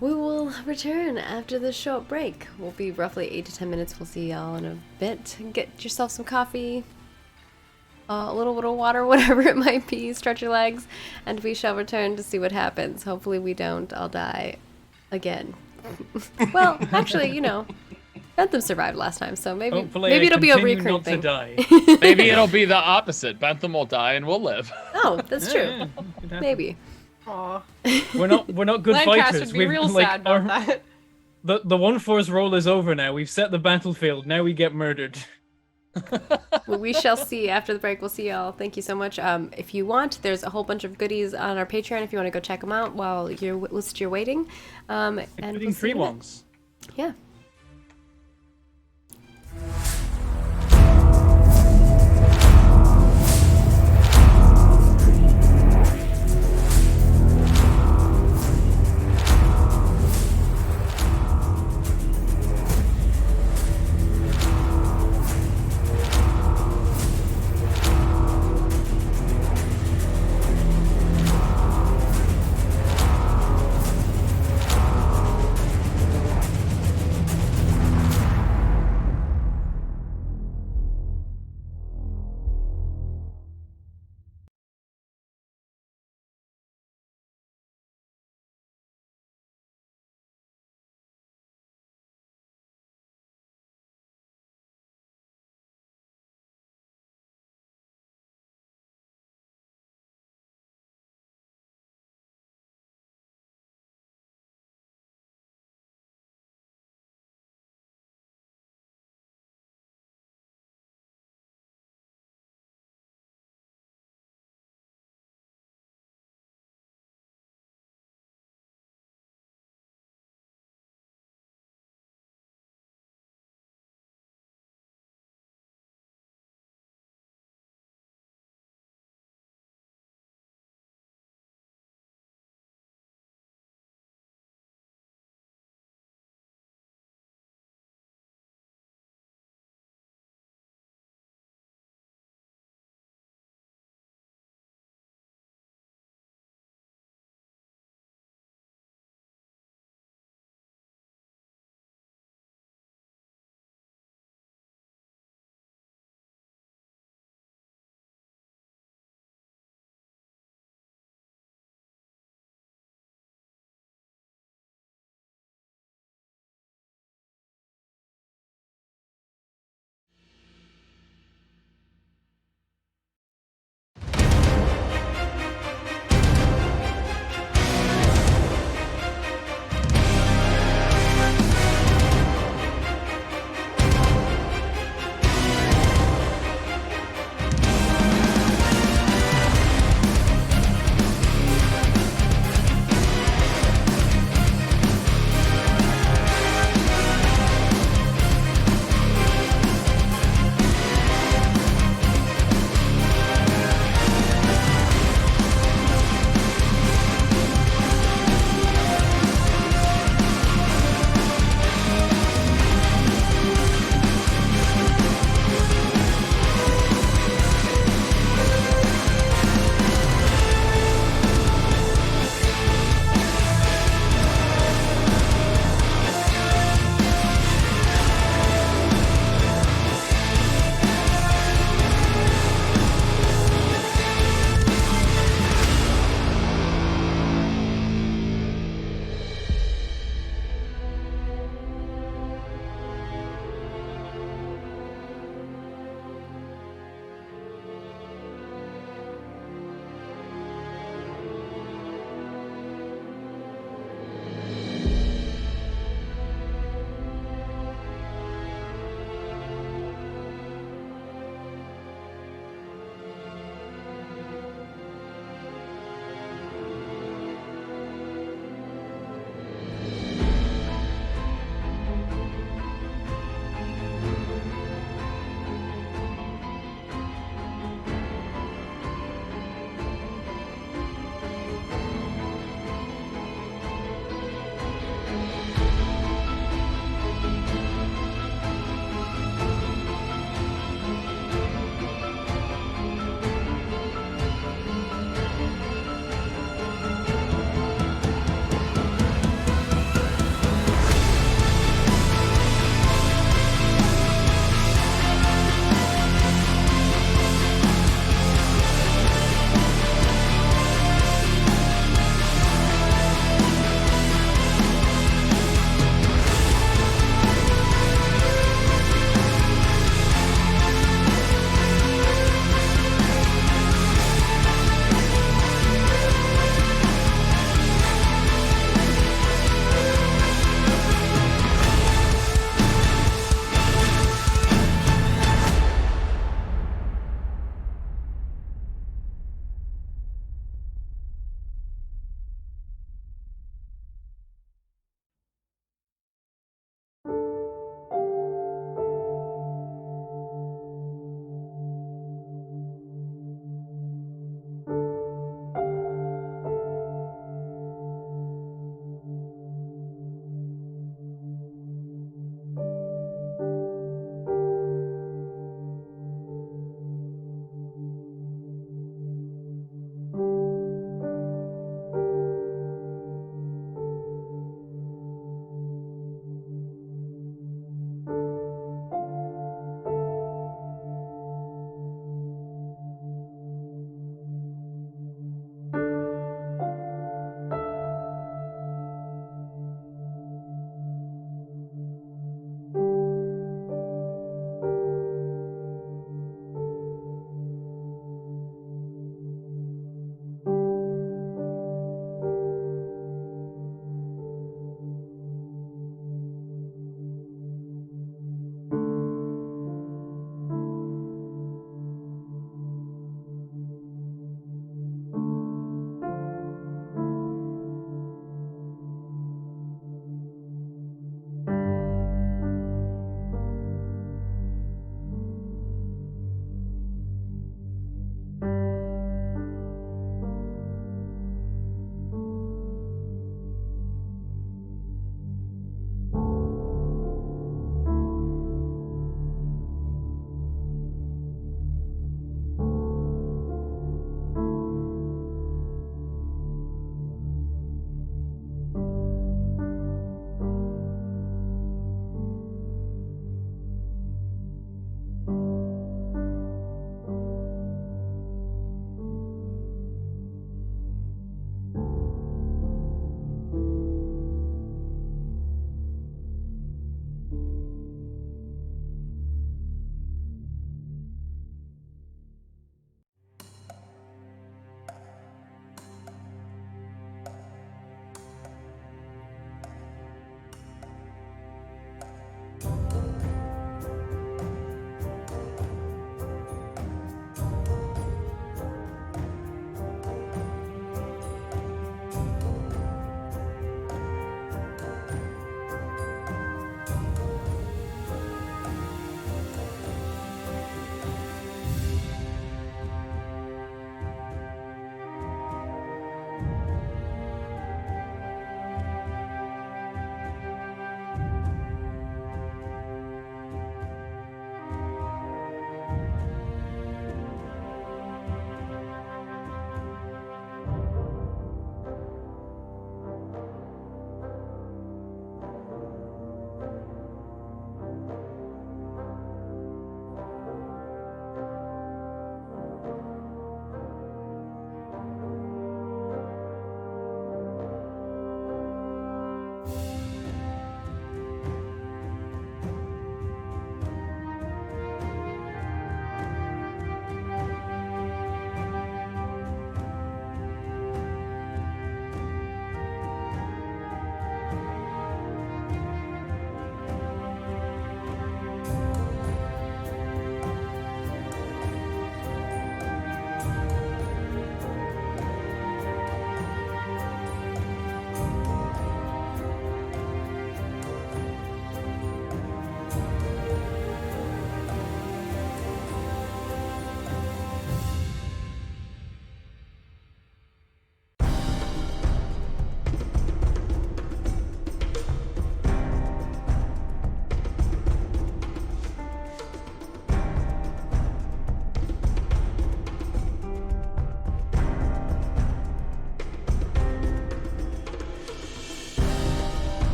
We will return after this short break. We'll be roughly 8 to 10 minutes. We'll see y'all in a bit. Get yourself some coffee, a little bit of water, whatever it might be. Stretch your legs, and we shall return to see what happens. Hopefully we don't all die again. Well, actually, Bentham survived last time, so maybe Hopefully it'll be a continue recurring not to thing. die. Maybe it'll be the opposite. Bentham will die and we'll live. Oh, that's true. Yeah, could happen. Maybe. Aw. We're not good Lancaster fighters. would be real sad about that. The 1-4's roll is over now. We've set the battlefield. Now we get murdered. Well, we shall see after the break. We'll see y'all. Thank you so much. If you want, there's a whole bunch of goodies on our Patreon if you want to go check them out while you're waiting. And Including we'll see you in a bit. Treewongs. Yeah.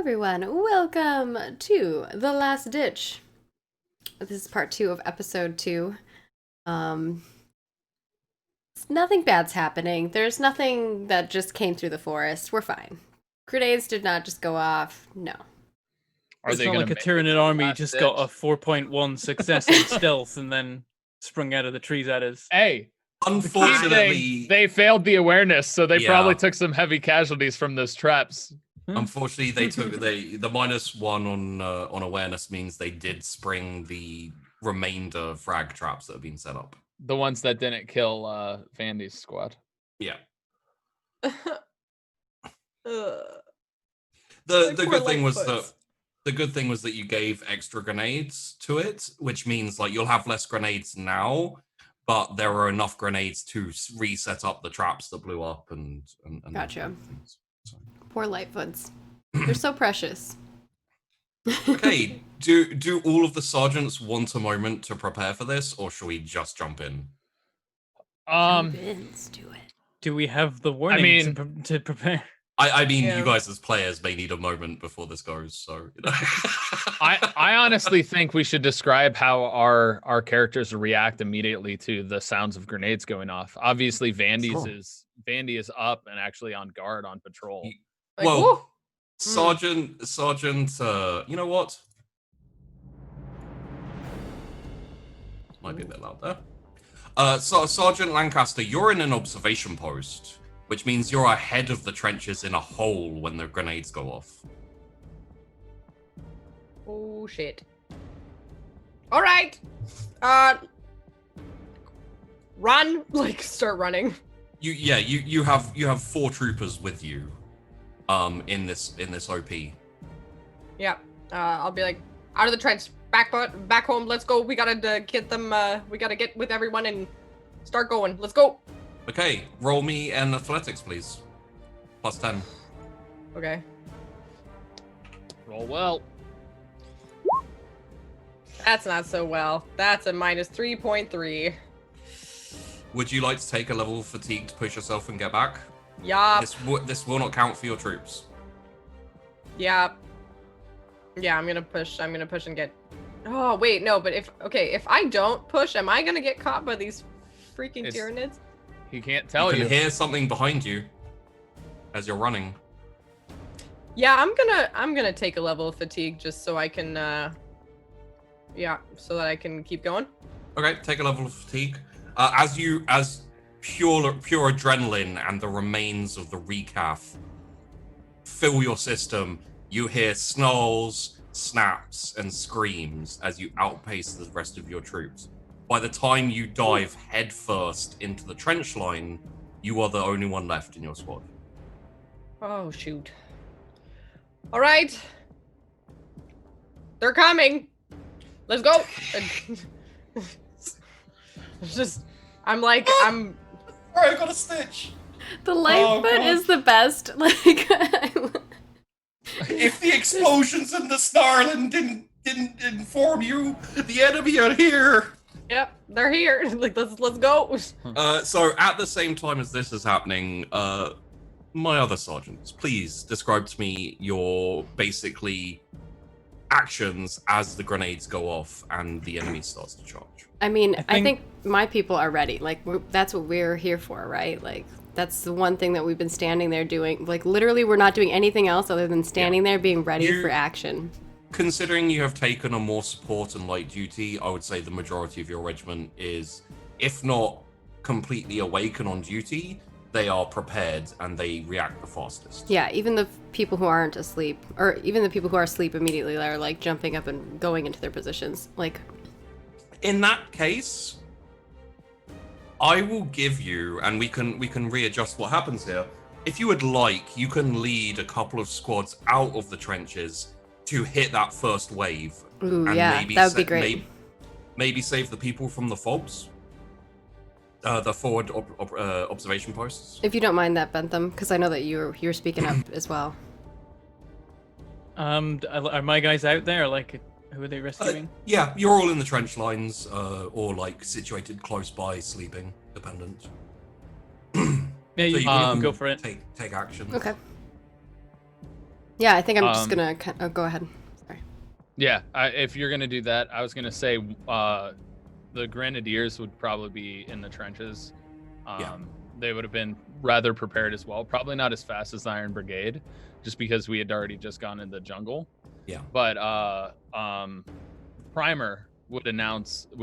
everyone, welcome to The Last Ditch. This is part 2 of episode 2. Nothing bad's happening. There's nothing that just came through the forest. We're fine. Grenades did not just go off. No. It's not like a Tyranid army just got a 4.1 success in stealth and then sprung out of the trees at us. Hey, unfortunately, they failed the awareness, so they Yeah. probably took some heavy casualties from those traps. Unfortunately, they took the -1 on awareness means they did spring the remainder frag traps that have been set up. The ones that didn't kill Vandy's squad. Yeah. Ugh. The Poor good thing was Lightfoots. that the good thing was that you gave extra grenades to it, which means like you'll have less grenades now, but there are enough grenades to reset up the traps that blew up and Gotcha. things. So. Poor Lightfoots. They're so precious. Okay, do all of the sergeants want a moment to prepare for this, or shall we just jump in? Let's do it. Do we have the warning to prepare? I mean, Yeah. you guys as players may need a moment before this goes, so you know. I honestly think we should describe how our characters react immediately to the sounds of grenades going off. Obviously, Vandy is up and actually on guard on patrol. Like, Well, woo! Sergeant, you know what? Might be a bit loud there. So Sergeant Lancaster, you're in an observation post, which means you're ahead of the trenches in a hole when the grenades go off. Oh shit. All right. Run, like start running. You have 4 troopers with you, in this OP. Yeah. I'll be like, out of the trench, back home. Let's go. We gotta get them. We gotta get with everyone and start going. Let's go. Okay, roll me an athletics, please. +10. Okay. Roll well. That's not so well. That's a -3.3. Would you like to take a level of fatigue to push yourself and get back? Yup. This will not count for your troops. Yup. Yeah, I'm gonna push and get. Oh wait, no. But if I don't push, am I gonna get caught by these freaking It's- Tyranids? He can't tell You you. can hear something behind you as you're running. Yeah, I'm gonna take a level of fatigue just so I can. So that I can keep going. Okay, take a level of fatigue. As pure adrenaline and the remains of the recaf fill your system, you hear snarls, snaps, and screams as you outpace the rest of your troops. By the time you dive headfirst into the trench line, you are the only one left in your squad. Oh shoot. All right. They're coming. Let's go. It's just, I'm Alright, I got a stitch. The Lightfoot God. is the best. Like, If the explosions and the snarling didn't inform you, the enemy are here. Yep, they're here. Like, let's go. So at the same time as this is happening, my other sergeants, please describe to me your basically actions as the grenades go off and the enemy starts to charge. I mean, I I think- think my people are ready. Like, that's what we're here for, right? Like, that's the one thing that we've been standing there doing. Like, literally, we're not doing anything else other than standing there being ready You- for action. Considering you have taken a more support and light duty, I would say the majority of your regiment is, if not completely awake and on duty, they are prepared and they react the fastest. Yeah, even the people who aren't asleep, or even the people who are asleep immediately are, like, jumping up and going into their positions. Like, In that case, I will give you, and we can readjust what happens here. If you would like, you can lead a couple of squads out of the trenches to hit that first wave. ooh, and yeah, maybe that would be sa- great. Maybe save the people from the fobs, the forward observation posts. If you don't mind that, Bentham, because I know that you're speaking up as well. Are my guys out there? Like, who are they rescuing? Yeah, you're all in the trench lines, or like situated close by, sleeping, dependent. Yeah, So you you can can go for it. Take action. Okay. Yeah, I think I'm just gonna go ahead. Sorry. Yeah, if you're gonna do that, I was gonna say the Grenadiers would probably be in the trenches. Yeah. They would have been rather prepared as well. Probably not as fast as the Iron Brigade, just because we had already just gone into the jungle. Yeah. But Primer would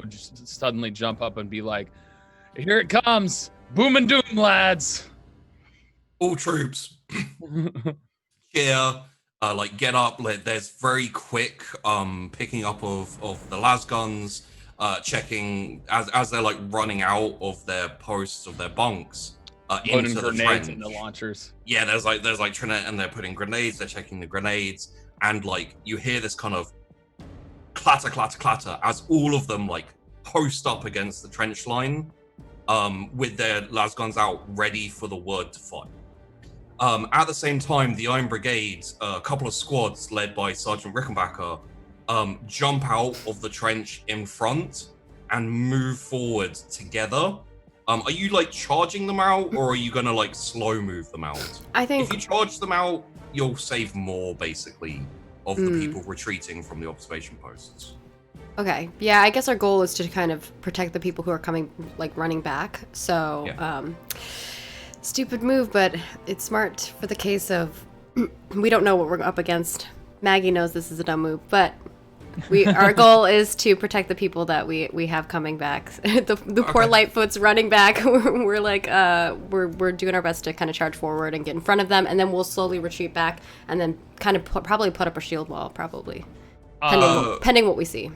just suddenly jump up and be like, "Here it comes, boom and doom, lads! All troops, cheer, like get up. There's very quick picking up of the las guns, checking as they're like running out of their posts of their bunks. Loading Into the grenades trench. into launchers. Yeah, there's like Trinette, and they're putting grenades. They're checking the grenades, and like you hear this kind of clatter, clatter, clatter as all of them like post up against the trench line, with their las guns out, ready for the word to fight. At the same time, the Iron Brigade, a couple of squads led by Sergeant Rickenbacker, jump out of the trench in front and move forward together. Are you like charging them out, or are you gonna like slow move them out? I think If you charge them out, you'll save more basically of the people retreating from the observation posts. Okay. Yeah, I guess our goal is to kind of protect the people who are coming, like running back. So, Yeah. Stupid move, but it's smart for the case of we don't know what we're up against. Maggie knows this is a dumb move, but our goal is to protect the people that we have coming back. the poor Lightfoot's running back. We're like we're doing our best to kind of charge forward and get in front of them, and then we'll slowly retreat back, and then kind of probably put up a shield wall, probably pending what we see.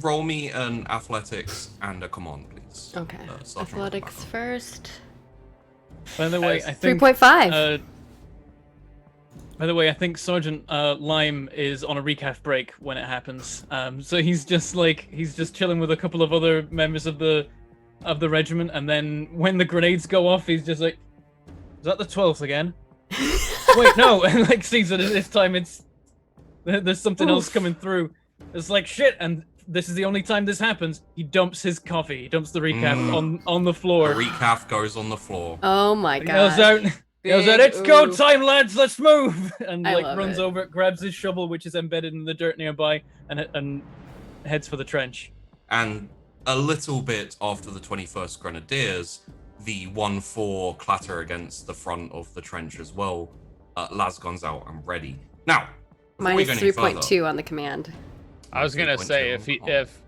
Roll me an athletics and a command, please. Okay. Sergeant Athletics Rickenbacker. first. By the way, I think 3.5. By the way, I think Sergeant Lime is on a recaf break when it happens. So he's just chilling with a couple of other members of the regiment, and then when the grenades go off, he's just like, "Is that the 12th again?" Wait, no, and like sees that this time there's something else coming through. It's like shit, and this is the only time this happens. He dumps his coffee. He dumps the recaf on the floor. The recaf goes on the floor. Oh my He goes god. out. He goes out, "It's go Ooh. time, lads, let's move!" And I like love runs it. over, grabs his shovel, which is embedded in the dirt nearby, and heads for the trench. And a little bit after the 21st Grenadiers, the 1-4 clatter against the front of the trench as well. Lasgon's out and ready. Now, before we Minus go any further, 3.2 on the command. I was gonna say 3.2 if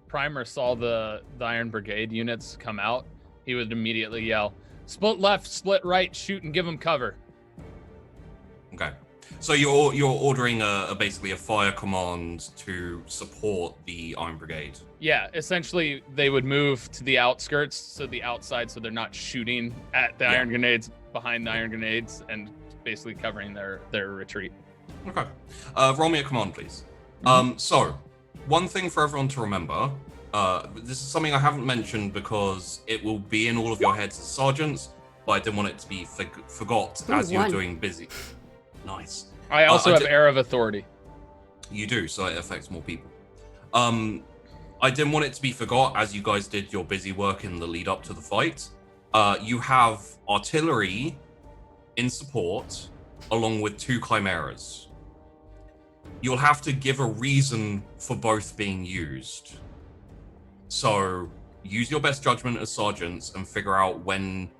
Primer saw the Iron Brigade units come out, he would immediately yell, "Split left, split right, shoot and give them cover." Okay, so you're ordering basically a fire command to support the Iron Brigade. Yeah, essentially they would move to the outskirts, so the outside, so they're not shooting at the iron grenades behind the iron grenades, and basically covering their retreat. Okay, roll me a command, please. So, one thing for everyone to remember, this is something I haven't mentioned because it will be in all of your heads as sergeants, but I didn't want it to be forgot as you're doing busy. Nice. I also have Air of Authority. You do, so it affects more people. I didn't want it to be forgot as you guys did your busy work in the lead up to the fight. You have artillery in support, along with 2 chimeras. You'll have to give a reason for both being used. So use your best judgment as sergeants and figure out when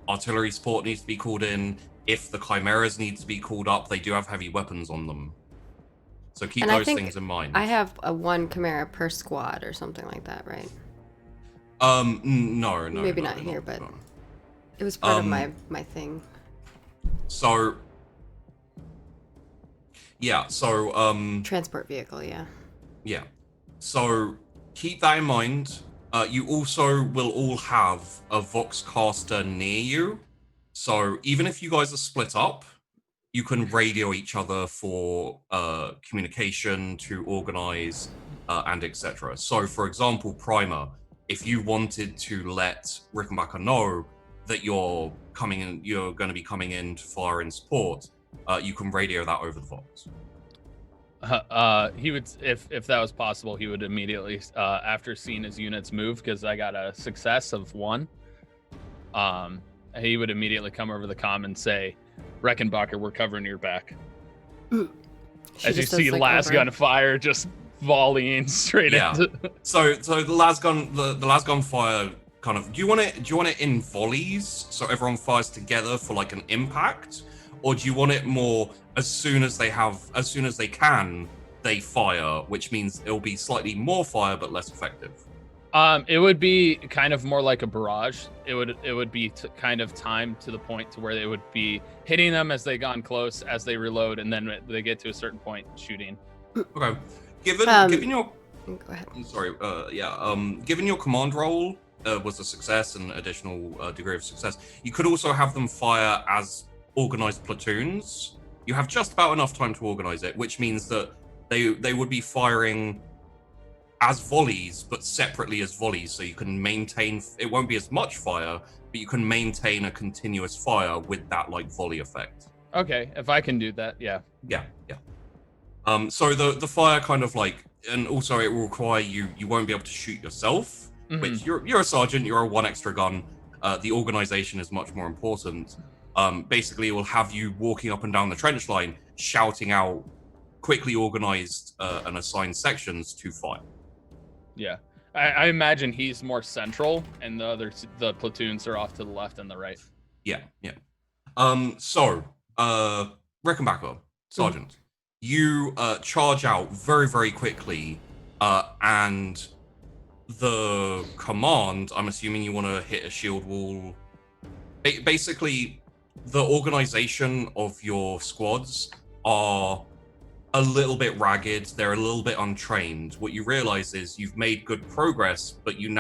artillery support needs to be called in. If the chimeras need to be called up, they do have heavy weapons on them. So keep And I those think things in mind. I have a 1 chimera per squad or something like that, right? No. Maybe no, not here, but no. it was part of my thing. So yeah, so Transport vehicle, yeah. yeah. So keep that in mind. You also will all have a Voxcaster near you. So even if you guys are split up, you can radio each other for communication to organize and etc. So for example, Primer, if you wanted to let Rickenbacker know that you're going to be coming in to fire in support, you can radio that over the Vox. He would, if that was possible, he would immediately, after seeing his units move, because I got a success of 1. He would immediately come over the comm and say, "Reckenbacher, we're covering your back." She As you just does, see like, las over- gun fire just volleying straight Yeah. into. So the las gun fire kind of. Do you want it in volleys so everyone fires together for like an impact, or do you want it more as soon as they can they fire, which means it'll be slightly more fire but less effective? It would be kind of more like a barrage. It would be kind of timed to the point to where they would be hitting them as they gone close, as they reload, and then they get to a certain point, shooting. Okay. Given your Go ahead. sorry, given your command roll was a success and additional degree of success, you could also have them fire as organized platoons. You have just about enough time to organize it, which means that they would be firing as volleys, but separately as volleys, so you can maintain. It won't be as much fire, but you can maintain a continuous fire with that like volley effect. Okay, if I can do that, yeah. Yeah. So the fire kind of like, and also it will require you won't be able to shoot yourself, which you're a sergeant, you're a one extra gun. The organization is much more important. Basically, it will have you walking up and down the trench line, shouting out quickly organized and assigned sections to fire. Yeah, I imagine he's more central, and the platoons are off to the left and the right. Yeah. So, Rickenbacker, Sergeant, you charge out very, very quickly, and the command, I'm assuming you want to hit a shield wall. Basically, the organization of your squads are a little bit ragged. They're a little bit untrained. What you realize is you've made good progress, but you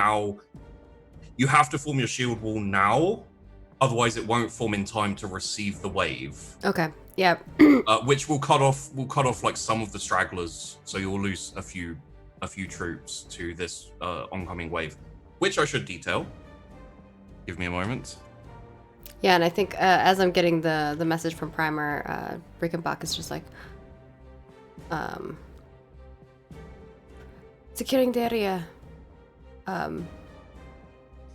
have to form your shield wall now. Otherwise, it won't form in time to receive the wave. Okay. Yeah. Which will cut off like some of the stragglers, so you'll lose a few troops to this oncoming wave, which I should detail. Give me a moment. Yeah, and I think as I'm getting the message from Primer, Rickenbach is just like, securing the area.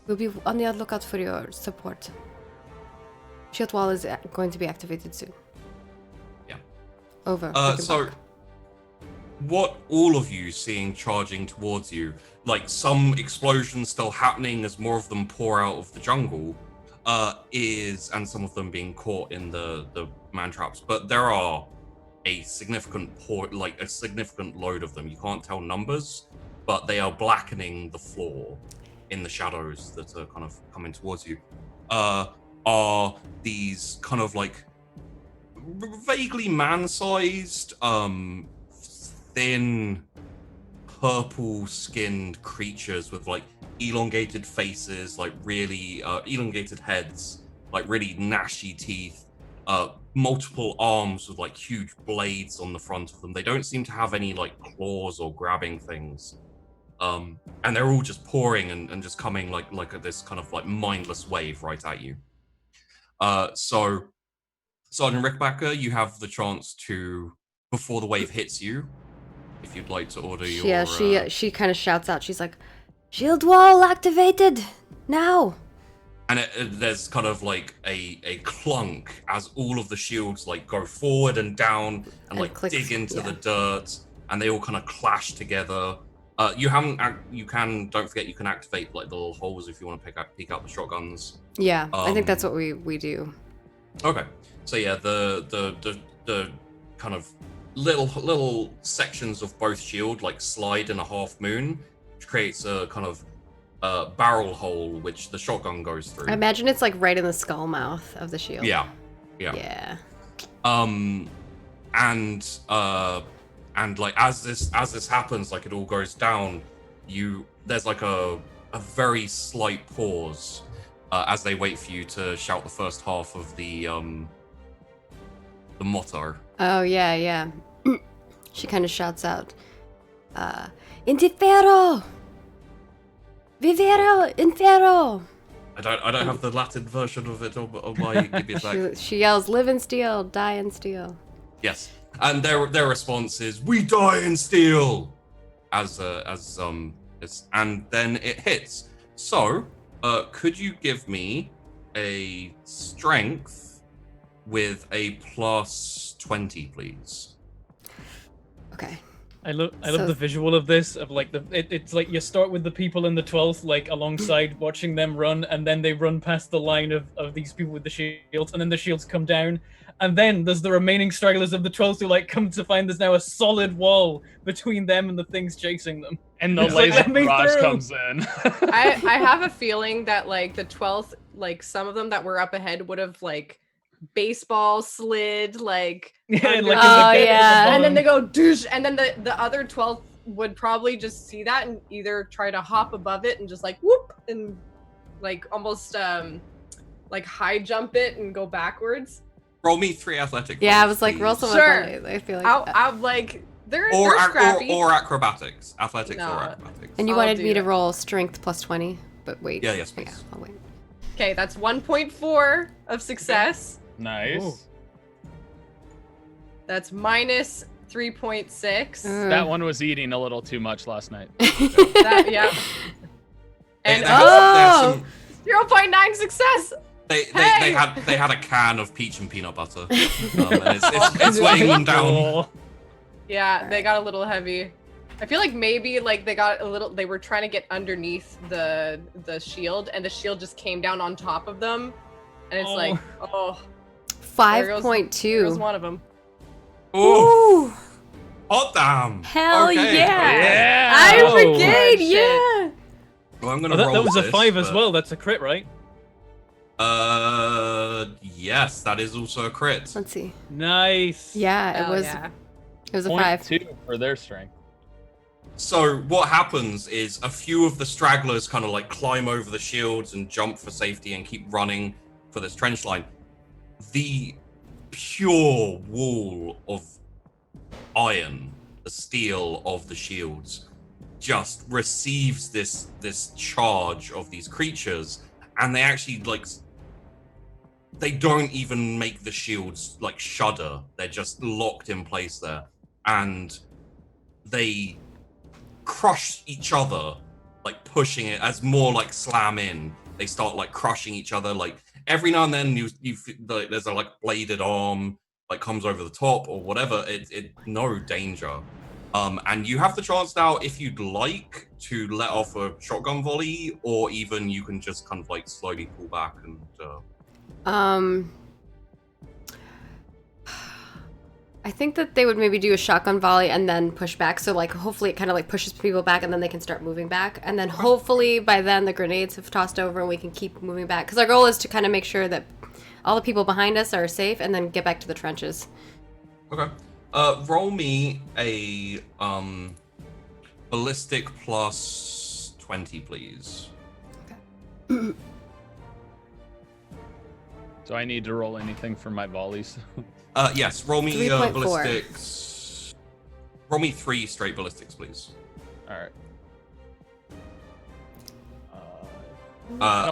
We'll be on the lookout for your support. Shield wall is going to be activated soon. Yeah. Over. So, what all of you seeing charging towards you, like some explosions still happening as more of them pour out of the jungle, and some of them being caught in the man traps, but there are a significant load of them. You can't tell numbers, but they are blackening the floor in the shadows that are kind of coming towards you. Are these kind of like vaguely man-sized, thin, purple-skinned creatures with like elongated faces, like really elongated heads, like really gnashy teeth, multiple arms with like huge blades on the front of them. They don't seem to have any like claws or grabbing things. And they're all just pouring and just coming like this kind of like mindless wave right at you. So Sergeant Rickbacker, you have the chance to, before the wave hits you, if you'd like to order your... Yeah, she kind of shouts out. She's like, shield wall activated now. And there's kind of like a clunk as all of the shields like go forward and down and like clicks, dig into the dirt, and they all kind of clash together. Don't forget you can activate like the little holes if you want to peek out the shotguns. Yeah, I think that's what we do. Okay, so yeah, the kind of little sections of both shield like slide in a half moon, which creates a kind of barrel hole which the shotgun goes through. I imagine it's like right in the skull mouth of the shield. Yeah. And like as this happens, like it all goes down, there's like a very slight pause as they wait for you to shout the first half of the motto. Oh yeah. She kind of shouts out, Intifero! Vivero Infero! I don't have the Latin version of it on my give me a sec. She yells, live in steel, die in steel. Yes. And their response is, "We die in steel," and then it hits. So, could you give me a strength with a plus 20, please. Okay. I love So- the visual of this, of like it's like you start with the people in the 12th like alongside watching them run, and then they run past the line of these people with the shields, and then the shields come down, and then there's the remaining stragglers of the 12th who like come to find there's now a solid wall between them and the things chasing them. And the It's like, laser let me barrage through. comes in. I have a feeling that like the 12th, like some of them that were up ahead would have like baseball slid like Yeah, under- like Oh, in the yeah. and then they go douche, and then the other 12th would probably just see that and either try to hop above it and just like whoop and like almost like high jump it and go backwards. Roll me 3 athletic. Yeah, I rolls, was like, roll please. some Sure. athletics. I feel like. I'm like they're Or, scrappy. or acrobatics. Athletics No. or acrobatics. and you I'll wanted do me to it. roll strength plus 20, but wait. Yeah, yes, please. Yeah, I'll wait. Okay, that's 1.4 of success. Nice. Ooh. That's minus 3.6. That one was eating a little too much last night. That, yeah. They, And they had some- 0.9 success. they Hey! had a can of peach and peanut butter. And it's weighing them down. Oh, Yeah, they got a little heavy. I feel like maybe like they were trying to get underneath the shield, and the shield just came down on top of them. And it's Oh. like, oh, there goes 5.2. one of them. Ooh, Ooh, hot damn. hell Okay, yeah. okay. Yeah. Iron Oh. Brigade, Shit. yeah. Well, I'm gonna that roll was a this, 5 as but- well. That's a crit, right? Yes, that is also a crit. Let's see. Nice. Yeah, Hell it was. yeah. It was a Point 5. 2 for their strength. So what happens is a few of the stragglers kind of like climb over the shields and jump for safety and keep running for this trench line. The pure wall of iron, the steel of the shields, just receives this charge of these creatures, and they actually like they don't even make the shields like shudder. They're just locked in place there, and they crush each other, like pushing it as more like slam in. They start like crushing each other. Like every now and then, you feel like there's a like bladed arm like comes over the top or whatever. It no danger. And you have the chance now, if you'd like, to let off a shotgun volley, or even you can just kind of like slowly pull back and. I think that they would maybe do a shotgun volley and then push back. So like hopefully it kind of like pushes people back and then they can start moving back. And then hopefully by then the grenades have tossed over and we can keep moving back. Because our goal is to kind of make sure that all the people behind us are safe and then get back to the trenches. Okay. Roll me a ballistic plus 20, please. Do I need to roll anything for my volleys? Yes, roll me 3.4. ballistics. Roll me 3 straight ballistics, please. All right.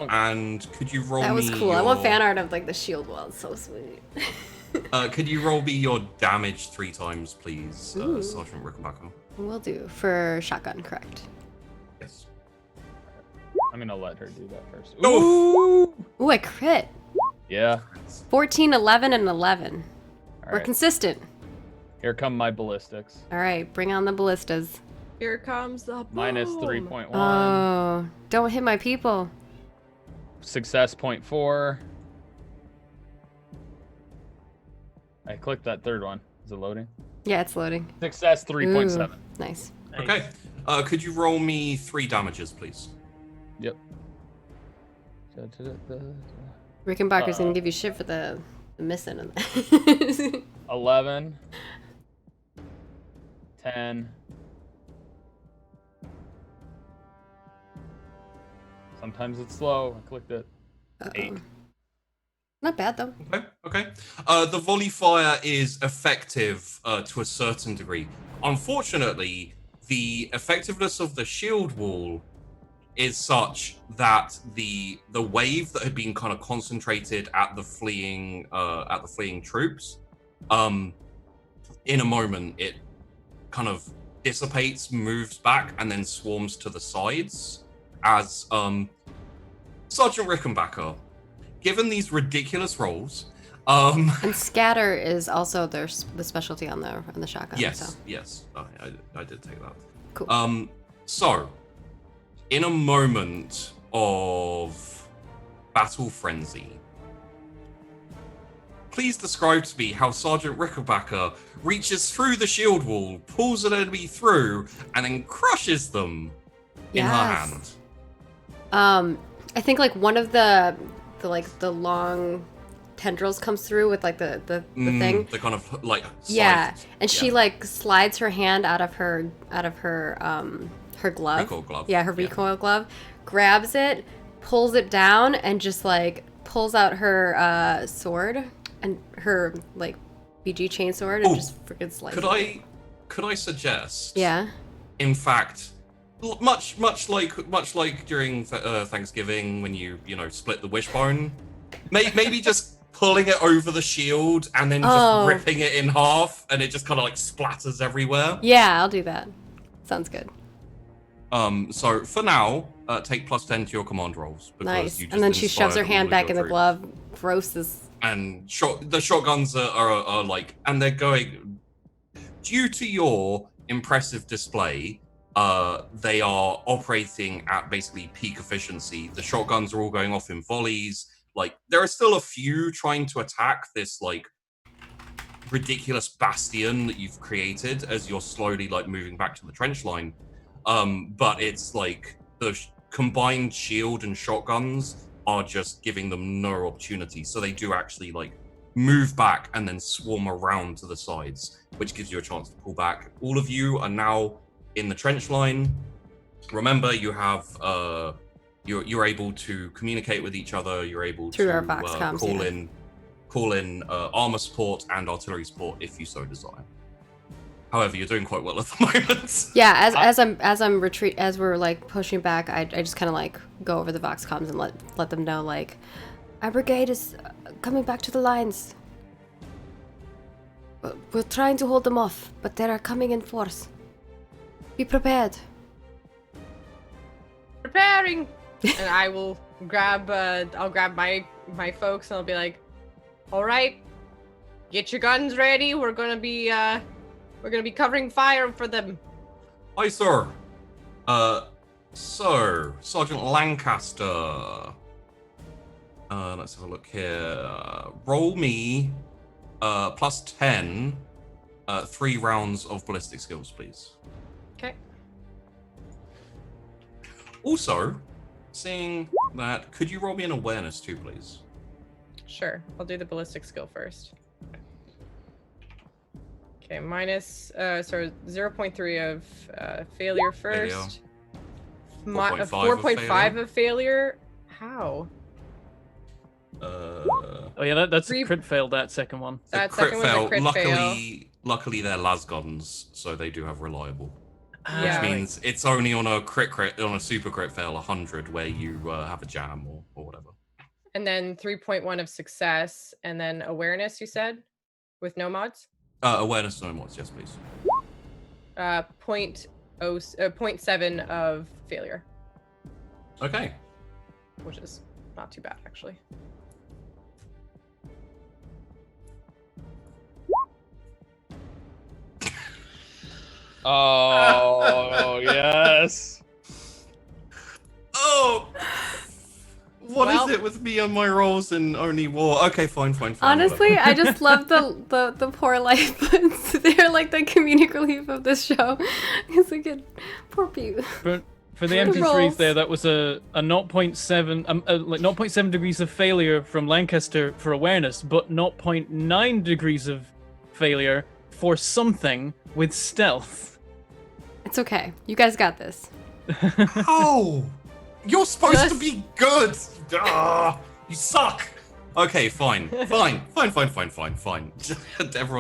And could you roll me That was cool. I your- want fan art of like the shield wall. It's so sweet. Could you roll me your damage 3 times, please, Ooh. Sergeant Rickenbacker? Will do. For shotgun, correct. Yes. I'm gonna let her do that first. Oh! Ooh, I crit. Yeah. 14, 11, and 11. All We're right. consistent. Here come my ballistics. All right, bring on the ballistas. Here comes the Minus boom. 3.1. Oh, don't hit my people. Success 0.4. I clicked that third one. Is it loading? Yeah, it's loading. Success 3.7. Ooh, nice. Okay. Could you roll me 3 damages, please? Yep. Rickenbacker's gonna give you shit for the missing. 11. 10. Sometimes it's slow. I clicked it. 8. Not bad though. Okay. Okay. The volley fire is effective to a certain degree. Unfortunately, the effectiveness of the shield wall is such that the wave that had been kind of concentrated at the fleeing troops, in a moment it kind of dissipates, moves back, and then swarms to the sides as Sergeant Rickenbacker, given these ridiculous rolls And scatter is also the specialty on the shotgun. Yes, So. yes, I did take that. Cool. So, in a moment of battle frenzy, please describe to me how Sergeant Rickenbacker reaches through the shield wall, pulls an enemy through, and then crushes them in her hand. I think like one of the long tendrils comes through with like the thing. The kind of like and she like slides her hand out of her her glove. Recoil glove. Yeah, her recoil glove. Grabs it, pulls it down, and just like pulls out her sword and her like BG chainsword and just freaking slices. Could I suggest? Yeah. In fact, much like during Thanksgiving when you split the wishbone, maybe just pulling it over the shield and then just ripping it in half, and it just kind of like splatters everywhere. Yeah, I'll do that. Sounds good. So for now, take +10 to your command rolls. Nice. And then she shoves her hand back in the glove. Gross as. And the shotguns are like, and they're going. Due to your impressive display, they are operating at basically peak efficiency. The shotguns are all going off in volleys. Like, there are still a few trying to attack this like ridiculous bastion that you've created as you're slowly like moving back to the trench line. But it's like the combined shield and shotguns are just giving them no opportunity. So they do actually like move back and then swarm around to the sides, which gives you a chance to pull back. All of you are now in the trench line. Remember, you have you're able to communicate with each other. You're able through to our Vox comms, call in armor support and artillery support if you so desire. However, you're doing quite well at the moment. Yeah, as we're like pushing back, I just kind of like go over the Vox comms and let them know like our brigade is coming back to the lines. We're trying to hold them off, but they are coming in force. Be prepared. Preparing. And I will grab I'll grab my folks and I'll be like, all right, get your guns ready. We're gonna be covering fire for them. Hi, sir. So Sergeant Lancaster. Let's have a look here. Roll me +10 3 rounds of ballistic skills, please. Okay. Also, seeing that, could you roll me an awareness too, please? Sure. I'll do the ballistic skill first. Okay, minus 0.3 of failure first. 4.5 of failure. How? Oh yeah, that's a crit fail. That second one. That second one's a crit fail. Luckily, they're lasguns, so they do have reliable. Yeah. Which means it's only on a on a super crit fail 100 where you have a jam or whatever. And then 3.1 of success, and then awareness. You said, with no mods. Awareness, no mods. Yes, please. 0.7 of failure. Okay. Which is not too bad, actually. Oh, yes. Oh, what is it with me and my rolls and only war? Okay, fine. Honestly, I just love the poor lifeboats. They're like the comedic relief of this show. It's like poor people. But for the MP3s there, that was a 0.7 like 0.7 degrees of failure from Lancaster for awareness, but 0.9 degrees of failure for something with stealth. It's okay. You guys got this. Oh, you're supposed to be good. You suck. Okay, fine. Everyone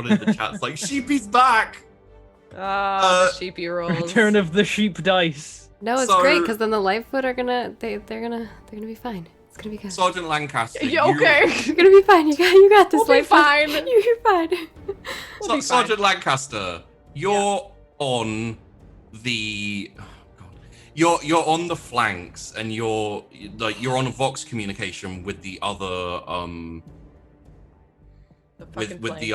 in the chat's like, Sheepy's back. The sheepy rolls. Return of the sheep dice. No, it's great because then the lifeboat are gonna they're gonna be fine. It's gonna be good. Sergeant Lancaster. Yeah, okay. You're gonna be fine. You got this. We'll be fine. You're fine. We'll be Sergeant fine. Lancaster, you're on the. You're on the flanks, and you're on a Vox communication with the other The fucking with the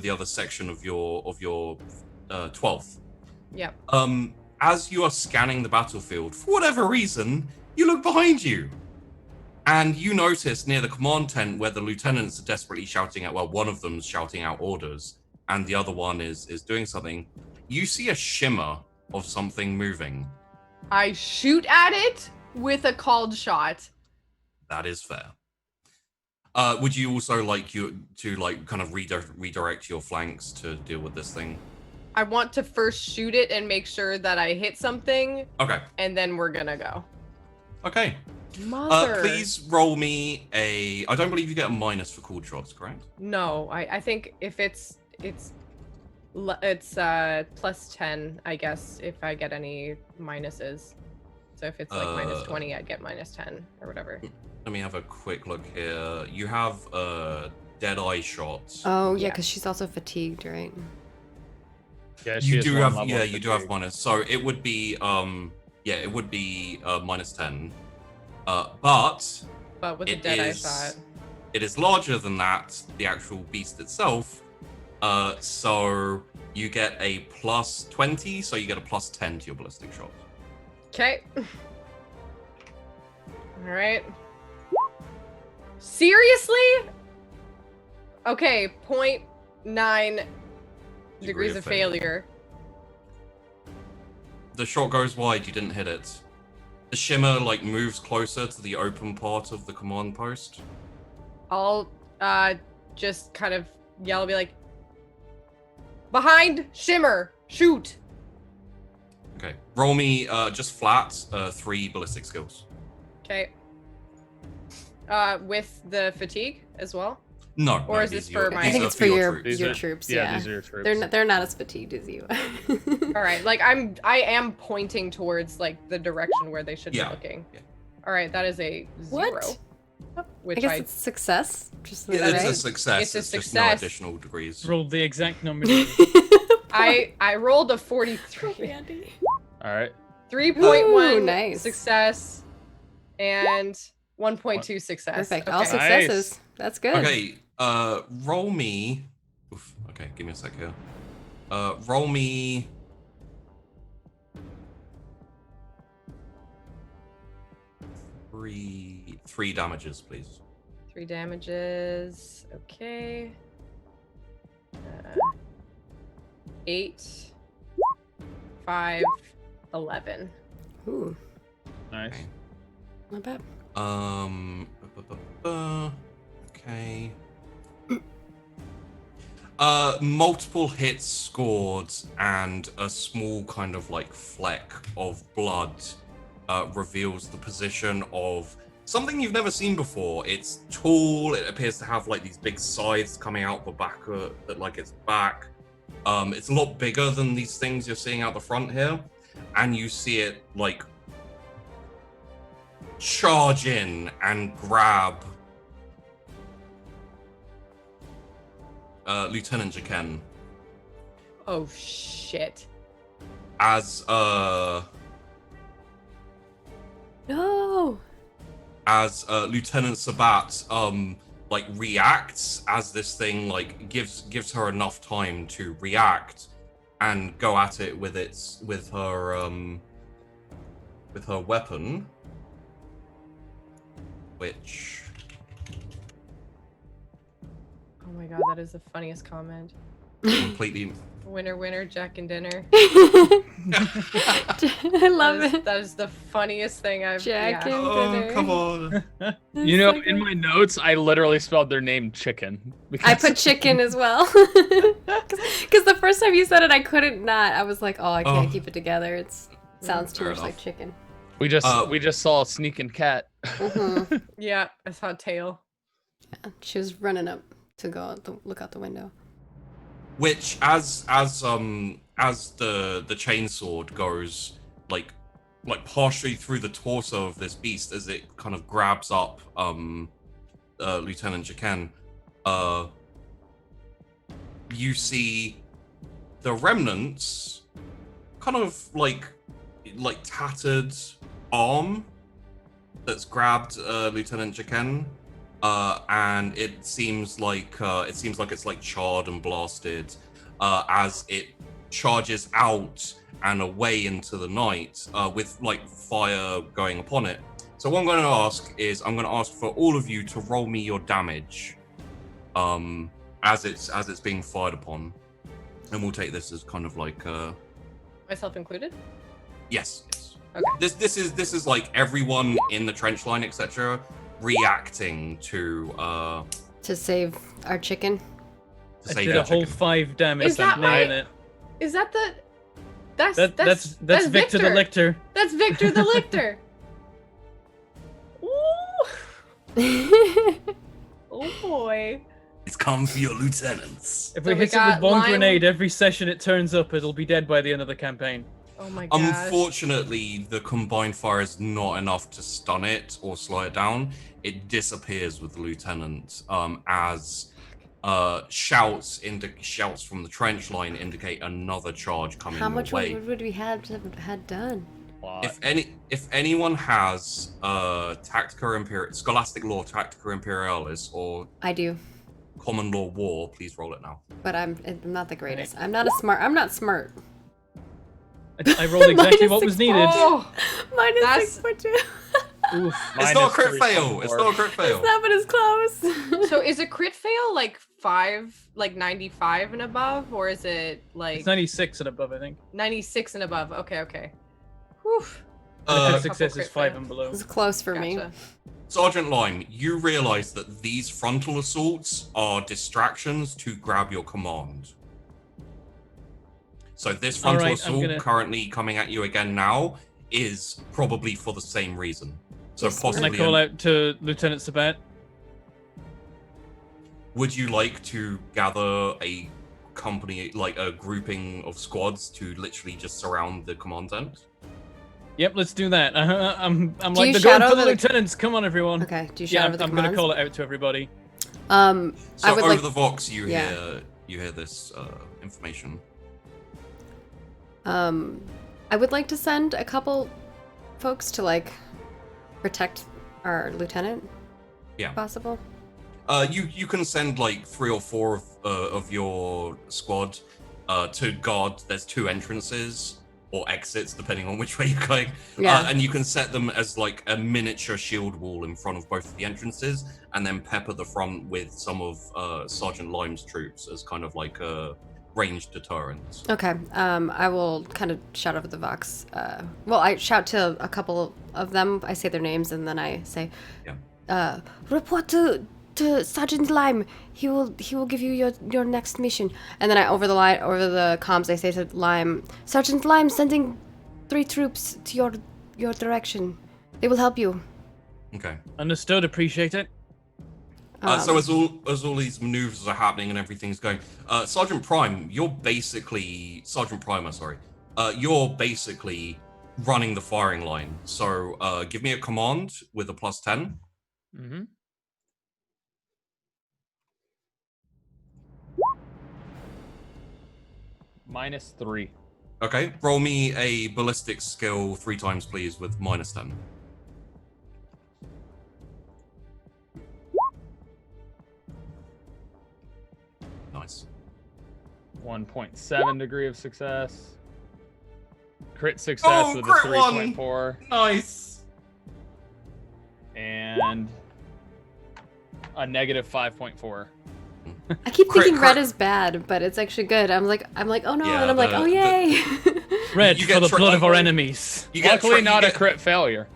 other section of your 12th. Yep. As you are scanning the battlefield, for whatever reason, you look behind you. And you notice near the command tent where the lieutenants are desperately shouting out, well, one of them's shouting out orders, and the other one is doing something. You see a shimmer of something moving. I shoot at it with a called shot. That is fair. Would you also like you to kind of redirect your flanks to deal with this thing? I want to first shoot it and make sure that I hit something. Okay. And then we're gonna go. Okay. Mother. Please roll me a. I don't believe you get a minus for called shots, correct? No, I think if it's plus 10, I guess, if I get any minuses. So if it's like minus 20, I'd get minus 10 or whatever. Let me have a quick look here. You have dead eye shots. Oh yeah, because she's also fatigued, right? Yeah, You do have minus. So it would be minus 10. But with a dead eye shot. It is larger than that, the actual beast itself. So you get a plus 20, so you get a plus 10 to your ballistic shot. Okay. All right. Seriously? Okay, 0.9 degrees of failure. The shot goes wide, you didn't hit it. The shimmer moves closer to the open part of the command post. I'll just kind of yell, be like, behind shimmer, shoot. Okay, roll me just flat 3 ballistic skills. Okay. With the fatigue as well? No. Or is this for my? I think it's for your troops. Yeah, these are your troops. They're not as fatigued as you. All right, I am pointing towards the direction where they should be looking. Yeah. All right, that is a 0. What? Which I guess it's success. Just it's right? a success. It's a just success. no additional degrees. Rolled the exact number. I rolled a 43. All right. 3.1 nice. success and 1.2 success. Perfect. Okay. All successes. That's good. Okay, roll me. Oof, okay, give me a sec here. Roll me. Three damages, please. 3 damages. Okay. 8, 5, 11. Ooh, Nice. Okay. not bad. Okay. Multiple hits scored and a small kind of fleck of blood reveals the position of something you've never seen before. It's tall. It appears to have these big sides coming out the back its back. It's a lot bigger than these things you're seeing out the front here, and you see it charge in and grab Lieutenant Jaken. Oh shit. As No. Lieutenant Sabat reacts as this thing gives her enough time to react and go at it with her weapon, which Oh my god, that is the funniest comment. completely Winner, winner, Jack and dinner. I love it. That is the funniest thing I've. Jack yeah. and dinner. come on. You know, So in good. my notes, I literally spelled their name chicken. I put chicken as well. Because the first time you said it, I couldn't not. I was like, oh, I can't keep it together. It sounds too Fair much like enough. chicken. we just saw a sneaking cat. Mhm. Yeah, I saw tail. Yeah, she was running up to look out the window. Which as the chainsword goes partially through the torso of this beast as it kind of grabs up Lieutenant Jaken, you see the remnants kind of tattered arm that's grabbed Lieutenant Jaken, and it seems like it's like charred and blasted as it charges out and away into the night with like fire going upon it. So what I'm going to ask is I'm going to ask for all of you to roll me your damage as it's being fired upon, and we'll take this as kind of like Myself included? yes. Okay. This is like everyone in the trench line, etc., reacting to save our chicken. to I save did their a whole chicken. 5 damage. Is that and nailing right? it. Is that the... That's That's Victor the Lictor. That's Victor the Lictor. Oh boy. It's come for your lieutenants. If So we we hit it with got one Lime- grenade every session it turns up, it'll be dead by the end of the campaign. Oh my gosh. Unfortunately, the combined fire is not enough to stun it or slow it down. It disappears with the lieutenant as shouts from the trench line indicate another charge coming How your much way. would we had done? If anyone has Scholastic Law Tactica Imperialis or I do, Common Law War, please roll it now. but I'm not the greatest. I'm not smart. I rolled exactly Minus what was 6 needed. Oh, Minus That's- 6.2. Oof. It's not a crit fail. It's not a crit fail. It's not, but it's close. so is a crit fail like 95 and above, or is it like It's 96 and above, I think. 96 and above? Okay. Whew. And Uh, crit success is crit 5 fail. and below. It's close for me. Gotcha. Sergeant Lime, you realize that these frontal assaults are distractions to grab your command. So this frontal Alright, assault currently coming at you again now is probably for the same reason. So Yes, Can I possibly, call out to Lieutenant Sabat? would you like to gather a company, like a grouping of squads to literally just surround the command tent? Yep, let's do that. I'm you like the shout gun for the over the- lieutenants. Come on, everyone. Okay. Do you Yeah, shout over the I'm gonna commands? call it out to everybody. I So would over like. the Vox, you Yeah. hear this information. I would like to send a couple folks to like protect our lieutenant. Yeah. Possible. You can send like 3 or 4 of your squad to guard. There's 2 entrances or exits depending on which way you're going. Yeah. And you can set them as like a miniature shield wall in front of both of the entrances, and then pepper the front with some of Sergeant Lime's troops as kind of like a ranged deterrent. Okay. I will kind of shout over the Vox. Well, I shout to a couple of them. I say their names and then I say, report to Sergeant Lime. He will give you your next mission. And then I over the comms I say to Lime, Sergeant Lime sending 3 troops to your direction. They will help you. Okay. Understood. Appreciate it. So as all these maneuvers are happening and everything's going, Sergeant Primer, you're basically running the firing line. So give me a command with a +10. Mm-hmm. -3. Okay, roll me a ballistics skill 3 times, please, with -10. Nice. 1.7 degree of success. Crit success with a crit 3.4. Nice. And a -5.4. I keep Crit- thinking red crit- is bad, but it's actually good. I'm like, oh no, Yeah, and I'm like, the- oh yay. Red You for get the blood of our luckily- enemies. You get Luckily, tra- not you a get- crit failure.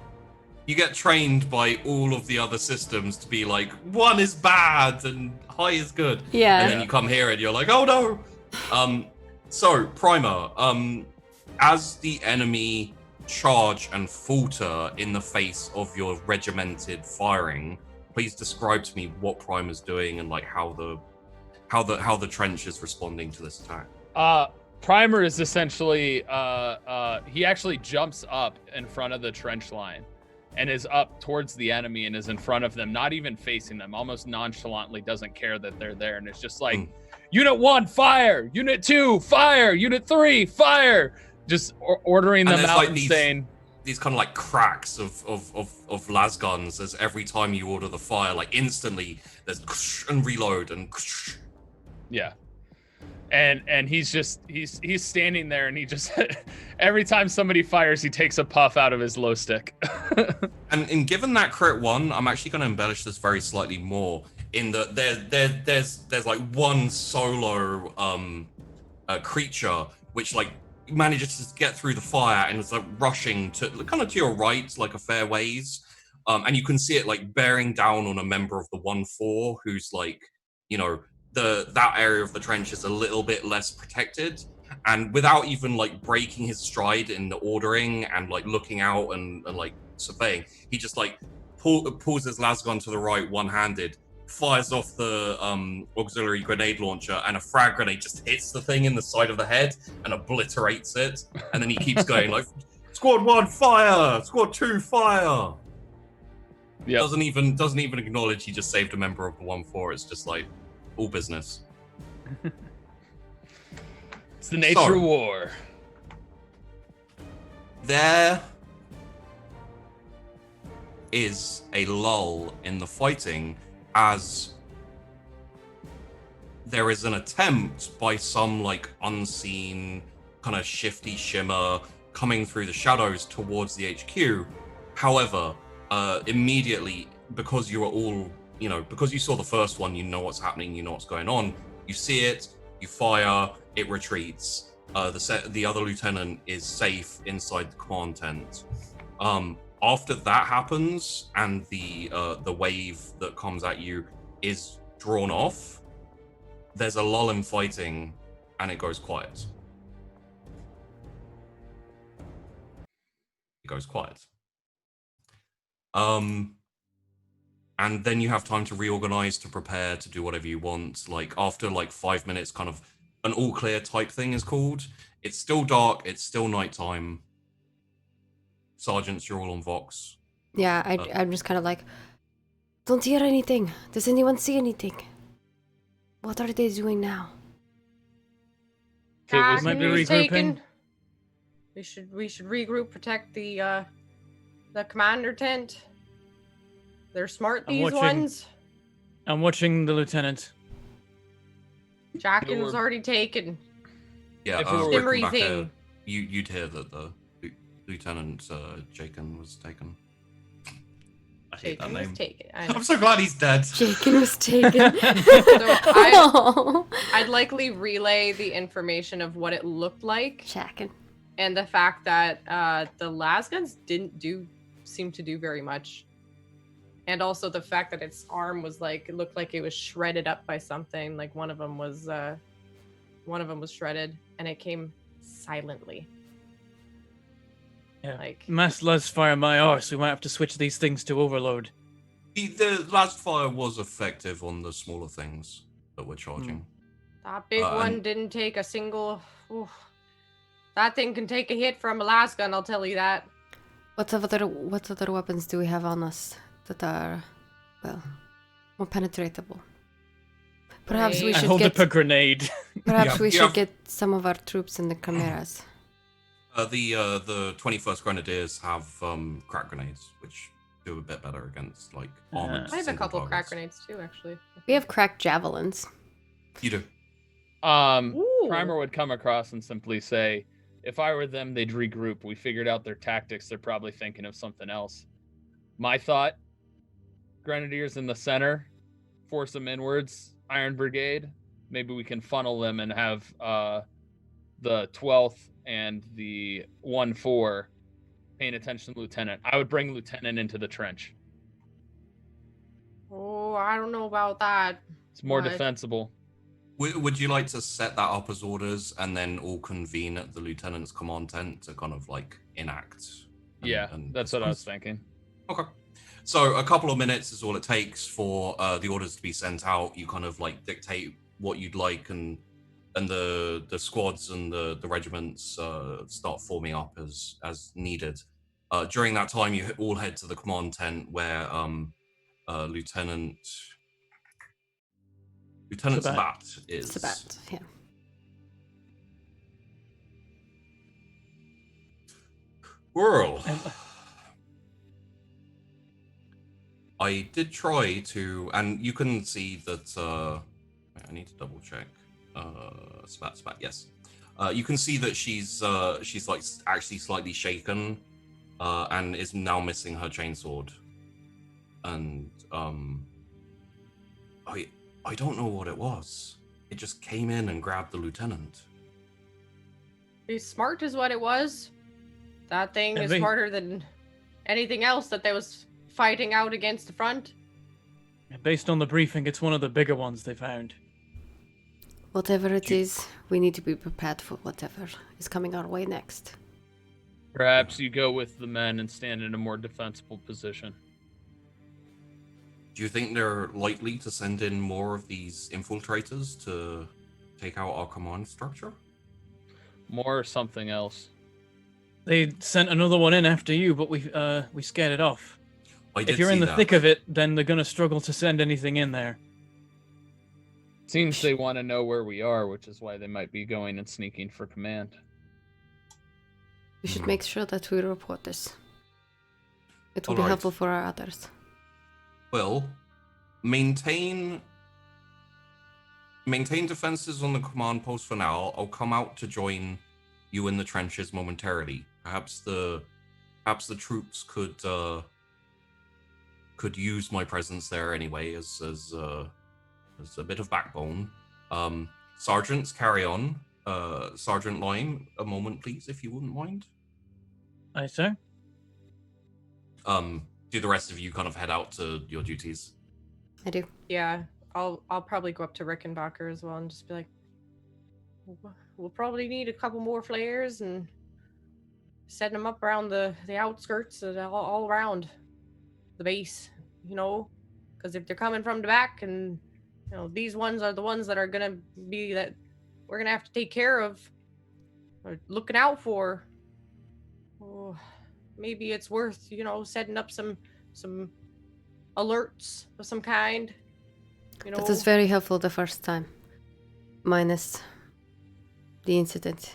You get trained by all of the other systems to be like, 1 is bad and high is good. Yeah. And then you come here and you're like, oh no. So Primer, as the enemy charge and falter in the face of your regimented firing, please describe to me what Primer's doing and like how the trench is responding to this attack. Primer is essentially he actually jumps up in front of the trench line and is up towards the enemy and is in front of them, not even facing them, almost nonchalantly doesn't care that they're there, and it's just like Unit 1 fire, Unit 2 fire, Unit 3 fire, just ordering And them there's, out like, and these- saying these kind of like cracks of las guns as every time you order the fire, like instantly there's and reload and Yeah. And he's standing there and he just every time somebody fires, he takes a puff out of his glow stick. And given that crit one, I'm actually going to embellish this very slightly more in that there's like one solo creature which like manages to get through the fire and is like rushing to kind of to your right, like a fair ways, and you can see it like bearing down on a member of the 1-4 who's like, you know, that area of the trench is a little bit less protected, and without even like breaking his stride in the ordering and like looking out and like surveying, he just like pulls his lasgun to the right one-handed, fires off the auxiliary grenade launcher, and a frag grenade just hits the thing in the side of the head and obliterates it, and then he keeps going like, squad 1 fire, squad 2 fire. Yep. Doesn't even acknowledge he just saved a member of the 1-4. It's just like all business. It's the nature of war. There is a lull in the fighting as there is an attempt by some like unseen kind of shifty shimmer coming through the shadows towards the HQ. However, immediately, because you are all, you know, because you saw the first one, you know what's happening, you know what's going on. You see it, you fire, it retreats. The other lieutenant is safe inside the command tent. After that happens and the wave that comes at you is drawn off, there's a lull in fighting and it goes quiet. It goes quiet. And then you have time to reorganize, to prepare, to do whatever you want. Like after like 5 minutes, kind of an all clear type thing is called. It's still dark, it's still nighttime. Sergeants, you're all on Vox. Yeah, I'm just kind of like, don't hear anything. Does anyone see anything? What are they doing now? Okay, we might be regrouping. We should regroup, protect the commander tent. They're smart, these ones. I'm watching the lieutenant. Jackin was already taken. Yeah, Shimmery back thing. You'd hear that the Lieutenant Jakin was taken. I hate that name. Was taken. I'm so glad he's dead. Jakin was taken. So I'd likely relay the information of what it looked like. Jackin. And the fact that the lasguns didn't seem to do very much. And also the fact that its arm was like, it looked like it was shredded up by something. Like one of them was shredded, and it came silently. Yeah. Like Let's fire my arse. We might have to switch these things to overload. The last fire was effective on the smaller things that we're charging. That big one didn't take a single. That thing can take a hit from a lasgun, I'll tell you that. What other weapons do we have on us that are, well, more penetratable? Perhaps we I should hold get up a grenade. Perhaps we should get some of our troops in the chimeras. The 21st Grenadiers have crack grenades, which do a bit better against like armored. I have a couple targets. crack grenades too, actually. We have cracked javelins. You do. Primer would come across and simply say, if I were them, they'd regroup. We figured out their tactics. They're probably thinking of something else. My thought, Grenadiers in the center, force them inwards, Iron Brigade. Maybe we can funnel them and have the 12th and the 1-4 paying attention to Lieutenant. I would bring Lieutenant into the trench. Oh, I don't know about that. It's more defensible. Would you like to set that up as orders and then all convene at the Lieutenant's command tent to kind of like enact? That's what I was thinking. Okay. So a couple of minutes is all it takes for the orders to be sent out. You kind of like dictate what you'd like, and the squads and the regiments start forming up as needed. During that time, you all head to the command tent where Lieutenant Sabat is. Sabat, yeah. Whirl. And- I did try to, and you can see that. I need to double check. Spat. Yes. You can see that she's like actually slightly shaken, and is now missing her chainsword. And I don't know what it was. It just came in and grabbed the lieutenant. He's smart is what it was. That thing is Maybe. smarter than anything else that they was fighting out against the front. Based on the briefing, it's one of the bigger ones they found. Whatever it is, we need to be prepared for whatever is coming our way next. Perhaps you go with the men and stand in a more defensible position. Do you think they're likely to send in more of these infiltrators to take out our command structure? More or something else? They sent another one in after you, but we scared it off. I did If you're see in the that. thick of it, then they're gonna struggle to send anything in there. Seems they want to know where we are, which is why they might be going and sneaking for command. We should make sure that we report this. It will be Alright. helpful for our others. Well, maintain defenses on the command post for now. I'll come out to join you in the trenches momentarily. Perhaps the troops could use my presence there anyway as a bit of backbone. Sergeants, carry on. Sergeant Lime, a moment, please, if you wouldn't mind. Aye, sir. Do the rest of you kind of head out to your duties? I do. Yeah, I'll probably go up to Rickenbacker as well and just be like, we'll probably need a couple more flares and setting them up around the outskirts and all around the base, because if they're coming from the back and these ones are the ones that are gonna be that we're gonna have to take care of or looking out for. Oh, maybe it's worth setting up some alerts of some kind. That was very helpful the first time. Minus the incident.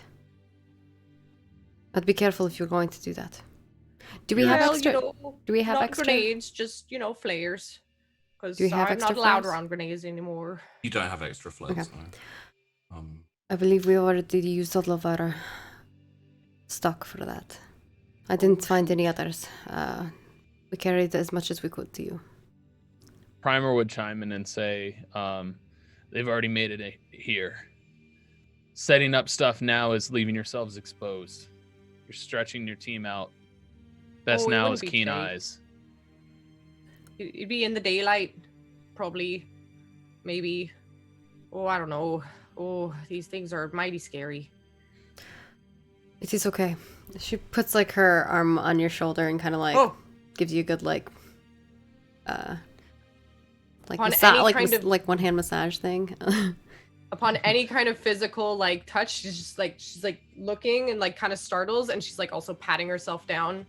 But be careful if you're going to do that. Do we have extra? Do we have not extra? grenades, just flares. Because Do we have I'm extra not allowed flares? around grenades anymore. You don't have extra flares, Okay. no. I believe we already used all of our stock for that. I didn't find any others. We carried as much as we could to you. Primer would chime in and say, they've already made it here. Setting up stuff now is leaving yourselves exposed. You're stretching your team out. Best Oh, it now wouldn't is be keen safe. eyes. It'd be in the daylight, probably, maybe. Oh, I don't know. Oh, these things are mighty scary. It is okay. She puts like her arm on your shoulder and kind of like Oh. gives you a good like On any kind of- like one hand massage thing. Upon any kind of physical touch, she's like looking and kind of startles, and she's also patting herself down,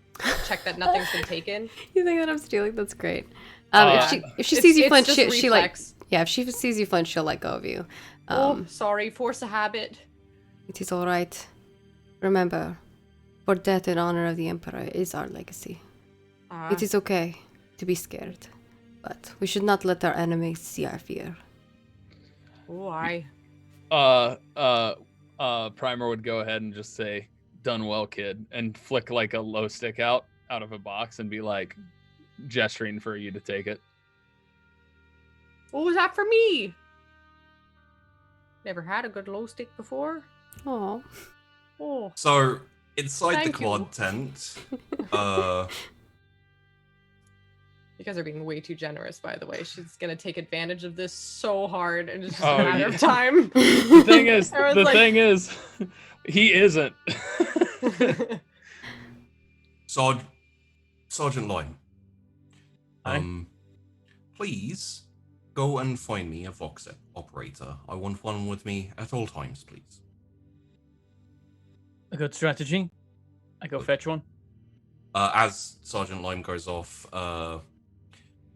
check that nothing's been taken. You think that I'm stealing? That's great. Yeah. If she sees you It's flinch, just she like reflex. yeah. If she sees you flinch, she'll let go of you. Oh, sorry, force a habit. It is all right. Remember, for death in honor of the Emperor is our legacy. It is okay to be scared, but we should not let our enemies see our fear. Oh, I. Primer would go ahead and just say, "Done well, kid," and flick like a low stick out of a box and be like gesturing for you to take it. What was that for me? Never had a good glow stick before. Oh, Oh, So, inside Thank the you. quad tent, you guys are being way too generous, by the way. She's gonna take advantage of this so hard, and it's just Oh, a matter yeah. of time. The thing is, I was like- he isn't. Sergeant Lime. Aye. Please go and find me a Vox operator. I want one with me at all times, please. A good strategy. I go fetch one. As Sergeant Lime goes off,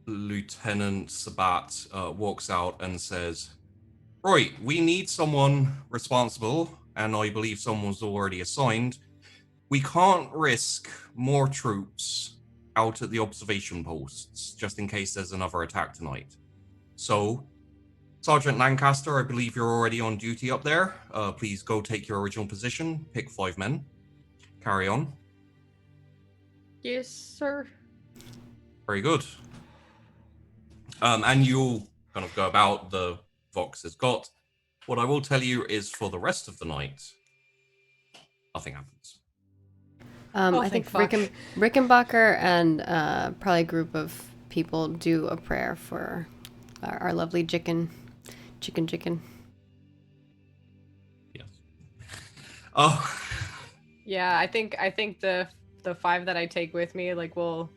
Lieutenant Sabat walks out and says, "Right, we need someone responsible, and I believe someone was already assigned we can't risk more troops out at the observation posts, just in case there's another attack tonight. So, Sergeant Lancaster, I believe you're already on duty up there. Please go take your original position, pick 5 men. Carry on. Yes, sir. Very good. And you'll kind of go about, the Vox has got. What I will tell you is for the rest of the night, nothing happens. I think Rickenbacker and probably a group of people do a prayer for our lovely chicken. Yes. Oh. Yeah, I think the 5 that I take with me, like, we'll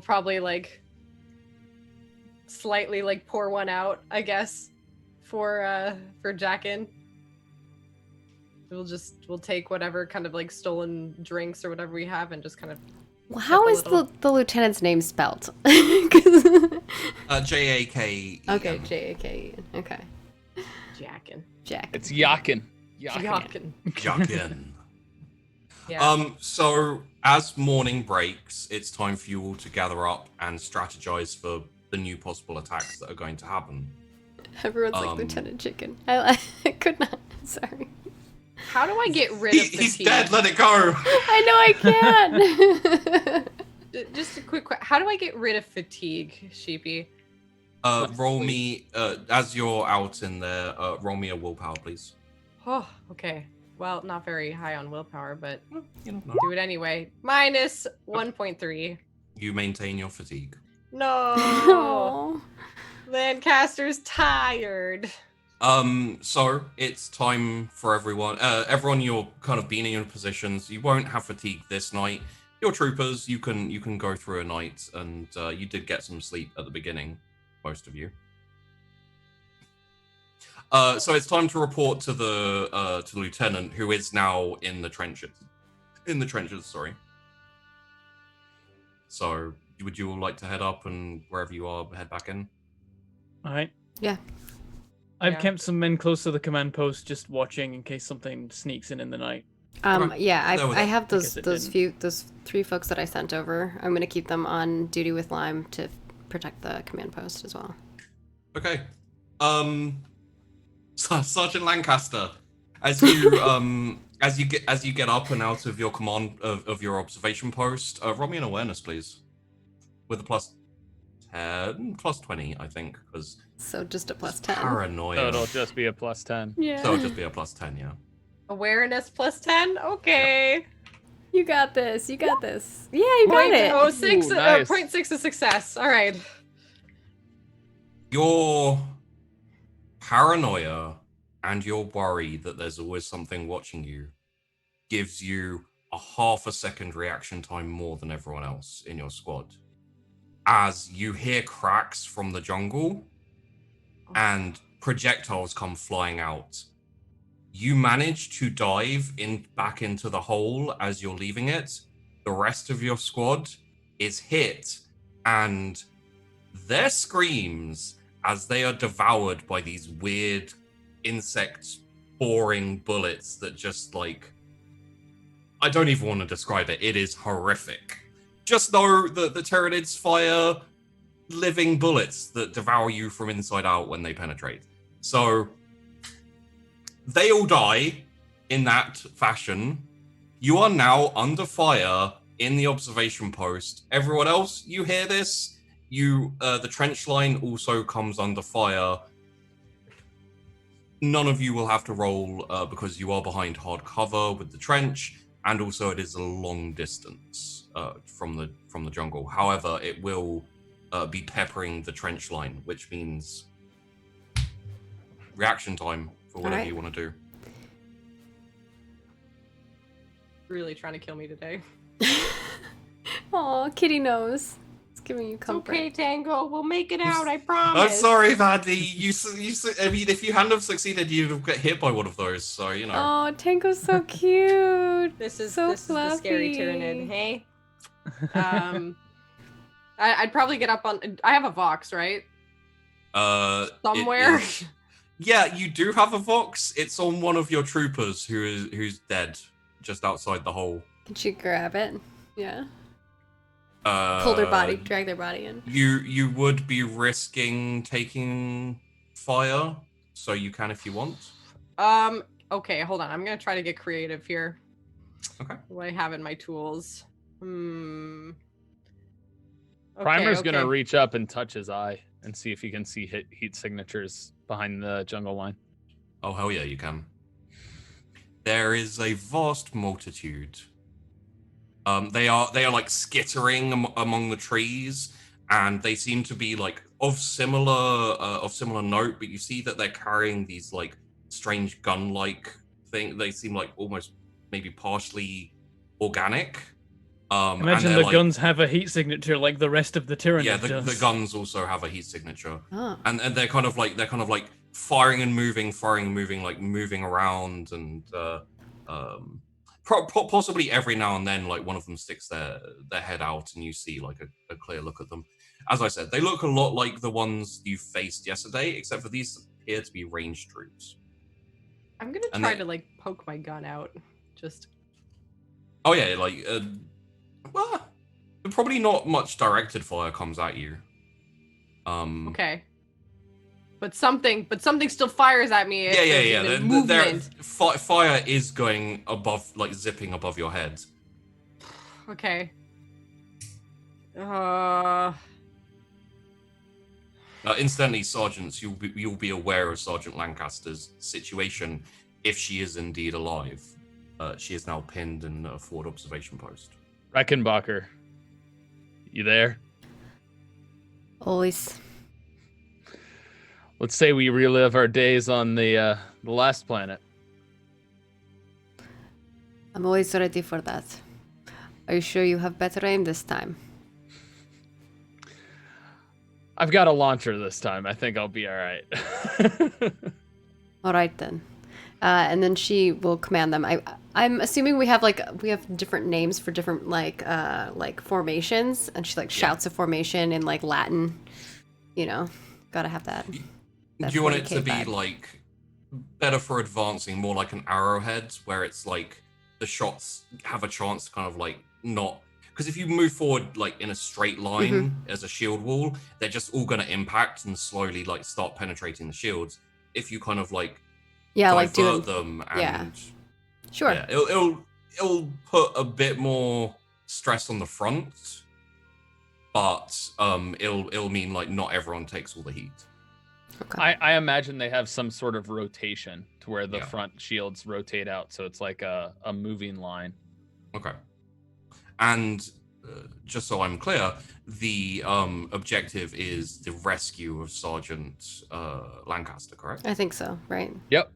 probably like slightly like pour one out, I guess, for Jackin. We'll take whatever kind of like stolen drinks or whatever we have and just kind of. Well, how is the lieutenant's name spelled? J-A-K. Okay, J-A-K. Okay. Jackin. It's Yakin. Jackin. Yeah. So as morning breaks, it's time for you all to gather up and strategize for the new possible attacks that are going to happen. Everyone's like Lieutenant Chicken. I could not. Sorry. How do I get rid of fatigue? He's dead. Let it go. I know I can't. Just a quick question. How do I get rid of fatigue, Sheepy? Roll me, as you're out in there, roll me a willpower, please. Oh, okay. Well, not very high on willpower, but You know, do it anyway. Minus 1.3. you maintain your fatigue. No. Aw. Lancaster's tired. So it's time for everyone. Everyone, you're kind of being in your positions. You won't have fatigue this night. You're troopers. You can go through a night, and you did get some sleep at the beginning, most of you. So it's time to report to the lieutenant, who is now in the trenches. Sorry. So would you all like to head up, and wherever you are, head back in? All right. Yeah. I've Yeah. kept some men close to the command post, just watching in case something sneaks in the night. Yeah, Go with I it. have guess those it those 3 folks that I sent over. I'm gonna keep them on duty with Lime to protect the command post as well. Okay. Sergeant Lancaster, as you as you get up and out of your command of your observation post, roll me an awareness, please, with a plus 10, plus 20, I think, because So just a plus 10. paranoia. So it'll just be a plus 10. Yeah. So it'll just be a plus 10, yeah. Awareness plus 10? Okay. You got this. You got this. Yeah, you got it. 0.06, Ooh, nice. 0.6 of success. All right. Your paranoia and your worry that there's always something watching you gives you a half a second reaction time more than everyone else in your squad. As you hear cracks from the jungle and projectiles come flying out. You manage to dive back into the hole as you're leaving it. The rest of your squad is hit, and their screams as they are devoured by these weird insect boring bullets that just like, I don't even want to describe it. It is horrific. Just know that the Tyranids fire living bullets that devour you from inside out when they penetrate. So they all die in that fashion. You are now under fire in the observation post. Everyone else, you hear this? The trench line also comes under fire. None of you will have to roll because you are behind hard cover with the trench, and also it is a long distance from the jungle. However, it will be peppering the trench line, which means reaction time for whatever Alright. you want to do. Really trying to kill me today. Aw, Kitty knows. It's giving you It's comfort. okay, Tango. We'll make it out. I promise. I'm sorry, Vandy. I mean, if you hadn't have succeeded, you'd have got hit by one of those. So you know. Oh, Tango's so cute. This is so the scary fluffy. Tyranid. Hey. I'd probably get up on. I have a Vox, right? It Somewhere. is- yeah, you do have a Vox. It's on one of your troopers who's dead, just outside the hole. Can she grab it? Yeah. Pull their body, drag their body in. You would be risking taking fire, so you can if you want. Okay, hold on. I'm gonna try to get creative here. Okay. What I have in my tools. Primer's Okay. gonna reach up and touch his eye and see if he can see heat signatures behind the jungle line. Oh hell yeah, you can. There is a vast multitude. They are like skittering among the trees, and they seem to be like of similar note. But you see that they're carrying these like strange gun-like thing. They seem like almost maybe partially organic. Imagine the guns have a heat signature like the rest of the Tyranid Yeah, does. the guns also have a heat signature. Oh. And they're kind of like firing and moving, like moving around, and possibly every now and then, like one of them sticks their head out, and you see like a clear look at them. As I said, they look a lot like the ones you faced yesterday, except for these appear to be ranged troops. I'm gonna try to like poke my gun out. Just. Oh yeah, like well, probably not much directed fire comes at you. Okay. But something still fires at me. Yeah. Movement. Fire is going above, like zipping above your head. Okay. Incidentally, sergeants, you'll be aware of Sergeant Lancaster's situation if she is indeed alive. She is now pinned in a forward observation post. Reichenbacher, you there? Always. Let's say we relive our days on the last planet. I'm always ready for that. Are you sure you have better aim this time? I've got a launcher this time. I think I'll be all right. All right then. And then she will command them. I'm assuming we have different names for different like formations, and she shouts a formation in like Latin. You know, gotta have that. Do you want it to be like better for advancing, more like an arrowhead, where it's like the shots have a chance to kind of like not, because if you move forward like in a straight line as a shield wall, they're just all going to impact and slowly like start penetrating the shields. If you kind of like divert them, and sure, yeah, it'll put a bit more stress on the front, but it'll mean like not everyone takes all the heat. Okay. I imagine they have some sort of rotation to where the front shields rotate out, so it's like a moving line. Okay. And just so I'm clear, the objective is the rescue of Sergeant Lancaster, correct? I think so, right? Yep.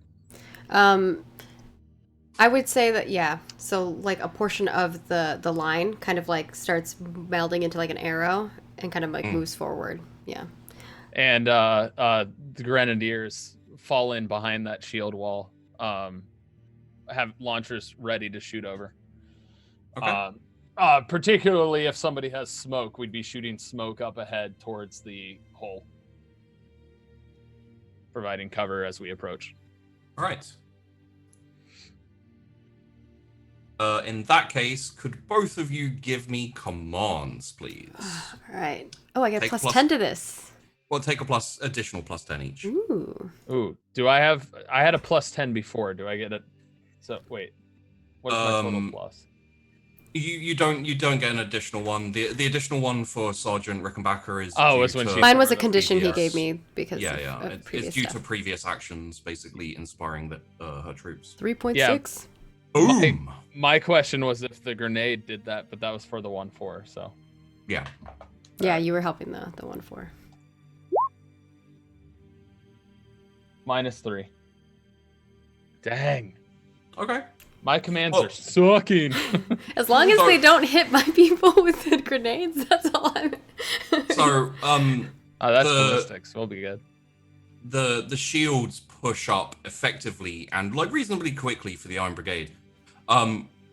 I would say that, so like a portion of the line kind of like starts melding into like an arrow and kind of like moves forward. Yeah. And the Grenadiers fall in behind that shield wall, have launchers ready to shoot over. Okay. Particularly if somebody has smoke, we'd be shooting smoke up ahead towards the hole, providing cover as we approach. All right. In that case, could both of you give me commands, please? All right. Oh, I get Take plus plus- 10 to this. Well, take additional plus 10 each. Ooh. Do I had a plus 10 before. Do I get it? So wait. What's my total plus? You don't get an additional one. The additional one for Sergeant Rickenbacker is Mine was a condition he gave me because it's due to previous actions, basically inspiring her troops. 3.6. Boom. My question was if the grenade did that, but that was for the 1-4. So yeah, you were helping the 1-4. -3. Dang. Okay. My commands are sucking. As long as they don't hit my people with the grenades, that's all I'm. So, that's ballistics. We'll be good. The shields push up effectively and like reasonably quickly for the Iron Brigade.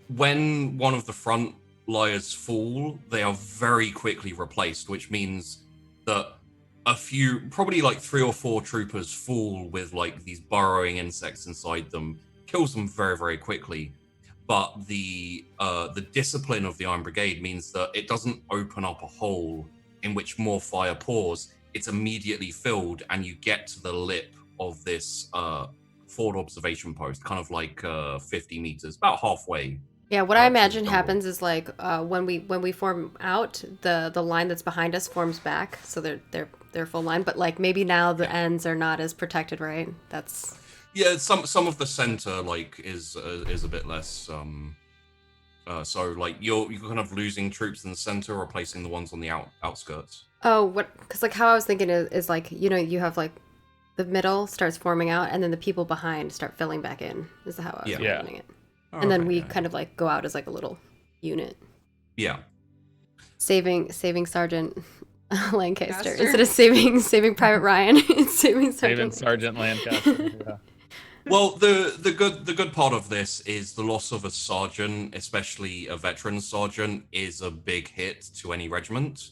When one of the front layers fall, they are very quickly replaced, which means that a few, probably like 3 or 4 troopers fall with like these burrowing insects inside them, kills them very, very quickly. but the discipline of the Iron Brigade means that it doesn't open up a hole in which more fire pours. It's immediately filled, and you get to the lip of this forward observation post, kind of like 50 meters, about halfway. Yeah, what I to the imagine jungle. happens is like when we form out, the line that's behind us forms back, so they're full line. But like maybe now the ends are not as protected, right? That's some of the center like is a bit less. So like you're kind of losing troops in the center, replacing the ones on the outskirts. oh what because like how I was thinking is like you have like the middle starts forming out, and then the people behind start filling back in. Is how I was imagining it. And then we kind of like go out as like a little unit. Yeah. Saving Sergeant Lancaster Lancaster. instead of saving Private Ryan. It's saving Sergeant Lancaster. Yeah. Well, the good part of this is the loss of a sergeant, especially a veteran sergeant, is a big hit to any regiment.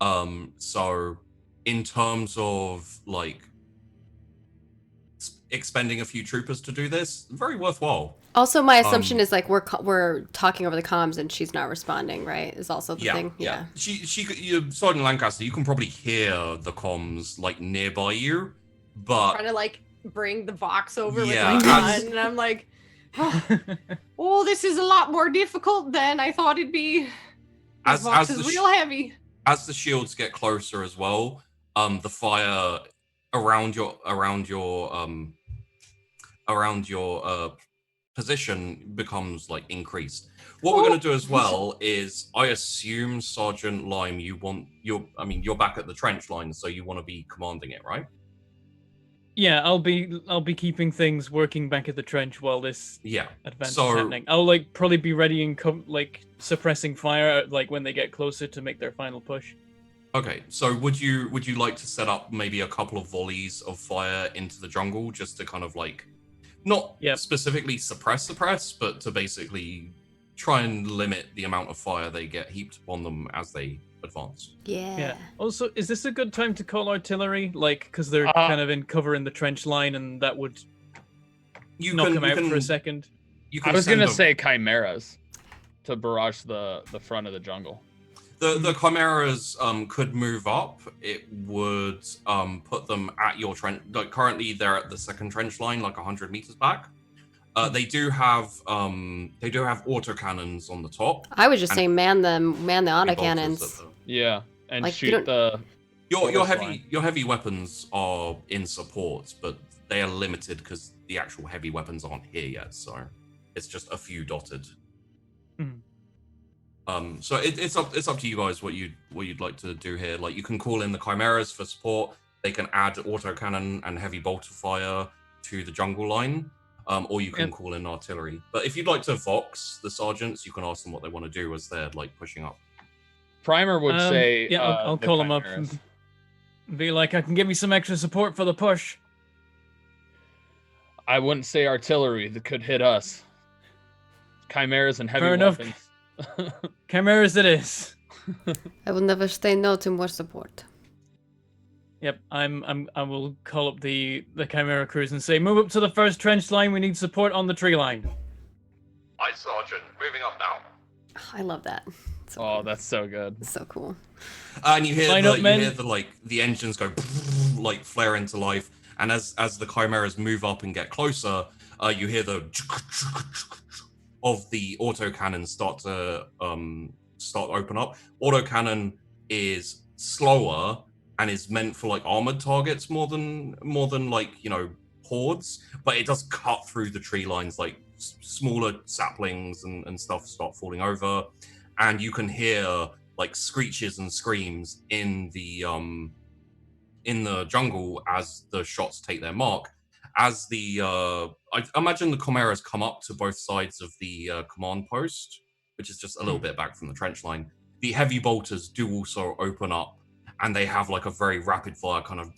So in terms of like expending a few troopers to do this, very worthwhile. Also, my assumption is like we're talking over the comms and she's not responding, right? Is also the thing. Yeah. Sergeant Lancaster, you can probably hear the comms like nearby you, but Trying to like bring the Vox over Yeah, with my gun, and I'm like, oh, this is a lot more difficult than I thought it'd be. This As- Vox as is the real heavy. as the shields get closer as well, the fire around your position becomes like increased. What we're going to do as well is, I assume Sergeant Lime, you're back at the trench line, so you want to be commanding it, right? Yeah, I'll be keeping things working back at the trench while this Yeah. advance So- is happening. I'll like probably be ready and like suppressing fire like when they get closer to make their final push. Okay, so would you like to set up maybe a couple of volleys of fire into the jungle just to kind of like not specifically suppress, but to basically try and limit the amount of fire they get heaped upon them as they advance? Yeah. Also, is this a good time to call artillery? Like, because they're kind of in cover in the trench line, and that would knock them out for a second. I was gonna say chimeras to barrage the front of the jungle. The chimeras could move up. It would put them at your trench. Like currently, they're at the second trench line, like 100 meters back. They do have autocannons on the top. I would just say man the autocannons. Yeah, and Like, shoot the. Your heavy weapons are in support, but they are limited because the actual heavy weapons aren't here yet. So it's just a few dotted. So it's up to you guys what you'd like to do here. Like you can call in the chimeras for support. They can add autocannon and heavy bolter fire to the jungle line. Or you can call in artillery. But if you'd like to vox the sergeants, you can ask them what they want to do as they're like pushing up. Primer would say, yeah, I'll call them up and be like, I can give you some extra support for the push. I wouldn't say artillery that could hit us. Chimeras and heavy Fair enough. weapons. Chimeras it is. I will never say no to more support. Yep, I will call up the Chimera crews and say, move up to the first trench line. We need support on the tree line. Aye, Sergeant. Moving up now. I love that. So Oh, cool. that's so good. It's so cool. And you hear Line up, men. the engines go like flare into life, and as the chimeras move up and get closer, you hear the of the autocannon start to open up. Autocannon is slower and is meant for like armored targets more than like hordes, but it does cut through the tree lines. Like smaller saplings and stuff start falling over, and you can hear like screeches and screams in the jungle as the shots take their mark. As the I imagine the chimeras come up to both sides of the command post, which is just a little bit back from the trench line. The heavy bolters do also open up, and they have like a very rapid fire kind of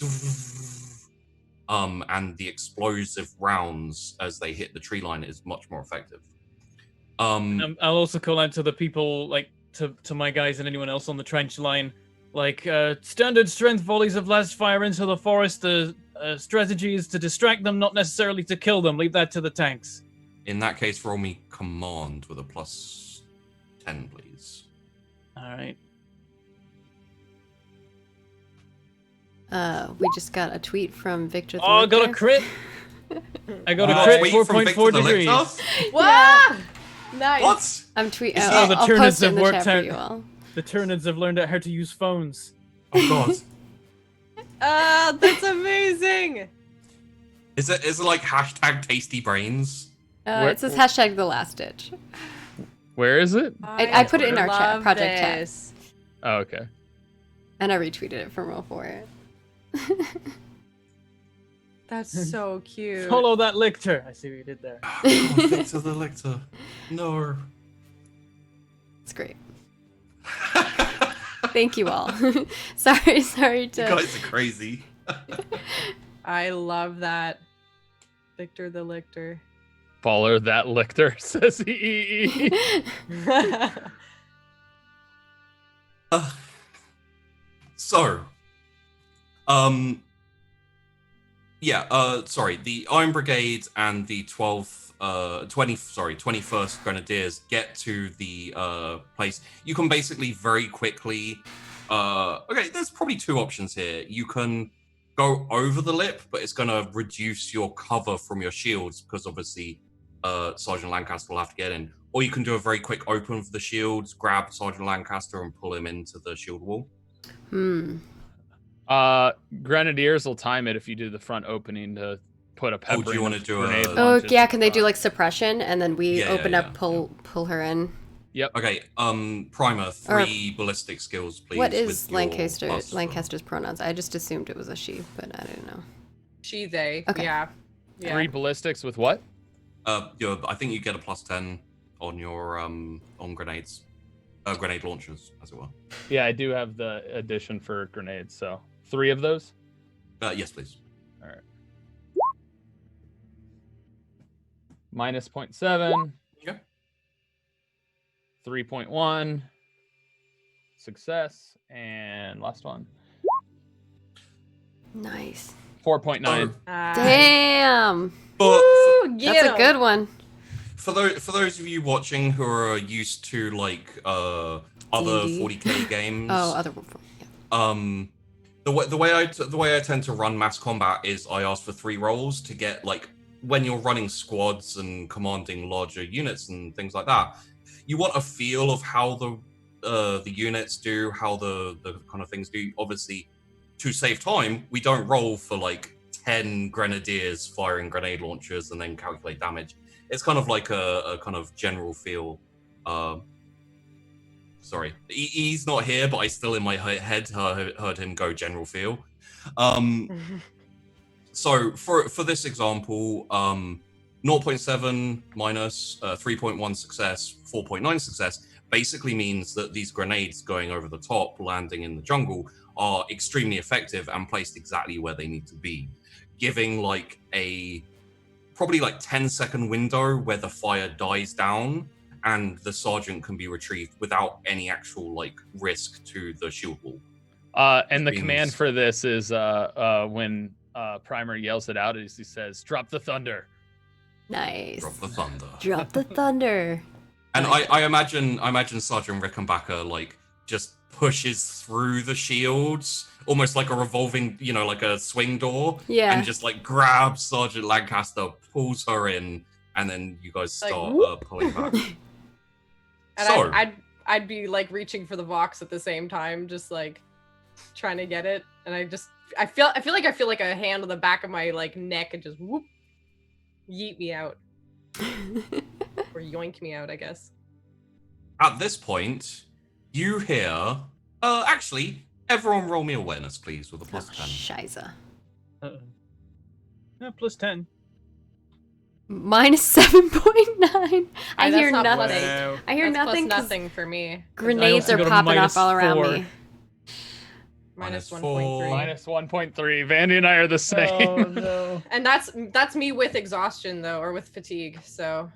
and the explosive rounds as they hit the tree line is much more effective. I'll also call out to the people, like to my guys and anyone else on the trench line, like standard strength volleys of blast fire into the forest. The strategy is to distract them, not necessarily to kill them. Leave that to the tanks. In that case, roll me command with a plus 10, please. All right. We just got a tweet from Victor. the Oh, I got a Lictor. crit. I got What? a crit, Tweet from 4.4 Victor the degrees. Lictor? What? Nice. What? I'm tweeting. Is I'll, he- I'll the post Tyranids it in have the worked chat for out. you all. The Tyranids have learned out how to use phones. Oh god. That's amazing. Is it like hashtag tasty brains? Where- It says hashtag the last ditch. Where is it? I put it in our chat, love project chat. this. Oh, okay. And I retweeted it from Roll For It. That's so cute. Follow that lictor. I see what you did there. Oh, God, Victor the Lictor. No. It's great. Thank you all. sorry You to. guys are crazy. I love that. Victor the Lictor. Follow that lictor, says EEE. So, sorry, the Iron Brigade and the 21st Grenadiers get to the place. You can basically very quickly, okay, there's probably two options here. You can go over the lip, but it's going to reduce your cover from your shields because obviously Sergeant Lancaster will have to get in. Or you can do a very quick open of the shields, grab Sergeant Lancaster and pull him into the shield wall. Grenadiers will time it if you do the front opening to put a pepper. do you wanna do a- grenade Oh launches yeah, at can the they do front. like suppression and then we Yeah, open yeah, up, pull her in? Yep. Okay, Primer, 3 ballistic skills, please. What with is your plus- Lancaster's pronouns? I just assumed it was a she, but I didn't know. She, they. Okay. Yeah. 3 ballistics with what? I think you get a plus 10 on your on grenades, grenade launchers, as it were. Yeah, I do have the addition for grenades, so 3 of those. Yes, please. All right. Minus 0.7. Okay. 3.1. Success. And last one. Nice. 4.9. Damn. But That's a good one. for those of you watching who are used to like other D&D. 40k games, Oh, other one. Yeah. the way I tend to run mass combat is I ask for 3 rolls to get like when you're running squads and commanding larger units and things like that. You want a feel of how the units do, how the kind of things do. Obviously, to save time, we don't roll for like 10 grenadiers firing grenade launchers and then calculate damage. It's kind of like a kind of general feel. Sorry, he's not here, but I still in my head heard him go general feel. So for this example, 0.7 minus 3.1 success, 4.9 success basically means that these grenades going over the top, landing in the jungle, are extremely effective and placed exactly where they need to be, giving like a probably like 10-second window where the fire dies down and the sergeant can be retrieved without any actual like risk to the shield wall. And the Means- command for this is when Primer yells it out, is he says, "Drop the thunder." Nice. Drop the thunder. Drop the thunder. And I imagine Sergeant Rickenbacker like just pushes through the shields, almost like a revolving, like a swing door, Yeah. and just like grabs Sergeant Lancaster, pulls her in, and then you guys Like, start pulling back. And So- I'd be like reaching for the Vox at the same time, just like trying to get it. And I feel like a hand on the back of my like neck and just whoop, yeet me out or yoink me out, I guess. At this point, you hear. Actually, everyone roll me awareness, please, with a plus 10. Shiza. Uh-oh. Yeah, plus 10. Minus 7.9. I that's hear not nothing. plus Wow. I hear That's nothing. plus 'cause nothing for me. Grenades I are also got a popping minus off all around 4. me. Minus Minus 1.3. Minus 1.3. Vandy and I are the same. Oh no. And that's me with exhaustion though, or with fatigue. So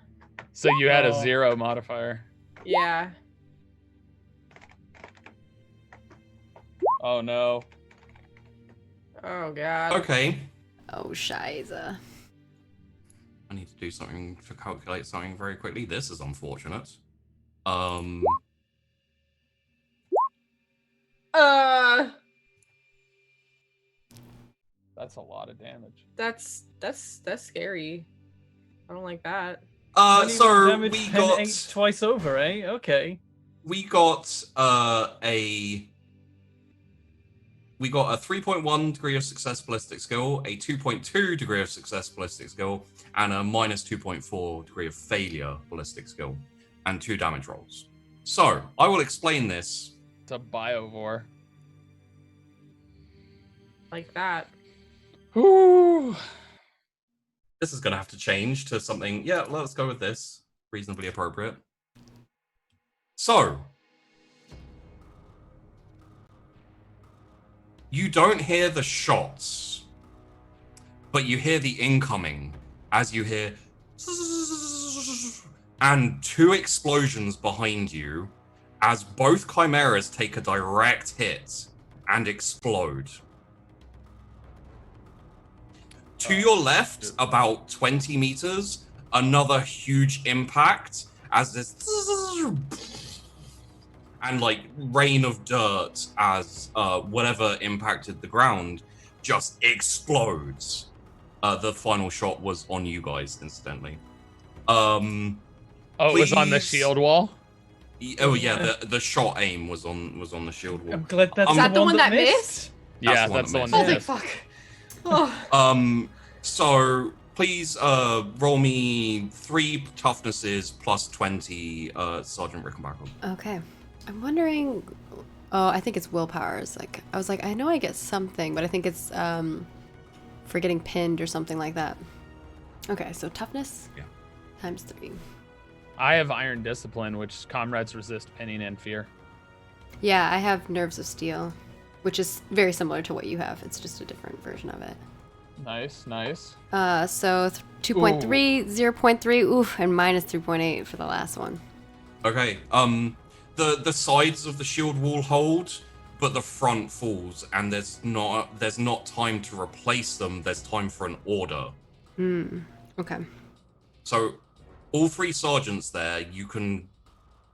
So you had a Oh. 0 modifier. yeah. Oh no. Oh god. Okay. Oh, Shiza. I need to do something to calculate something very quickly. This is unfortunate. That's a lot of damage. That's scary. I don't like that. So damage we pen got 8 twice over, eh? Okay. we got a 3.1 degree of success ballistic skill, a 2.2 degree of success ballistic skill, and a minus 2.4 degree of failure ballistic skill, and 2 damage rolls. So I will explain this. It's a biovore. Like that. Ooh. This is going to have to change to something. Yeah, let's go with this. Reasonably appropriate. So, you don't hear the shots, but you hear the incoming as you hear and 2 explosions behind you as both chimeras take a direct hit and explode. To your left, about 20 meters, another huge impact as this and like rain of dirt as whatever impacted the ground just explodes. The final shot was on you guys, incidentally. Oh, it was on the please- shield wall. Oh yeah, the shot aim was on the shield wall. I'm glad that's Is that the one that missed. missed? Yeah, the one that's the that one. missed. that Holy missed. fuck. Oh. So please roll me 3 toughnesses plus 20, Sergeant Rickenbacker. Okay. I'm wondering. Oh, I think it's willpower. It's like I was like, I know I get something, but I think it's for getting pinned or something like that. Okay, so toughness. Yeah. Times 3. I have iron discipline, which comrades resist pinning and fear. Yeah, I have nerves of steel, which is very similar to what you have. It's just a different version of it. Nice, nice. So 2.3, 0.3, oof, and minus 3.8 for the last one. Okay. The sides of the shield wall hold, but the front falls, and there's not time to replace them. There's time for an order. Okay. So, all 3 sergeants there, you can.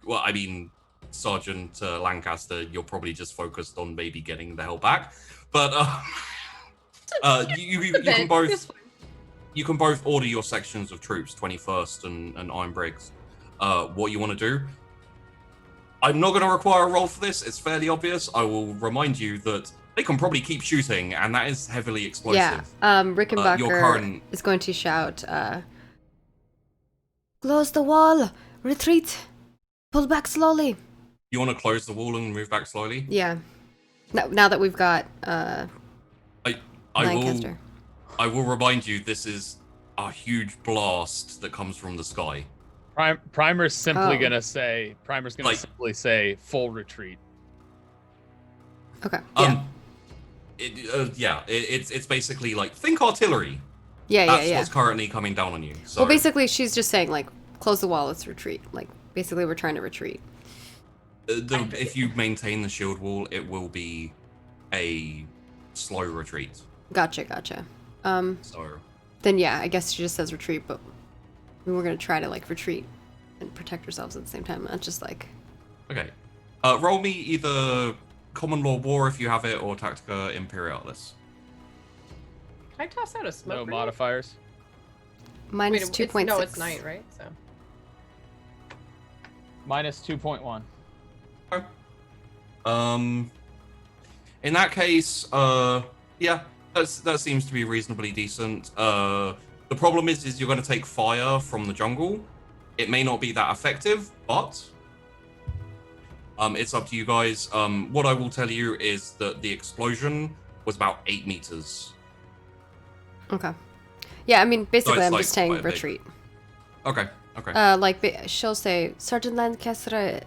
Well, I mean, Sergeant Lancaster, you're probably just focused on maybe getting the hell back, but you can both. You can both order your sections of troops, 21st and Iron Briggs. What you want to do. I'm not going to require a roll for this. It's fairly obvious. I will remind you that they can probably keep shooting, and that is heavily explosive. Yeah. Rickenbacker your current- is going to shout, close the wall, retreat, pull back slowly. You want to close the wall and move back slowly? Yeah. Now that we've got I Lancaster. will remind you, this is a huge blast that comes from the sky. Primer's simply Oh. gonna say. Primer's gonna Like- simply say full retreat. Okay. Yeah. It's basically like, think artillery. yeah. That's what's currently coming down on you. So, Well, basically, she's just saying, like, close the wall, let's retreat. Like, basically, we're trying to retreat. if you maintain the shield wall, it will be a slow retreat. Gotcha. So, Then, yeah, I guess she just says retreat, but we're going to try to, like, retreat and protect ourselves at the same time. Not just, like... okay. Roll me either Common Law War if you have it, or Tactica Imperialis. Can I toss out a smoke No grenade? modifiers. Minus Wait, 2.6. no, it's night, right? So. Minus 2.1. In that case, yeah, that seems to be reasonably decent. The problem is you're going to take fire from the jungle. It may not be that effective, but it's up to you guys. What I will tell you is that the explosion was about 8 meters. Okay. Yeah, I mean, basically, it's, I'm like, just saying quite big. retreat. Okay. Okay. Like, she'll say, Sergeant Lancaster,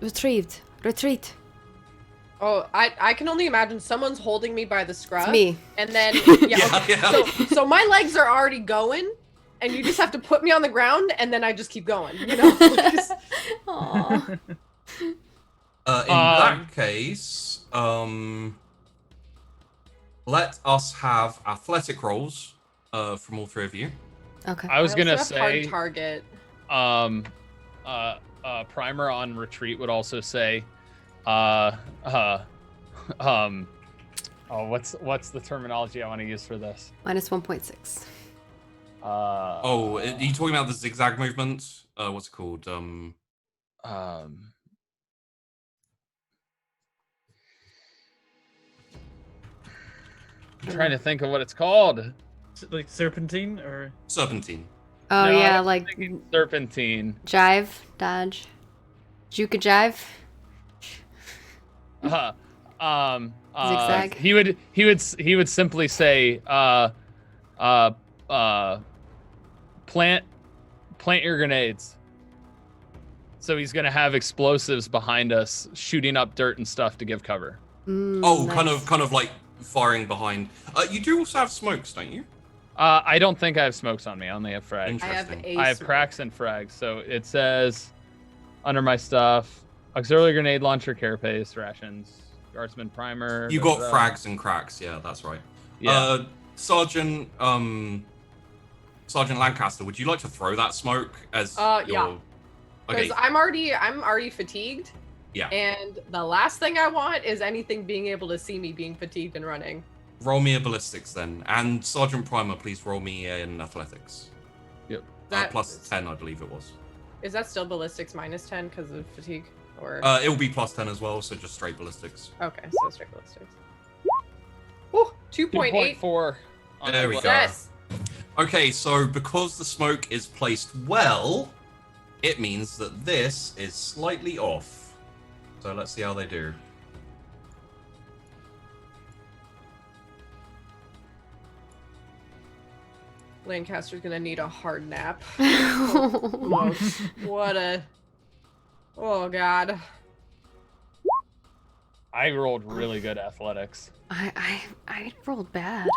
retreat. Oh, I can only imagine someone's holding me by the scruf. It's me. And then Yeah, okay. yeah. So my legs are already going, and you just have to put me on the ground, and then I just keep going. You know. Just- Aw. In that case, let us have athletic rolls from all three of you. Okay. I was also gonna have hard say, target. primer on retreat would also say, oh, what's the terminology I want to use for this? Minus 1.6. Oh, are you talking about the zigzag movement? What's it called? I'm trying to think of what it's called. Like serpentine or Serpentine. Oh, No, yeah, I'm like thinking serpentine. jive, dodge. Juka jive. Zigzag. He would simply say, plant your grenades. So he's gonna have explosives behind us, shooting up dirt and stuff to give cover. Oh, Nice. kind of like firing behind. You do also have smokes, don't you? I don't think I have smokes on me. I only have frags. I have Interesting. a I have smoke. cracks and frags. So it says under my stuff, auxiliary grenade launcher, carapace, rations, guardsman primer. You got frags and cracks. Yeah, that's right. Yeah. Sergeant Lancaster, would you like to throw that smoke as Yeah. your? Okay. Because I'm already fatigued. Yeah. And the last thing I want is anything being able to see me being fatigued and running. Roll me a ballistics then, and Sergeant Primer, please roll me in athletics. Yep. Plus 10, I believe it was. Is that still ballistics minus 10 because of fatigue? Or It will be plus 10 as well, so just straight ballistics. okay, so straight ballistics. Oh, 2.8. 2.4. on There we athletics. go. Yes. Okay, so because the smoke is placed well, it means that this is slightly off. So let's see how they do. Lancaster's gonna need a hard nap. I What a. Oh god. I rolled really good athletics. rolled bad.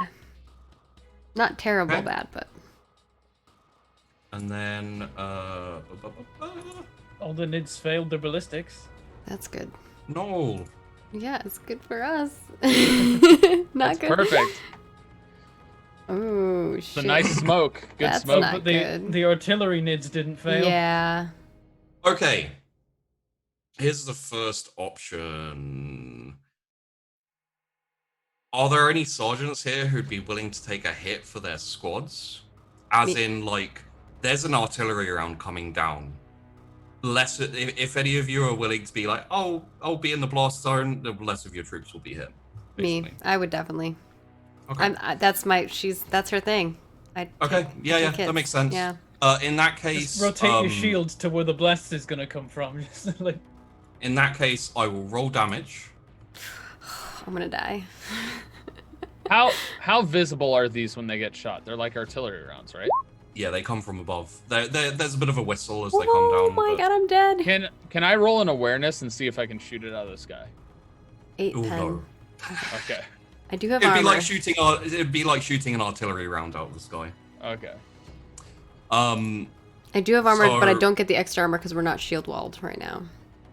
Not terrible Okay. bad, but And then, all the nids failed their ballistics. that's good. no. Yeah, it's good for us. Not That's good. perfect. Oh shit. It's a nice smoke. Good That's smoke. not But the good. the artillery nids didn't fail. Yeah. Okay. Here's the first option. Are there any sergeants here who'd be willing to take a hit for their squads? As Me- in, like, there's an artillery round coming down. If any of you are willing to be like, oh, I'll be in the blast zone, the less of your troops will be hit. Me. basically. I would definitely. Okay. That's her thing. Okay. Yeah, that makes sense. Yeah. In that case, Just rotate your shield to where the blast is gonna come from. Just like In that case, I will roll damage. I'm gonna die. How visible are these when they get shot? They're like artillery rounds, right? Yeah, they come from above. There's a bit of a whistle as they come Oh down. my but- god, I'm dead. Can I roll an awareness and see if I can shoot it out of the sky? 8 Ooh, pen. no. Okay. I do have It'd armor. be like shooting an artillery round out of the sky. Okay. I do have armor, but I So- don't get the extra armor because we're not shield walled right now.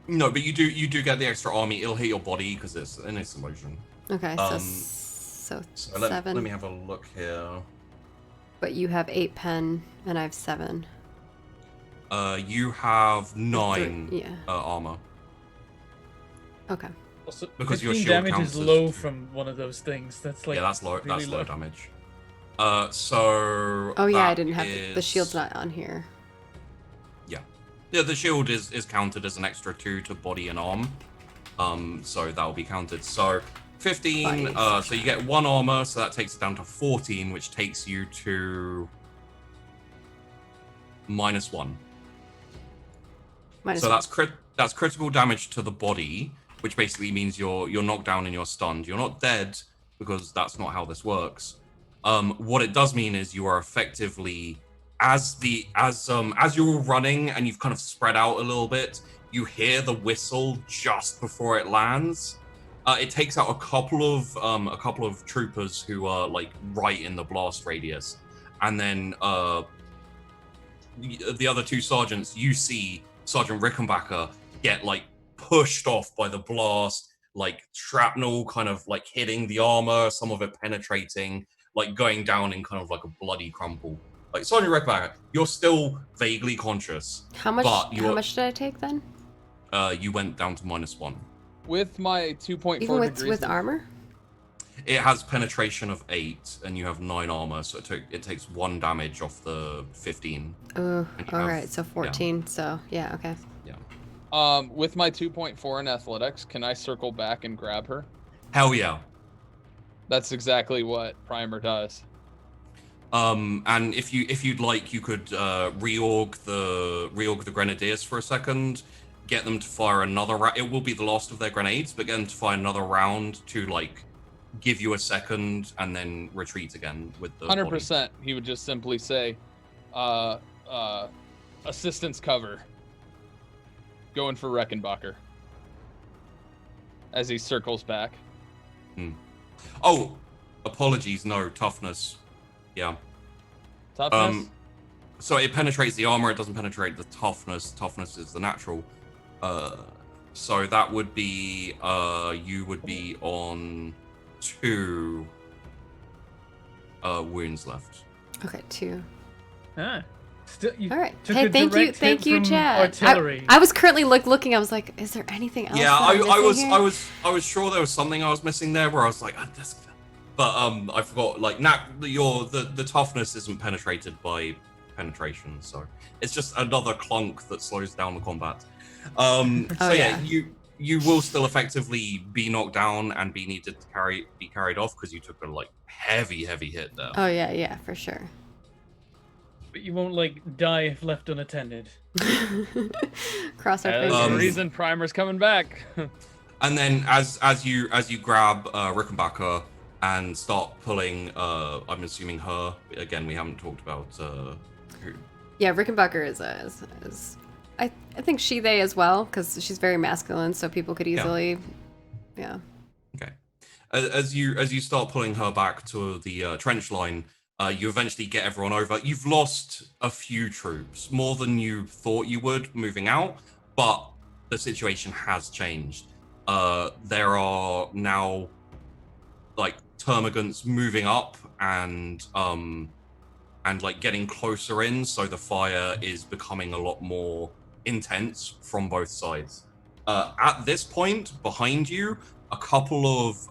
No, but you do get the extra army. It'll hit your body because it's an explosion. Okay, Um, so So let 7. me have a look here. But you have 8 pen and I have 7. You have 9 Yeah. armor. Okay. also, Because your 15 shield damage counts is as low 2. from one of those things. That's like Yeah, that's low. really That's low low. damage. So. Oh yeah, I that didn't have the is- shield's not on here. Yeah, the shield is counted as an extra 2 to body and arm. So that'll be counted. So 15. Nice. So you get 1 armor, so that takes it down to 14, which takes you to -1. Minus So one. that's critical damage to the body, which basically means you're knocked down and you're stunned. You're not dead because that's not how this works. What it does mean is you are effectively as you're all running and you've kind of spread out a little bit, you hear the whistle just before it lands. It takes out a couple of troopers who are like right in the blast radius, and then the other 2 sergeants, you see Sergeant Rickenbacker get like pushed off by the blast, like shrapnel kind of like hitting the armor, some of it penetrating. like going down in kind of like a bloody crumple. Like Sonya Reckback, you're still vaguely conscious. How much? But How much did I take then? You went down to -1. With my 2.4 Even degrees with of- armor? It has penetration of 8, and you have 9 armor, so it takes 1 damage off the 15. Oh, And you all have- right. So 14. So yeah, okay. With my 2.4 in athletics, can I circle back and grab her? Hell yeah. That's exactly what Primer does. And if you'd like, you could reorg the grenadiers for a second, get them to fire another round. It will be the last of their grenades, but get them to fire another round to like give you a second and then retreat again with the 100%. He would just simply say, assistance cover. Going for Reckenbacher. As he circles back. Oh, apologies. No, toughness. Yeah. Toughness? So it penetrates the armor. It doesn't penetrate the toughness. Toughness is the natural. So that would be you would be on 2 wounds left. Okay, 2. Ah, still, you All right. took Hey, a thank you, direct hit from Chad. Artillery. I was currently looking. I was like, is there anything else? Yeah, that I'm missing here? I was sure there was something I was missing there where I was like, but I forgot. Like, the toughness isn't penetrated by penetration, so it's just another clunk that slows down the combat. So yeah, you will still effectively be knocked down and be needed to be carried off because you took a like heavy hit there. Oh yeah, for sure. But you won't like die if left unattended. Cross our That's fingers. the reason Primer's coming back. And then as you grab Rickenbacker and start pulling, I'm assuming her again. We haven't talked about who. Yeah, Rickenbacker is I think they as well because she's very masculine, so people could easily, yeah. Okay. As you start pulling her back to the trench line, you eventually get everyone over. You've lost a few troops, more than you thought you would moving out, but the situation has changed. There are now like termagants moving up and like getting closer in, so the fire is becoming a lot more intense from both sides. At this point, behind you, a couple of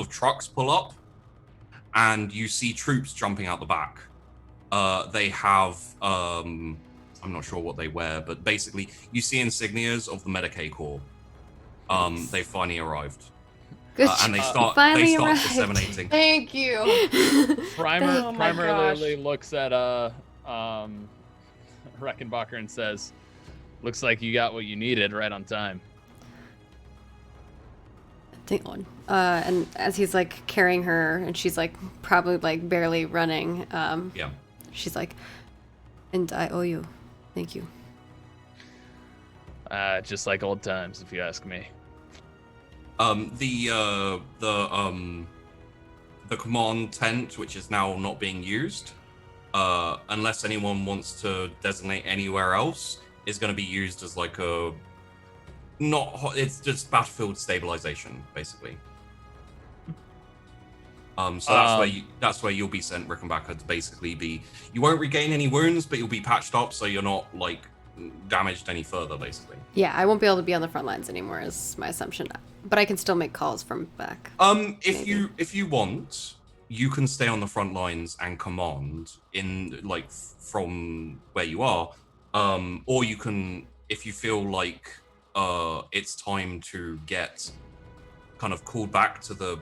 trucks pull up, and you see troops jumping out the back. They have I'm not sure what they wear, but basically you see insignias of the Medicaid Corps. They finally arrived. Good And they job. start Finally arrived. disseminating. Thank you. Primer Oh my Primer gosh. literally looks at Reckenbacher and says, "Looks like you got what you needed right on time." Take one. And as he's like carrying her, and she's like probably like barely running. Yeah. She's like, and I owe you. Thank you. Just like old times, if you ask me. The command tent, which is now not being used, unless anyone wants to designate anywhere else, is going to be used as like it's just battlefield stabilization, basically. So that's where you'll be sent, Rickenbacker, to basically be. You won't regain any wounds, but you'll be patched up, so you're not like damaged any further, basically. Yeah, I won't be able to be on the front lines anymore, is my assumption. But I can still make calls from back. If you want, you can stay on the front lines and command in like from where you are, or you can, if you feel like it's time to get kind of called back to the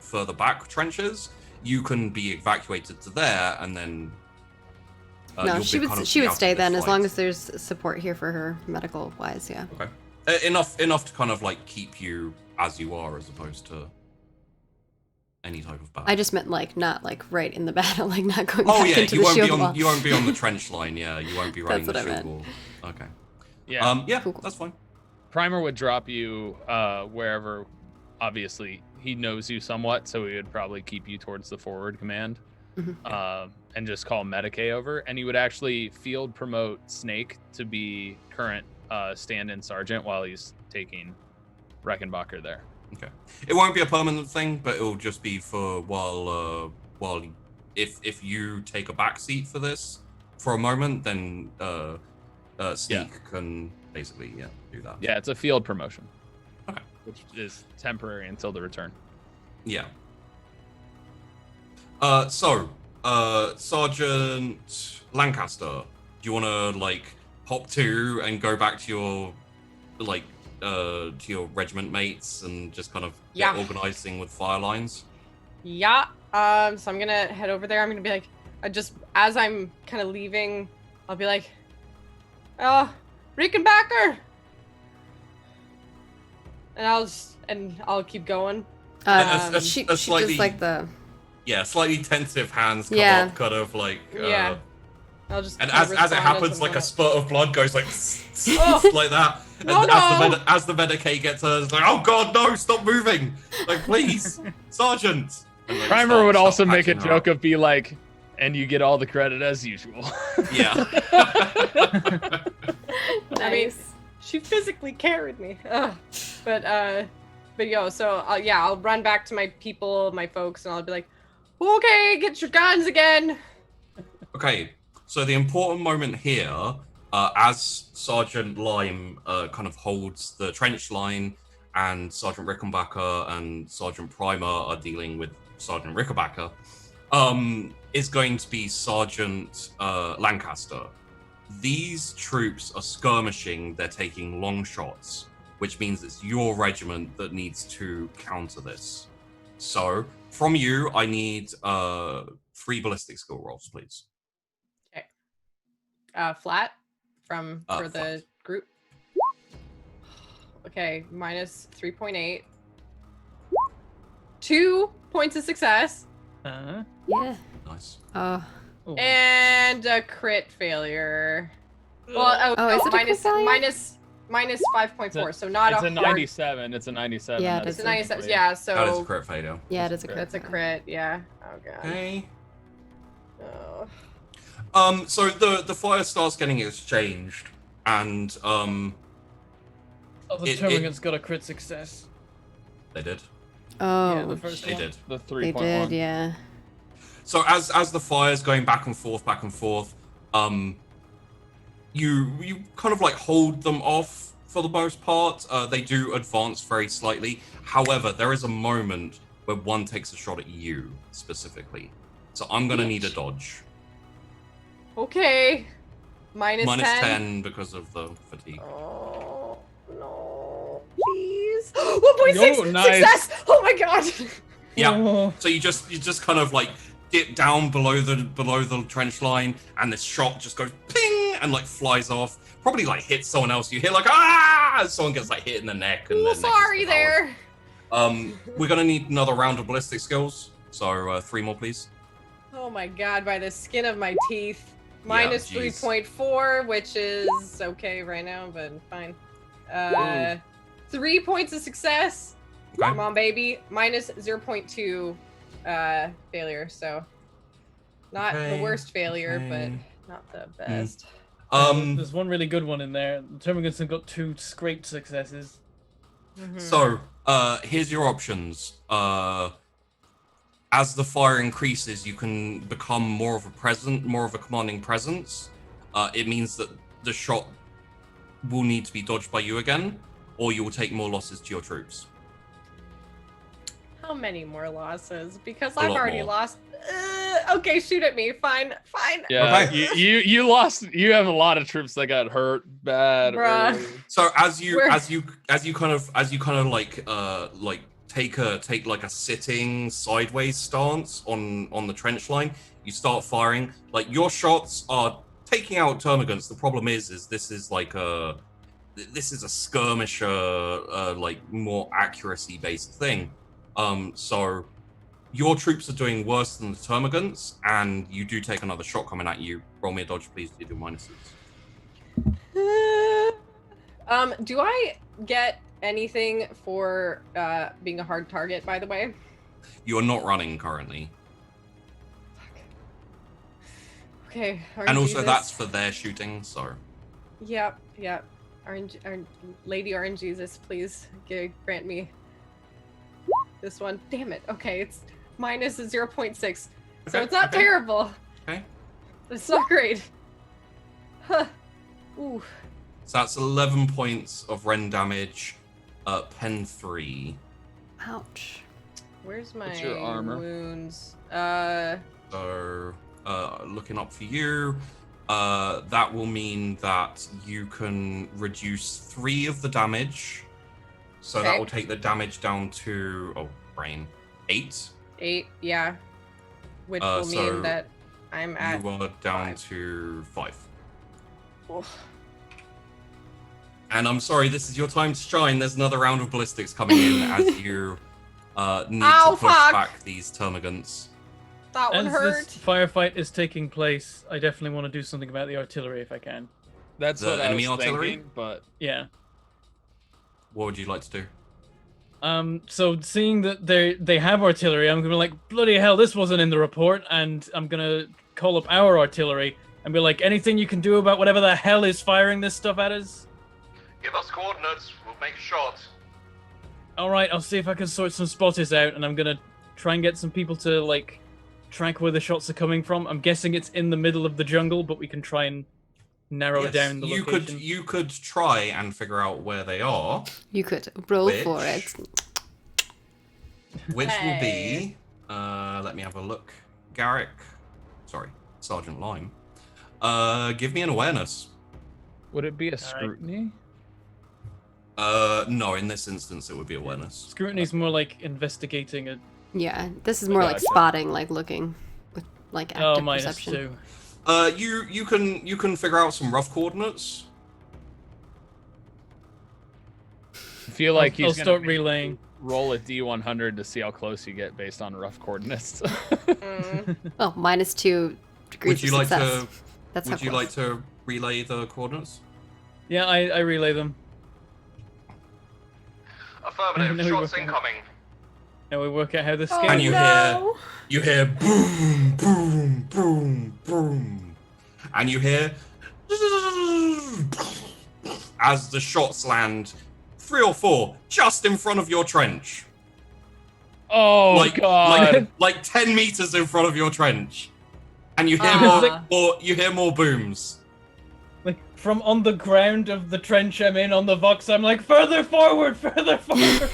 further back trenches, you can be evacuated to there, and then No, she would stay then, as long as there's support here for her medical wise. Yeah. Okay. Enough to kind of like keep you as you are, as opposed to any type of battle. I just meant like not like right in the battle, like not going Oh back yeah, into you the won't shield be on wall. you won't be on the trench line. Yeah, you won't be running That's the what I shield wall. Okay. Yeah. Yeah, Cool. that's fine. Primer would drop you wherever. Obviously, he knows you somewhat, so he would probably keep you towards the forward command, and just call Medicaid over. And he would actually field promote Snake to be current stand-in sergeant while he's taking Reckenbacher there. Okay. It won't be a permanent thing, but it'll just be for while if you take a back seat for this for a moment, then Sneak can basically do that. Yeah, it's a field promotion. Okay. Which is temporary until the return. Yeah. Sergeant Lancaster, do you want to like hop to and go back to your regiment mates and just kind of get organizing with fire lines? Yeah. So I'm gonna head over there. I'm gonna be like, as I'm kind of leaving, I'll be like, Rickenbacker, and I'll keep going. She just like the slightly tentative hands come up, kind of like I'll just and as it happens, like a spurt of blood goes like like that. And as the Medicaid gets her, it's like, oh god, no, stop moving! Like, please, Sergeant. And, like, Primer would also make a joke of be like, and you get all the credit as usual. Yeah. Nice. I mean, she physically carried me. But I'll run back to my people, my folks, and I'll be like, okay, get your guns again. Okay, so the important moment here, as Sergeant Lime kind of holds the trench line, and Sergeant Rickenbacker and Sergeant Primer are dealing with Sergeant Rickenbacker, is going to be Sergeant Lancaster. These troops are skirmishing, they're taking long shots, which means it's your regiment that needs to counter this. So, from you, I need 3 ballistic skill rolls, please. Okay. Flat for the flat. group. Okay, minus 3.8. 2 points of success. Uh-huh. Yeah. Nice. And a crit failure. Well, is it a crit failure? minus 5.4, so not it's a a 97. It's a 97. Yeah, It's a 97. Yeah, so That is a crit failure. Yeah, it is a crit. That's a crit. Yeah. Oh god. Okay. Oh. So the fire starts getting exchanged, and Oh, the Termagants got a crit success. they did. Oh, Yeah, the first They one. did. The they 3.1. did, yeah. So as the fire's going back and forth, you kind of like hold them off for the most part. They do advance very slightly. However, there is a moment where one takes a shot at you specifically. So I'm gonna need a dodge. Okay. Minus 10 because of the fatigue. Oh no! Please. 1.6 nice. success. Oh my god. Yeah. Oh. So you just kind of like dip down below the trench line, and this shot just goes ping and like flies off. Probably like hits someone else. You hear like someone gets like hit in the neck. And Oh, sorry there. We're gonna need another round of ballistic skills. So 3 more, please. Oh my god! By the skin of my teeth. Yeah, Minus jeez. 3.4, which is okay right now, but fine. 3 points of success. Okay. Come on, baby. Minus 0.2 failure, so not the worst failure, but not the best. There's one really good one in there. The Termagants have got 2 scraped successes. So here's your options. As the fire increases, you can become more of a commanding presence. It means that the shot will need to be dodged by you again, or you will take more losses to your troops. How many more losses? Because A I've lot already more. lost. Okay, shoot at me. Fine. Yeah, Okay. you lost. You have a lot of troops that got hurt bad. Bruh. early. So as you kind of like take like a sitting sideways stance on the trench line, you start firing. Like your shots are taking out termagants. The problem is this is a skirmisher like more accuracy based thing. So your troops are doing worse than the termagants, and you do take another shot coming at you. Roll me a dodge, please. You do minuses. Do I get anything for being a hard target, by the way? You are not running currently. Okay. And also RNG that's this. for their shooting, so. Yep. RNG, Lady RNG Jesus, please grant me this one. Damn it. Okay, it's minus a 0.6. So Okay, it's not okay. terrible. Okay. It's not great. Huh. Ooh. So that's 11 points of Ren damage. Pen 3. Ouch. Where's my What's your armor? wounds? So, looking up for you, that will mean that you can reduce 3 of the damage. So that Okay. will take the damage down to, 8. 8, yeah. Which Uh, will so mean that I'm at You are down 5. to 5. Oof. And I'm sorry, this is your time to shine. There's another round of ballistics coming in as you need Ow, to push fuck! back these termagants. That one As hurt. this firefight is taking place, I definitely want to do something about the artillery if I can. That's The what I enemy was artillery? thinking, but Yeah. What would you like to do? So seeing that they have artillery, I'm gonna be like, bloody hell, this wasn't in the report, and I'm gonna call up our artillery and be like, anything you can do about whatever the hell is firing this stuff at us? Give us coordinates. We'll make a shot. All right, I'll see if I can sort some spotters out, and I'm gonna try and get some people to like track where the shots are coming from. I'm guessing it's in the middle of the jungle, but we can try and narrow down the you location. you could try and figure out where they are, You could roll Which- for it. which will Hey. be. Let me have a look. Sergeant Lime. Give me an awareness. would it be a scrutiny? No, in this instance it would be awareness. Scrutiny's more like investigating a Yeah, this is more like Gotcha. spotting, like looking with like active minus perception. 2. You can figure out some rough coordinates. I feel like I'll he's gonna start make relaying. roll a D100 to see how close you get based on rough coordinates. Mm. Oh, minus 2 degrees Would you of like success. to? That's Would how you close. like to relay the coordinates? Yeah, I relay them. Affirmative. No, we Shots work out. incoming. And we work out how this Oh, scale And you no. You hear boom, boom, boom, boom, and you hear as the shots land 3 or 4 just in front of your trench. Oh God! like 10 meters in front of your trench, and you hear Ah. you hear more booms. Like from on the ground of the trench I'm in on the Vox, I'm like, further forward, further forward.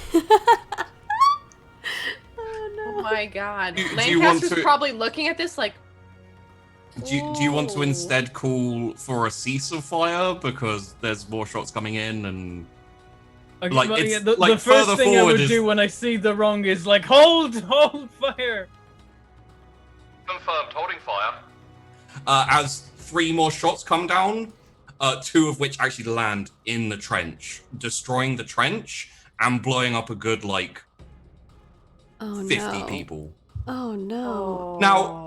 Oh no. Oh my god. Do you want Lancaster's to- probably looking at this like, Do you want to Ooh. instead call for a cease of fire because there's more shots coming in and Okay, Like, but it's, yeah, the like, first further thing I forward would is- do when I see the wrong is like, hold fire. confirmed holding fire? As 3 more shots come down, 2 of which actually land in the trench, destroying the trench and blowing up a good like Oh 50 no. people. Oh no. Now,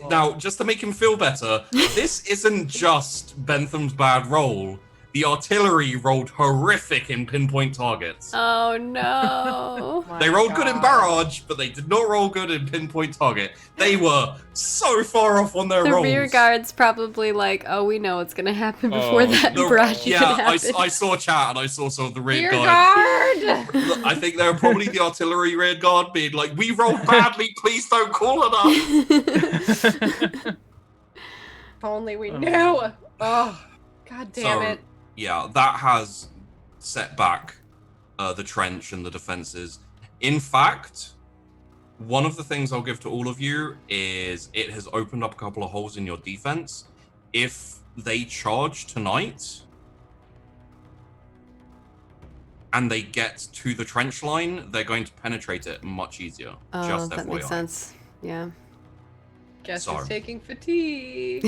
now just to make him feel better, this isn't just Bentham's bad roll. The artillery rolled horrific in pinpoint targets. Oh no. my They rolled good in God. barrage, but they did not roll good in pinpoint target. They were so far off on their The rolls. rear guard's probably like, oh, we know what's gonna happen before Oh. that The- barrage yeah, can happen. I saw chat and I saw some of the rear Rear guard. guard! Look, I think they were probably the artillery rear guard being like, we rolled badly, please don't call it us. If only we knew. Oh, god damn So, it. Yeah, that has set back the trench and the defenses. In fact, one of the things I'll give to all of you is it has opened up a couple of holes in your defense. If they charge tonight and they get to the trench line, they're going to penetrate it much easier. Oh, Just that makes FYI. sense. Yeah. Guess sorry. who's taking fatigue.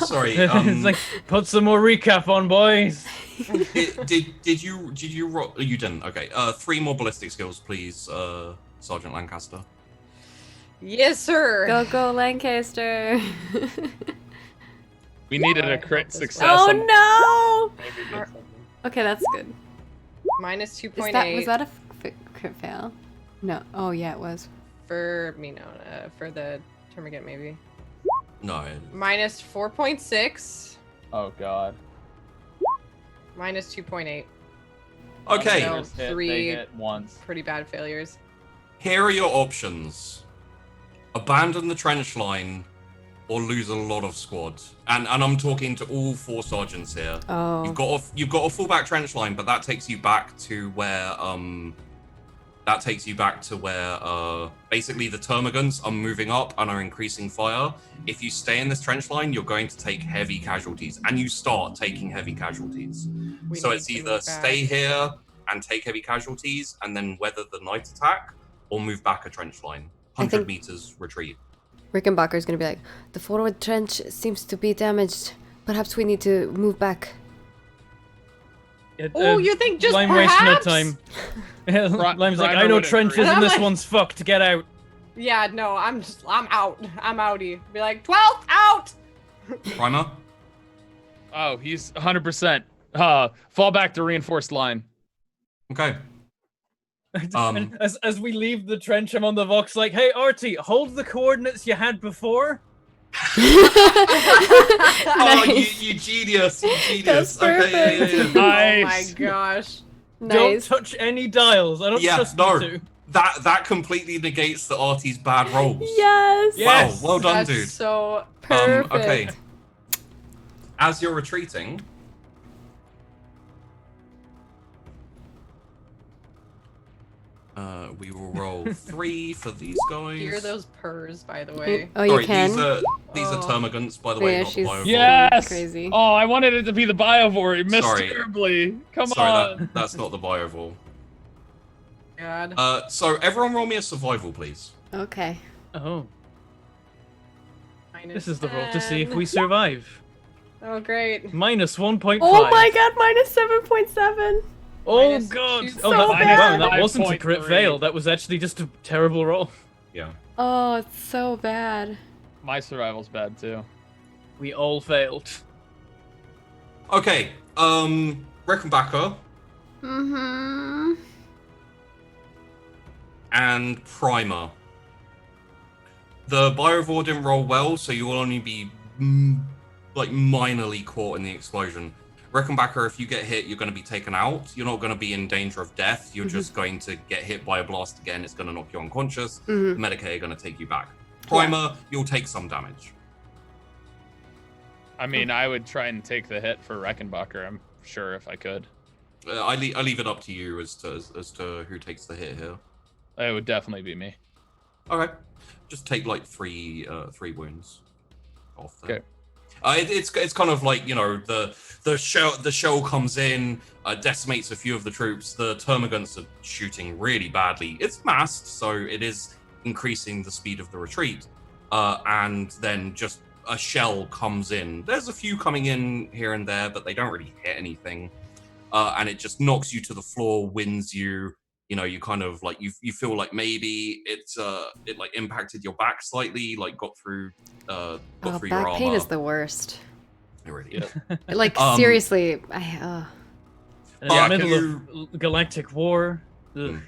Sorry. It's like, put some more recap on, boys. Did you roll? You didn't. Okay. 3 more ballistic skills, please, Sergeant Lancaster. Yes, sir. Go Lancaster. We needed a Alright, crit hope this success. Oh on- no. Maybe did something. Okay, that's good. Minus Is 2.8 that was that a crit fail? No. Oh yeah, it was. for me, no, for the termagant maybe. No. Minus 4.6, Oh God. minus 2.8. Okay. So, First hit, 3 they hit once. pretty bad failures. Here are your options: abandon the trench line, or lose a lot of squad. And I'm talking to all 4 sergeants here. Oh. You've got a fullback trench line, but that takes you back to where basically the termagants are moving up and are increasing fire. If you stay in this trench line, you're going to take heavy casualties, and you start taking heavy casualties. So it's either stay here and take heavy casualties and then weather the night attack, or move back a trench line. 100 meters retreat. Rickenbacker's gonna be like, the forward trench seems to be damaged. Perhaps we need to move back. Oh, you think just Lime perhaps? wasting her time. Lime's like, I know trenches and this one's fucked. Get out. Yeah, no, I'm out. I'm outie. Be like, 12th out! Primer? Oh, he's 100%. Fall back to reinforced line. Okay. As we leave the trench, I'm on the Vox like, hey, Artie, hold the coordinates you had before. Oh, you genius! You genius! That's perfect. Okay, Oh my Nice. gosh. Don't Nice. touch any dials. I don't trust you to. That completely negates the Artie's bad rolls. Yes. Yes. Wow, well done, That's dude. so Perfect. Okay. As you're retreating, we will roll 3 for these guys. hear those purrs, by the way. Oh, you Sorry, can? these are Oh. termagants, by the Oh, way, yeah, not she's- biovore. Yes. Crazy. Oh, I wanted it to be the biovore. He missed Sorry. terribly. Come Sorry, on. that's not the biovore. God. So everyone roll me a survival, please. Okay. Oh, Minus this is the roll to see if 10. we survive. Oh, great. Minus 1.5. Oh my god, minus 7.7. Oh Minus god. two. Oh, So that, bad. wow, that wasn't a crit 5.3. fail. That was actually just a terrible roll. Yeah. Oh, it's so bad. My survival's bad too. We all failed. Okay. Rickenbacker Mm-hmm. and Primer. The biovore didn't roll well, so you will only be like minorly caught in the explosion. Rickenbacker, if you get hit, you're going to be taken out. You're not going to be in danger of death. You're just going to get hit by a blast again. It's going to knock you unconscious. Mhm. The Medicaid are going to take you back. Primer, you'll take some damage. I mean, I would try and take the hit for Reckenbacher, I'm sure, if I could. I leave it up to you as to who takes the hit here. It would definitely be me. Okay, just take like three wounds off there. Okay. It's kind of like, you know, the shell comes in, decimates a few of the troops. The termagants are shooting really badly. It's masked, so it is increasing the speed of the retreat. And then just a shell comes in. There's a few coming in here and there, but they don't really hit anything. And it just knocks you to the floor, wins you. You know, you kind of like you feel like maybe it like impacted your back slightly, like got through Oh, your back armor. pain is the worst. It really is. Like, seriously, I. And in But the middle of galactic war. Ugh.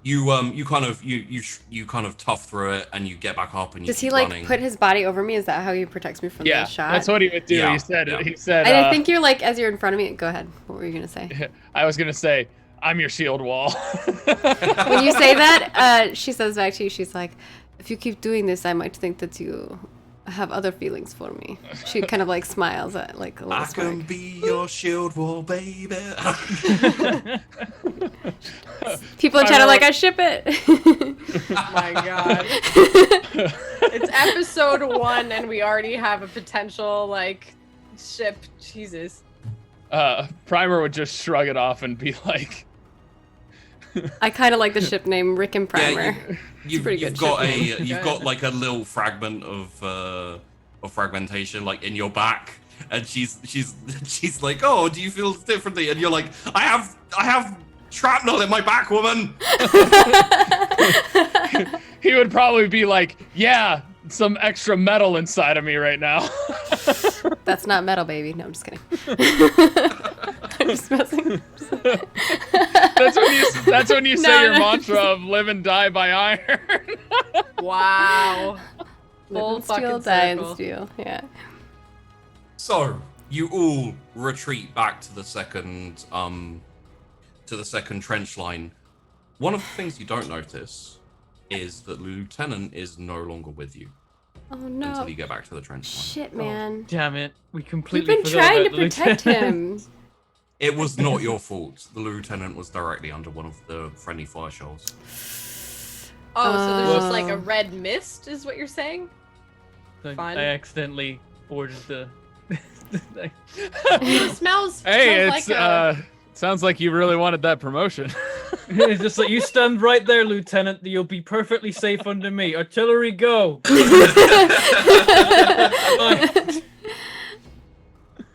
You kind of tough through it, and you get back up, and you Does he keep like running. put his body over me? Is that how he protects me from Yeah, the shot? that's what he would do. Yeah, He said, yeah. he said, And I think you're like, as you're in front of me. Go ahead. What were you gonna say? I was going to say, I'm your shield wall. When you say that, she says back to you. She's like, if you keep doing this, I might think that you have other feelings for me. She kind of like smiles at like a little I can smirk. be your shield wall, baby. People in chat are like, I ship it. Oh my god. It's episode 1 and we already have a potential like ship. Jesus. Primer would just shrug it off and be like, I kind of like the ship name Rick and Primer. Yeah, you've pretty you've good got ship you've got like a little fragment of fragmentation like in your back, and she's like, oh, do you feel differently? And you're like, I have shrapnel in my back, woman. he would probably be like, yeah, some extra metal inside of me right now. That's not metal, baby. No, I'm just kidding. I'm just messing. That's when you say No, your no. mantra of live and die by iron. Wow. Live Full in steel, fucking die in circle. steel. Yeah. So you all retreat back to the to the second trench line. One of the things you don't notice is that the lieutenant is no longer with you Oh no. until you get back to the trench line. Shit, man. Damn it. We You've completely been forgot trying to about the protect lieutenant. him. It was not your fault. The lieutenant was directly under one of the friendly fire shells. Oh, so there's just like a Oh. red mist, is what you're saying? I Fun. accidentally ordered the... It smells. Hey, smells it's like a, sounds like you really wanted that promotion. It's just like, you stand right there, Lieutenant. You'll be perfectly safe under me. Artillery, go!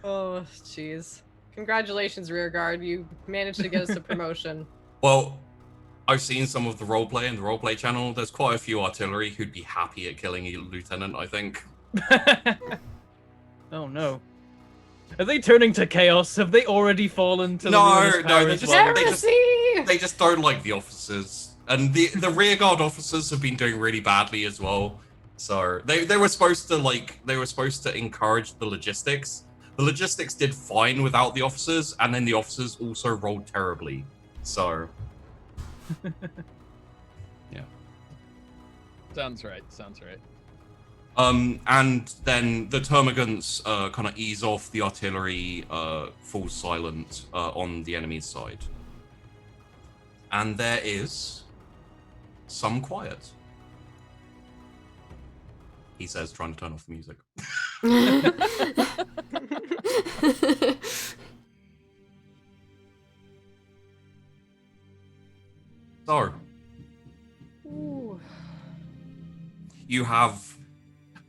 Oh, jeez. Congratulations, rearguard. You managed to get us a promotion. Well, I've seen some of the roleplay in the roleplay channel. There's quite a few artillery who'd be happy at killing a lieutenant, I think. Oh no. Are they turning to chaos? Have they already fallen to the ruinous power they as just, well? they just Heresy! they just don't like the officers, and the rearguard officers have been doing really badly as well. So they were supposed to encourage the logistics. The logistics did fine without the officers, and then the officers also rolled terribly. So yeah. Sounds right. And then the termagants kind of ease off, the artillery falls silent on the enemy's side. And there is some quiet. He says, trying to turn off the music. So, Ooh. you have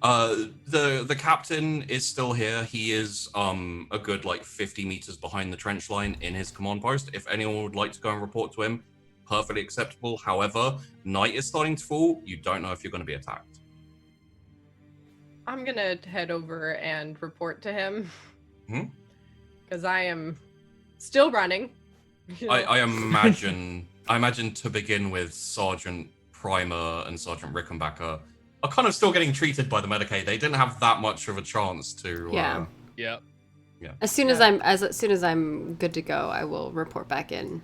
the captain is still here. He is a good like 50 meters behind the trench line in his command post. If anyone would like to go and report to him, perfectly acceptable. However, night is starting to fall. You don't know if you're going to be attacked. I'm gonna head over and report to him. Hmm? Because I am still running. You know? I imagine to begin with, Sergeant Primer and Sergeant Rickenbacker are kind of still getting treated by the Medicaid. They didn't have that much of a chance to. Yeah. Yep. As soon as I'm good to go, I will report back in.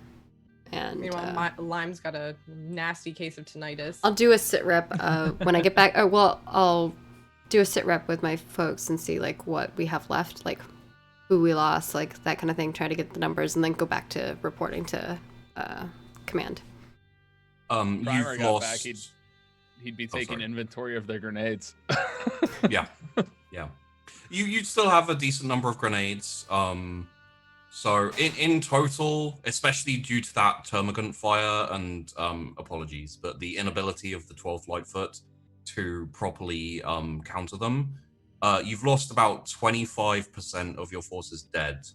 And Meanwhile, Lime's got a nasty case of tinnitus. I'll do a sit rep when I get back. Oh, well, I'll do a sit rep with my folks and see like what we have left, like who we lost, like that kind of thing. Try to get the numbers and then go back to reporting to command. Primer You've got lost. back, he'd be taking sorry. inventory of their grenades. Yeah. You still have a decent number of grenades. So in total, especially due to that termagant fire and apologies, but the inability of the 12th Lightfoot to properly counter them, you've lost about 25% of your forces dead,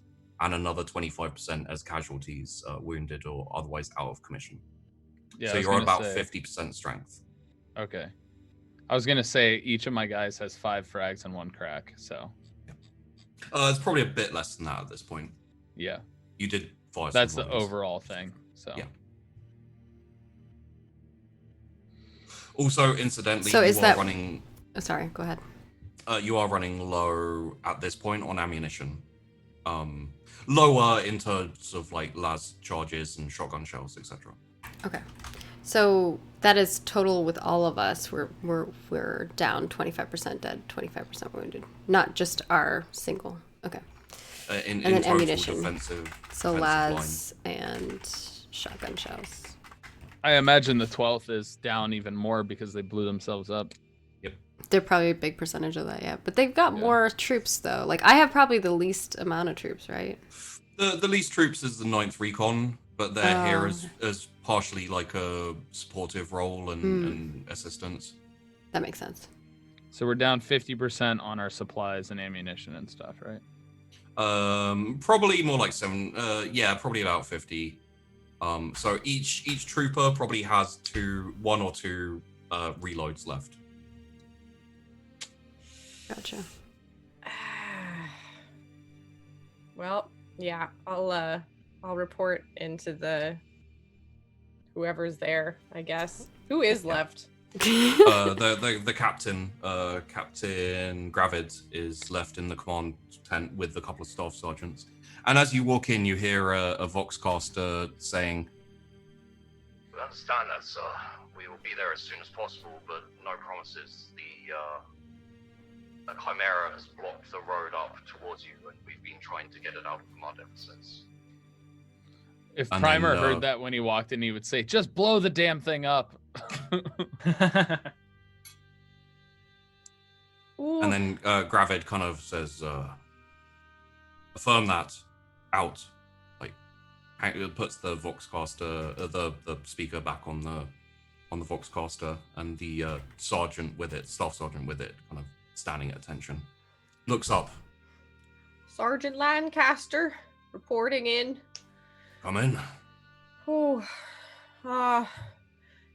and another 25% as casualties, wounded or otherwise out of commission. Yeah, So I was you're gonna about say- 50% strength. Okay. I was gonna say each of my guys has 5 frags and 1 crack, so It's probably a bit less than that at this point. yeah. You did fire. That's some the rounds. overall thing. So Yeah. Also, incidentally, So is you are that- running. Oh, sorry, go ahead. You are running low at this point on ammunition. Lower in terms of like las charges and shotgun shells, etc. Okay. So that is total with all of us. We're down 25% dead, 25% wounded. Not just our single. Okay. In then total ammunition. defensive. So defensive las and shotgun shells. I imagine the 12th is down even more because they blew themselves up. They're probably a big percentage of that, yeah. But they've got Yeah. more troops though. Like I have probably the least amount of troops, right? The least troops is the 9th Recon, but they're here Oh. as partially like a supportive role and assistance. That makes sense. So we're down 50% on our supplies and ammunition and stuff, right? Probably more like 7. Probably about 50. So each trooper probably has 1 or 2 reloads left. Gotcha. Well, yeah, I'll report into the whoever's there, I guess. Who is left? The captain, Captain Gravid, is left in the command tent with a couple of staff sergeants. And as you walk in, you hear a voxcaster saying, We understand that, sir. We will be there as soon as possible, but no promises. The Chimera has blocked the road up towards you, and we've been trying to get it out of the mud ever since. If And Primer then, heard that when he walked in, he would say, "Just blow the damn thing up." and then Gravid kind of says, affirm that out. Like, puts the voxcaster, the speaker back on the voxcaster, and the sergeant with it, staff sergeant with it, kind of standing at attention, looks up. Sergeant Lancaster reporting in. Come in. Oh,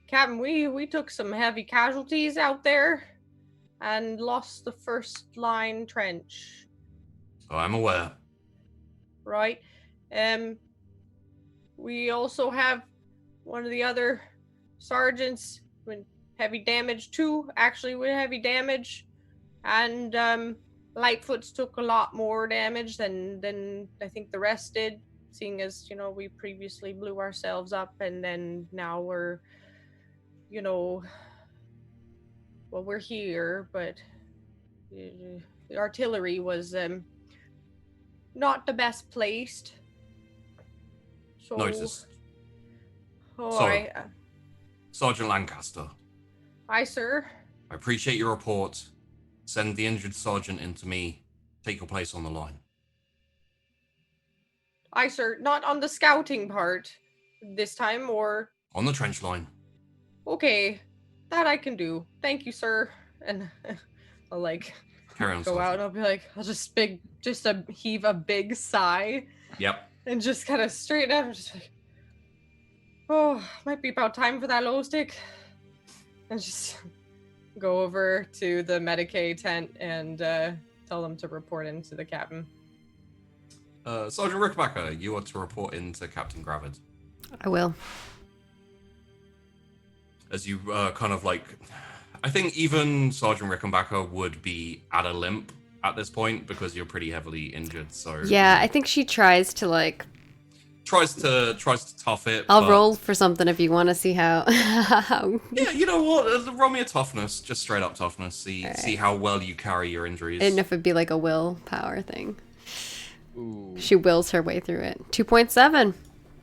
Captain, we took some heavy casualties out there and lost the first line trench. So I'm aware. Right. We also have one of the other sergeants with heavy damage too. Actually, with heavy damage, and Lightfoot's took a lot more damage than I think the rest did. Seeing as, we previously blew ourselves up, and then now we're, we're here, but the artillery was not the best placed. So, Noticed. Sorry. Sergeant Lancaster, Aye, sir. I appreciate your report. Send the injured sergeant in to me. Take your place on the line. Aye, sir. Not on the scouting part this time, or... On the trench line. Okay, that I can do. Thank you, sir. And I'll, Carry on, go sergeant. out and I'll be like, I'll just heave a big sigh. Yep. And just kind of straighten up and just like, oh, might be about time for that low stick. And just go over to the Medicaid tent and tell them to report into the captain. Sergeant Rickbacker, you are to report into Captain Gravid. I will. As you I think even Sergeant Rickenbacker would be at a limp at this point because you're pretty heavily injured. So Yeah, I think she tries to tries to tough it. I'll but- roll for something if you want to see how. Yeah, you know what? Roll me a toughness, just straight up toughness. See Alright. see how well you carry your injuries. I didn't know if it'd be like a willpower thing. Ooh. She wills her way through it. 2.7.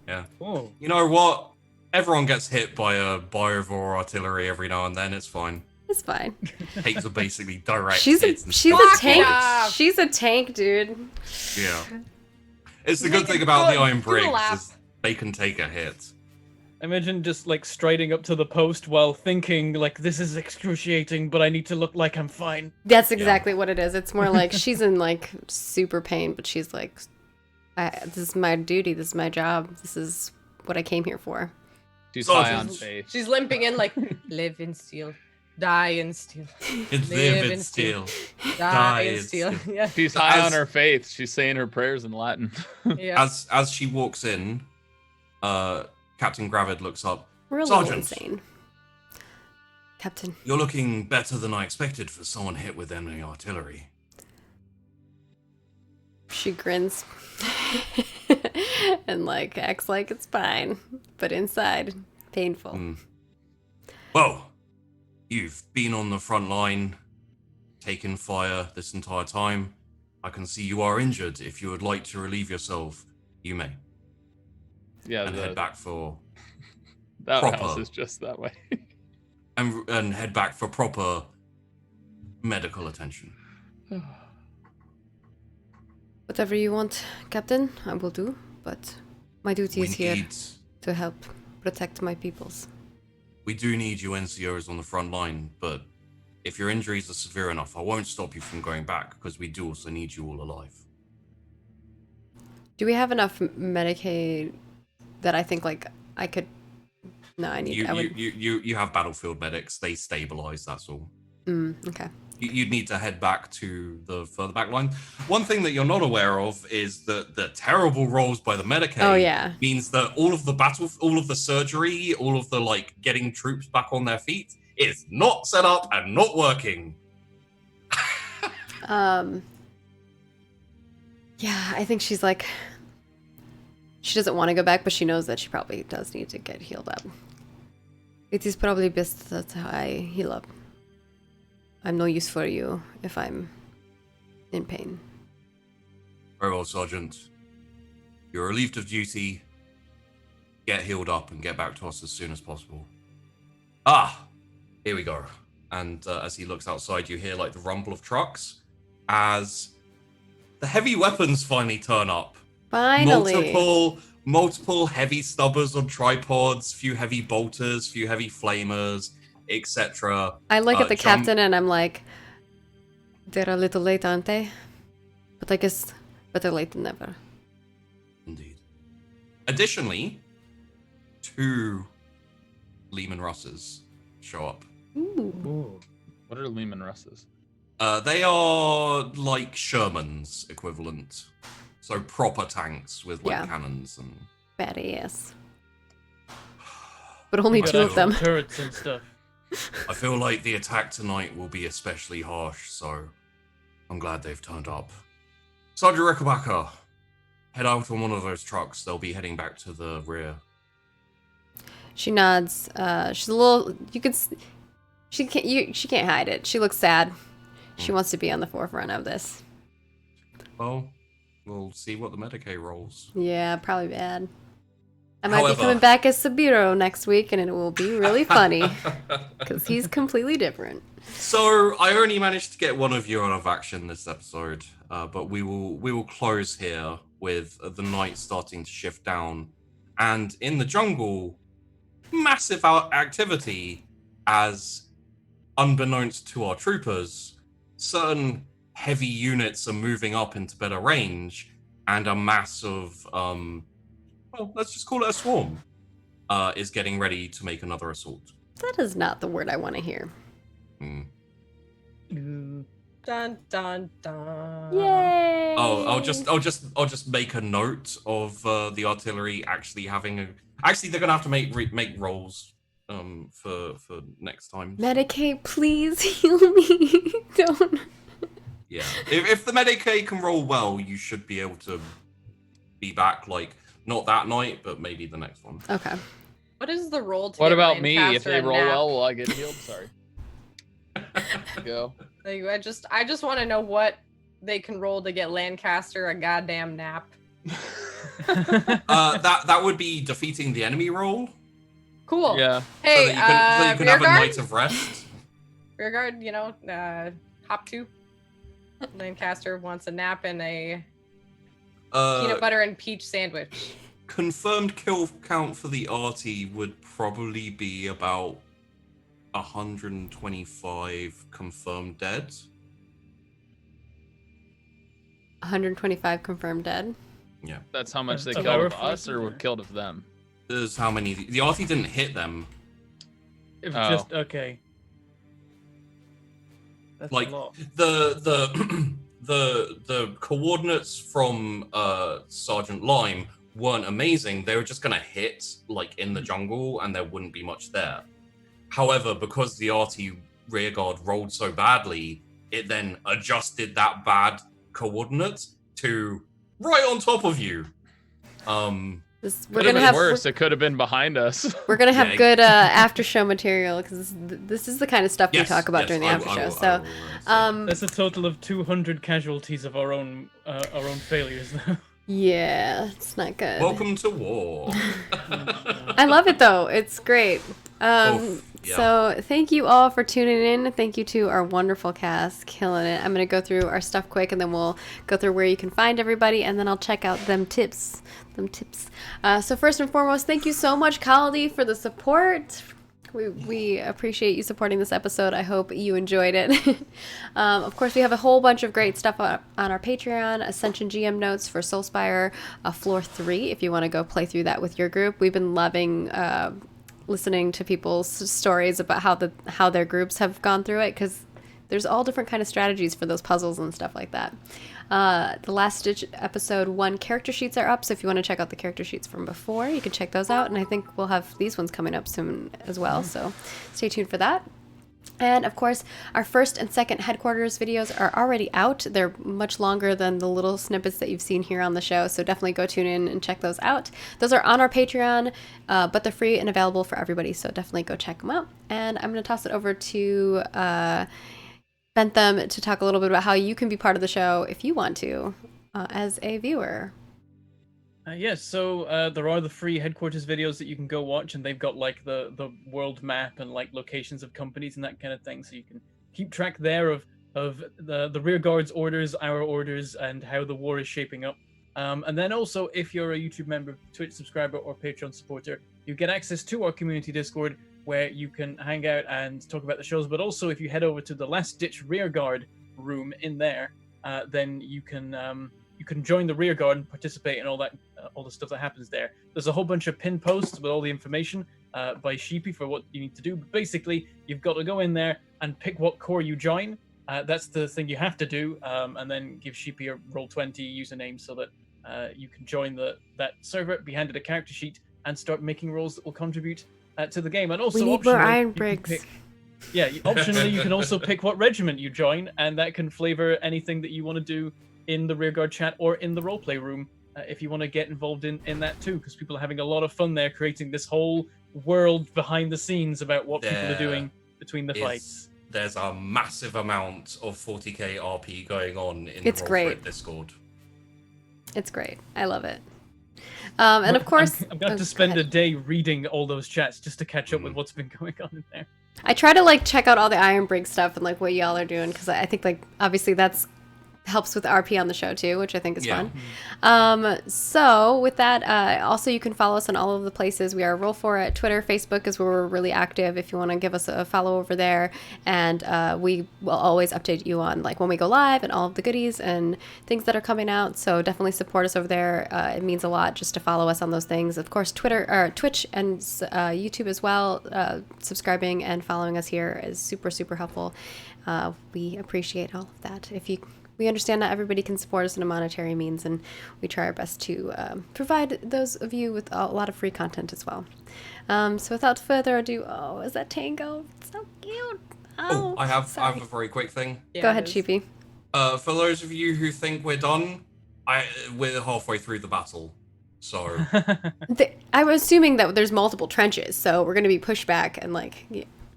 Yeah. Oh, You know what? Everyone gets hit by a Biovore artillery every now and then. It's fine. It's fine. Takes are basically direct She's hits. and a Fuck tank. off. She's a tank, dude. Yeah. It's the Make good thing it about the good. Iron Do a Briggs lap. is they can take a hit. imagine just striding up to the post while thinking this is excruciating, but I need to look like I'm fine. That's exactly what it is. It's more like she's in super pain, but she's like, this is my duty. This is my job. This is what I came here for. She's Sergeant. high on faith. She's limping in live in steel, die in steel, It's Live live in in steel. die in in steel. steel. Yeah. She's high As- on her faith. She's saying her prayers in Latin. Yeah. As she walks in, Captain Gravid looks up. We're a little Sergeant. insane. Captain. You're looking better than I expected for someone hit with enemy artillery. She grins and acts like it's fine, but inside, painful. Mm. Well, you've been on the front line, taken fire this entire time. I can see you are injured. If you would like to relieve yourself, you may. Yeah, And head back for that proper. house is just that way. and head back for proper medical attention. Whatever you want, Captain, I will do, but my duty We is here need, to help protect my peoples. we do need you NCOs on the front line, but if your injuries are severe enough, I won't stop you from going back because we do also need you all alive. Do we have enough Medicaid that I think I could? No, I need. You have battlefield medics. They stabilize. That's all. Okay. You'd need to head back to the further back line. One thing that you're not aware of is that the terrible rolls by the Medicaid Oh yeah. means that all of the surgery, all of the getting troops back on their feet is not set up and not working. Yeah, I think she's She doesn't want to go back, but she knows that she probably does need to get healed up. It is probably best that I heal up. I'm no use for you if I'm in pain. Very well, Sergeant. You're relieved of duty. Get healed up and get back to us as soon as possible. Here we go. And as he looks outside, you hear like the rumble of trucks as the heavy weapons finally turn up. Finally. Multiple heavy stubbers on tripods, few heavy bolters, few heavy flamers, etc. I look at the captain and I'm like, they're a little late, aren't they? But I guess better late than never. Indeed. Additionally, 2 Lehman Russes show up. Ooh. What are Lehman Russes? They are like Sherman's equivalent. So proper tanks with like cannons and badass. But only Got 2 of them. Turrets and stuff. I feel like the attack tonight will be especially harsh, so I'm glad they've turned up. Sergeant Rickenbacker, head out on one of those trucks. They'll be heading back to the rear. She nods. She's a little. You could. She can't hide it. She looks sad. She wants to be on the forefront of this. Well, we'll see what the Medicaid rolls. Yeah, probably bad. I might be coming back as Sabiro next week, and it will be really funny because he's completely different. So I only managed to get one of you out of action this episode, but we will close here with the night starting to shift down, and in the jungle, massive activity as, unbeknownst to our troopers, certain heavy units are moving up into better range, and a mass of, well, let's just call it a swarm, is getting ready to make another assault. That is not the word I want to hear. Dun dun dun. Yay! Oh, I'll just make a note of the artillery actually having a. Actually, they're gonna have to make rolls for next time. Medicaid, please heal me. Don't. Yeah, if the Medicaid can roll well, you should be able to be back. Like not that night, but maybe the next one. Okay. What is the roll to What get about me? If Lancaster they a roll nap? well, will I get healed? Sorry. Go. Like, I just want to know what they can roll to get Lancaster a goddamn nap. That would be defeating the enemy roll. Cool. Yeah. Hey, so that you can have a rear guard? night of rest. Rear guard, hop 2. Lancaster wants a nap and a peanut butter and peach sandwich. Confirmed kill count for the arty would probably be about 125 confirmed dead. 125 confirmed dead. Yeah. That's how much they Of killed our of us or forces, killed of them? This is how many the arty didn't hit them. If Oh. just okay. That's Like a lot. the coordinates from Sergeant Lime weren't amazing. They were just gonna hit like in the jungle and there wouldn't be much there. However, because the arty rearguard rolled so badly, it then adjusted that bad coordinate to right on top of you. We're Could gonna have have been worse. It could have been behind us. we're gonna have Yeah. good after show material because this is the kind of stuff we Yes, talk about yes, during the I after will- show. I So, will, That's a total of 200 casualties of our own failures. yeah, it's not good. welcome to war. I love it though. It's great. Oof, yeah. So thank you all for tuning in. Thank you to our wonderful cast, killing it. I'm gonna go through our stuff quick, and then we'll go through where you can find everybody, and then I'll check out them tips. So first and foremost, thank you so much, Kaldi, for the support. We appreciate you supporting this episode. I hope you enjoyed it. Of course, we have a whole bunch of great stuff on our Patreon. Ascension GM notes for Soulspire Floor 3 if you want to go play through that with your group. We've been loving listening to people's stories about how their groups have gone through it, because there's all different kind of strategies for those puzzles and stuff like that. The Last Stitch episode 1 character sheets are up, so if you want to check out the character sheets from before, you can check those out, and I think we'll have these ones coming up soon as well, so stay tuned for that. And of course, our first and second headquarters videos are already out. They're much longer than the little snippets that you've seen here on the show, so definitely go tune in and check those out. Those are on our Patreon, but they're free and available for everybody, so definitely go check them out. And I'm going to toss it over to Bentham to talk a little bit about how you can be part of the show if you want to, as a viewer. Yes, so there are the free headquarters videos that you can go watch, and they've got like the world map and like locations of companies and that kind of thing, so you can keep track there of the rear guard's orders, our orders, and how the war is shaping up. And then also, if you're a YouTube member, Twitch subscriber, or Patreon supporter, you get access to our community Discord, where you can hang out and talk about the shows. But also, if you head over to the Last Ditch Rear Guard room in there, then you can join the rear guard and participate in all that, all the stuff that happens there. There's a whole bunch of pin posts with all the information by Sheepy for what you need to do. But basically, you've got to go in there and pick what corps you join. That's the thing you have to do, and then give Sheepy a Roll20 username so that you can join that server, be handed a character sheet, and start making rolls that will contribute to the game. And also, We need more optionally, iron you can bricks. optionally, you can also pick what regiment you join, and that can flavor anything that you want to do in the rearguard chat or in the roleplay room, if you want to get involved in that too, because people are having a lot of fun there, creating this whole world behind the scenes about what people are doing between the fights. There's a massive amount of 40k RP going on in It's the great. Discord. It's great. I love it. And of course, I'm going to spend a day reading all those chats just to catch up with what's been going on in there. I try to like check out all the Iron Brig stuff and like what y'all are doing, because I think like obviously that's helps with RP on the show too, which I think is fun. So with that, also you can follow us on all of the places. We are Roll4 at Twitter. Facebook is where we're really active if you want to give us a follow over there, and we will always update you on like when we go live and all of the goodies and things that are coming out. So definitely support us over there. It means a lot just to follow us on those things. Of course, Twitter or Twitch and YouTube as well. Subscribing and following us here is super helpful. We appreciate all of that. We understand not everybody can support us in a monetary means, and we try our best to provide those of you with a lot of free content as well. So without further ado, is that Tango? It's so cute. I have sorry. a very quick thing. Go ahead, Sheepy. For those of you who think we're done, we're halfway through the battle. So I'm assuming that there's multiple trenches, so we're going to be pushed back and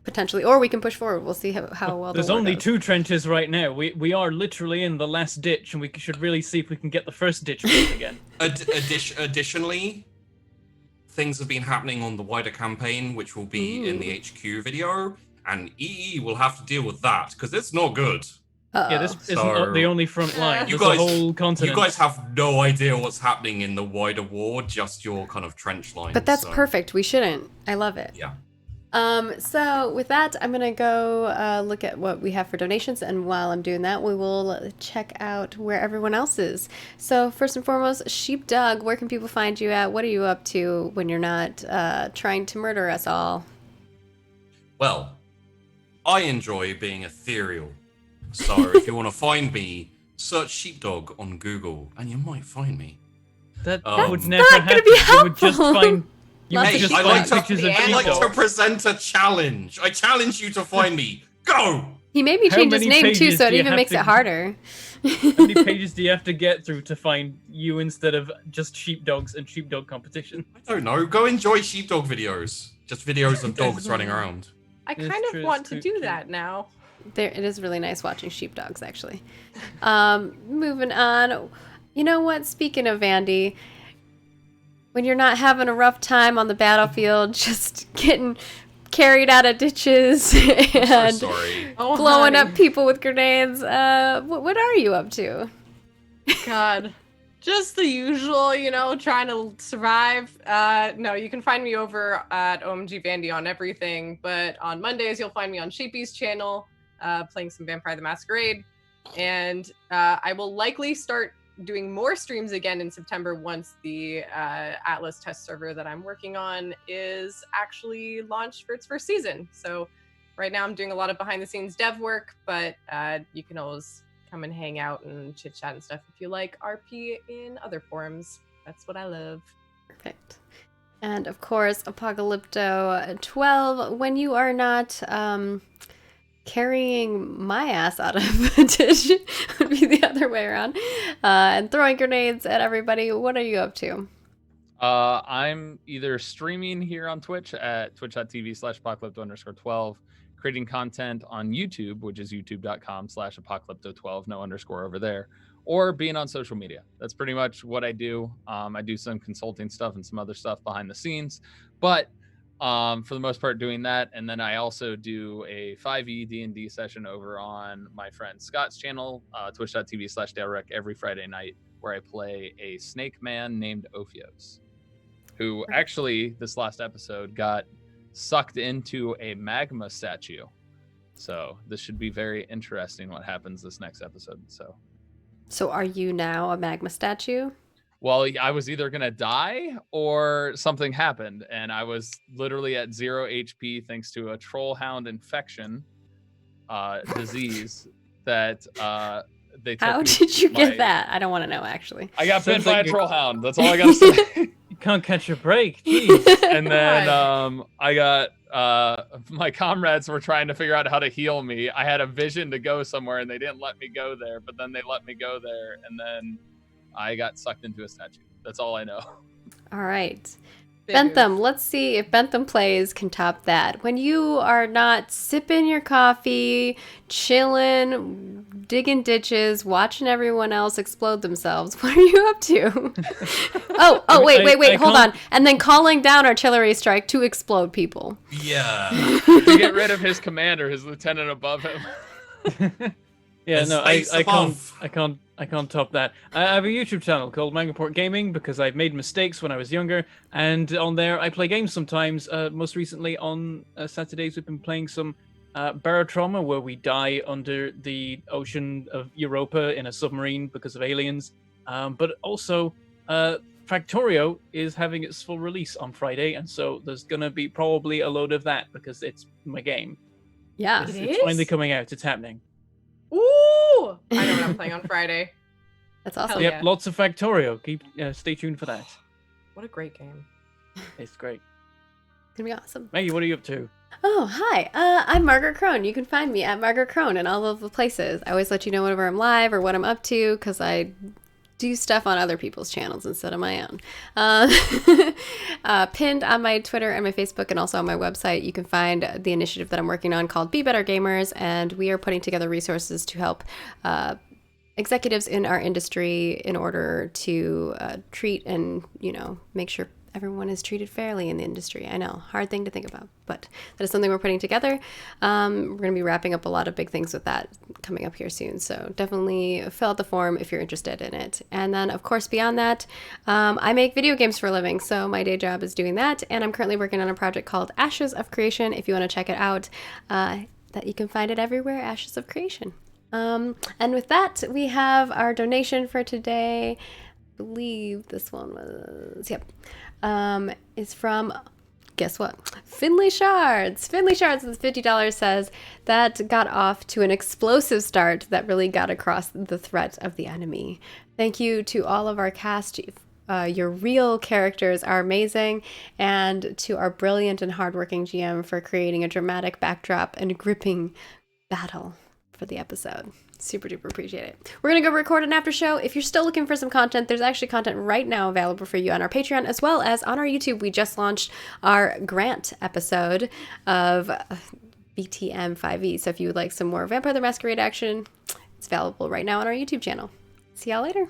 potentially, or we can push forward. We'll see how well. There's only 2 trenches right now. We are literally in the last ditch, and we should really see if we can get the first ditch built again. Additionally, things have been happening on the wider campaign, which will be in the HQ video, and EE will have to deal with that because it's not good. Uh-oh. Yeah, this isn't the only front line. You There's guys, a whole continent. You guys have no idea what's happening in the wider war, just your kind of trench line. But that's perfect. We shouldn't. I love it. Yeah. So with that, I'm gonna go look at what we have for donations, and while I'm doing that, we will check out where everyone else is. So first and foremost, Sheepdog, where can people find you at? What are you up to when you're not trying to murder us all? Well, I enjoy being ethereal, so if you want to find me, search Sheepdog on Google, and you might find me. That That's would never not gonna happen. be You would just helpful. find. You Lots would of just sheep find dogs. pictures of I'd like to sheepdogs. present a challenge. I challenge you to find me. Go! He made me How change his many name too, pages so it do you even have makes to- it harder. How many pages do you have to get through to find you instead of just sheepdogs and sheepdog competition? I don't know. Go enjoy sheepdog videos. Just videos of dogs running around. I It's kind true, of want it's to true, do true. that now. It is really nice watching sheepdogs, actually. Moving on. You know what? Speaking of Vandy, when you're not having a rough time on the battlefield, just getting carried out of ditches I'm and so sorry. Oh, blowing honey. up people with grenades, what are you up to? God. Just the usual, trying to survive. No, you can find me over at OMG Vandy on everything, but on Mondays you'll find me on Sheepy's channel, playing some Vampire the Masquerade, and I will likely start doing more streams again in September once the Atlas test server that I'm working on is actually launched for its first season. So right now I'm doing a lot of behind the scenes dev work, but you can always come and hang out and chit chat and stuff if you like RP in other forums. That's what I love. Perfect. And of course, Apocalypto 12, when you are not carrying my ass out of a ditch would be the other way around, and throwing grenades at everybody. What are you up to? I'm either streaming here on Twitch at twitch.tv/apocalypto_12, creating content on YouTube, which is youtube.com/apocalypto12, no underscore over there, or being on social media. That's pretty much what I do. I do some consulting stuff and some other stuff behind the scenes, but for the most part doing that. And then I also do a 5e D&D session over on my friend Scott's channel, twitch.tv/DaleRec, every Friday night, where I play a snake man named Ophios, who actually this last episode got sucked into a magma statue. So this should be very interesting what happens this next episode. So are you now a magma statue? Well, I was either going to die or something happened, and I was literally at 0 HP thanks to a troll hound infection disease that they took. How did you get that? I don't want to know, actually. I got bit Sounds by like a troll hound. That's all I got to say. You can't catch a break. Jeez. And then I got my comrades were trying to figure out how to heal me. I had a vision to go somewhere, and they didn't let me go there, but then they let me go there, and then I got sucked into a statue. That's all I know. All right. Bentham, let's see if Bentham Plays can top that. When you are not sipping your coffee, chilling, digging ditches, watching everyone else explode themselves, what are you up to? wait, hold on. And then calling down artillery strike to explode people. Yeah. To get rid of his commander, his lieutenant above him. Yeah, And no, I space above. can't top that. I have a YouTube channel called Mangaport Gaming because I've made mistakes when I was younger, and on there I play games sometimes. Most recently on Saturdays we've been playing some Barotrauma, where we die under the ocean of Europa in a submarine because of aliens. But also Factorio is having its full release on Friday, and so there's gonna be probably a load of that because it's my game. Yeah. It's finally coming out. It's happening. Ooh! I know what I'm playing on Friday. That's awesome. Hell Yep, yeah. lots of Factorio. Stay tuned for that. What a great game. It's great. It's gonna be awesome. Maggie, what are you up to? Oh, hi. I'm Margaret Crone. You can find me at Margaret Crone in all of the places. I always let you know whenever I'm live or what I'm up to because I do stuff on other people's channels instead of my own. Pinned on my Twitter and my Facebook and also on my website, you can find the initiative that I'm working on called Be Better Gamers, and we are putting together resources to help executives in our industry in order to treat and, make sure everyone is treated fairly in the industry. I know, hard thing to think about, but that is something we're putting together. We're going to be wrapping up a lot of big things with that coming up here soon. So definitely fill out the form if you're interested in it. And then, of course, beyond that, I make video games for a living. So my day job is doing that. And I'm currently working on a project called Ashes of Creation. If you want to check it out, that you can find it everywhere, Ashes of Creation. And with that, we have our donation for today. I believe this one was, is from, guess what? Finley Shards. Finley Shards with $50 says that got off to an explosive start that really got across the threat of the enemy. Thank you to all of our cast. Your real characters are amazing, and to our brilliant and hardworking GM for creating a dramatic backdrop and a gripping battle for the episode. Super duper appreciate it. We're gonna go record an after show. If you're still looking for some content, there's actually content right now available for you on our Patreon as well as on our YouTube. We just launched our Grant episode of BTM 5e. So if you would like some more Vampire the Masquerade action, it's available right now on our YouTube channel. See y'all later.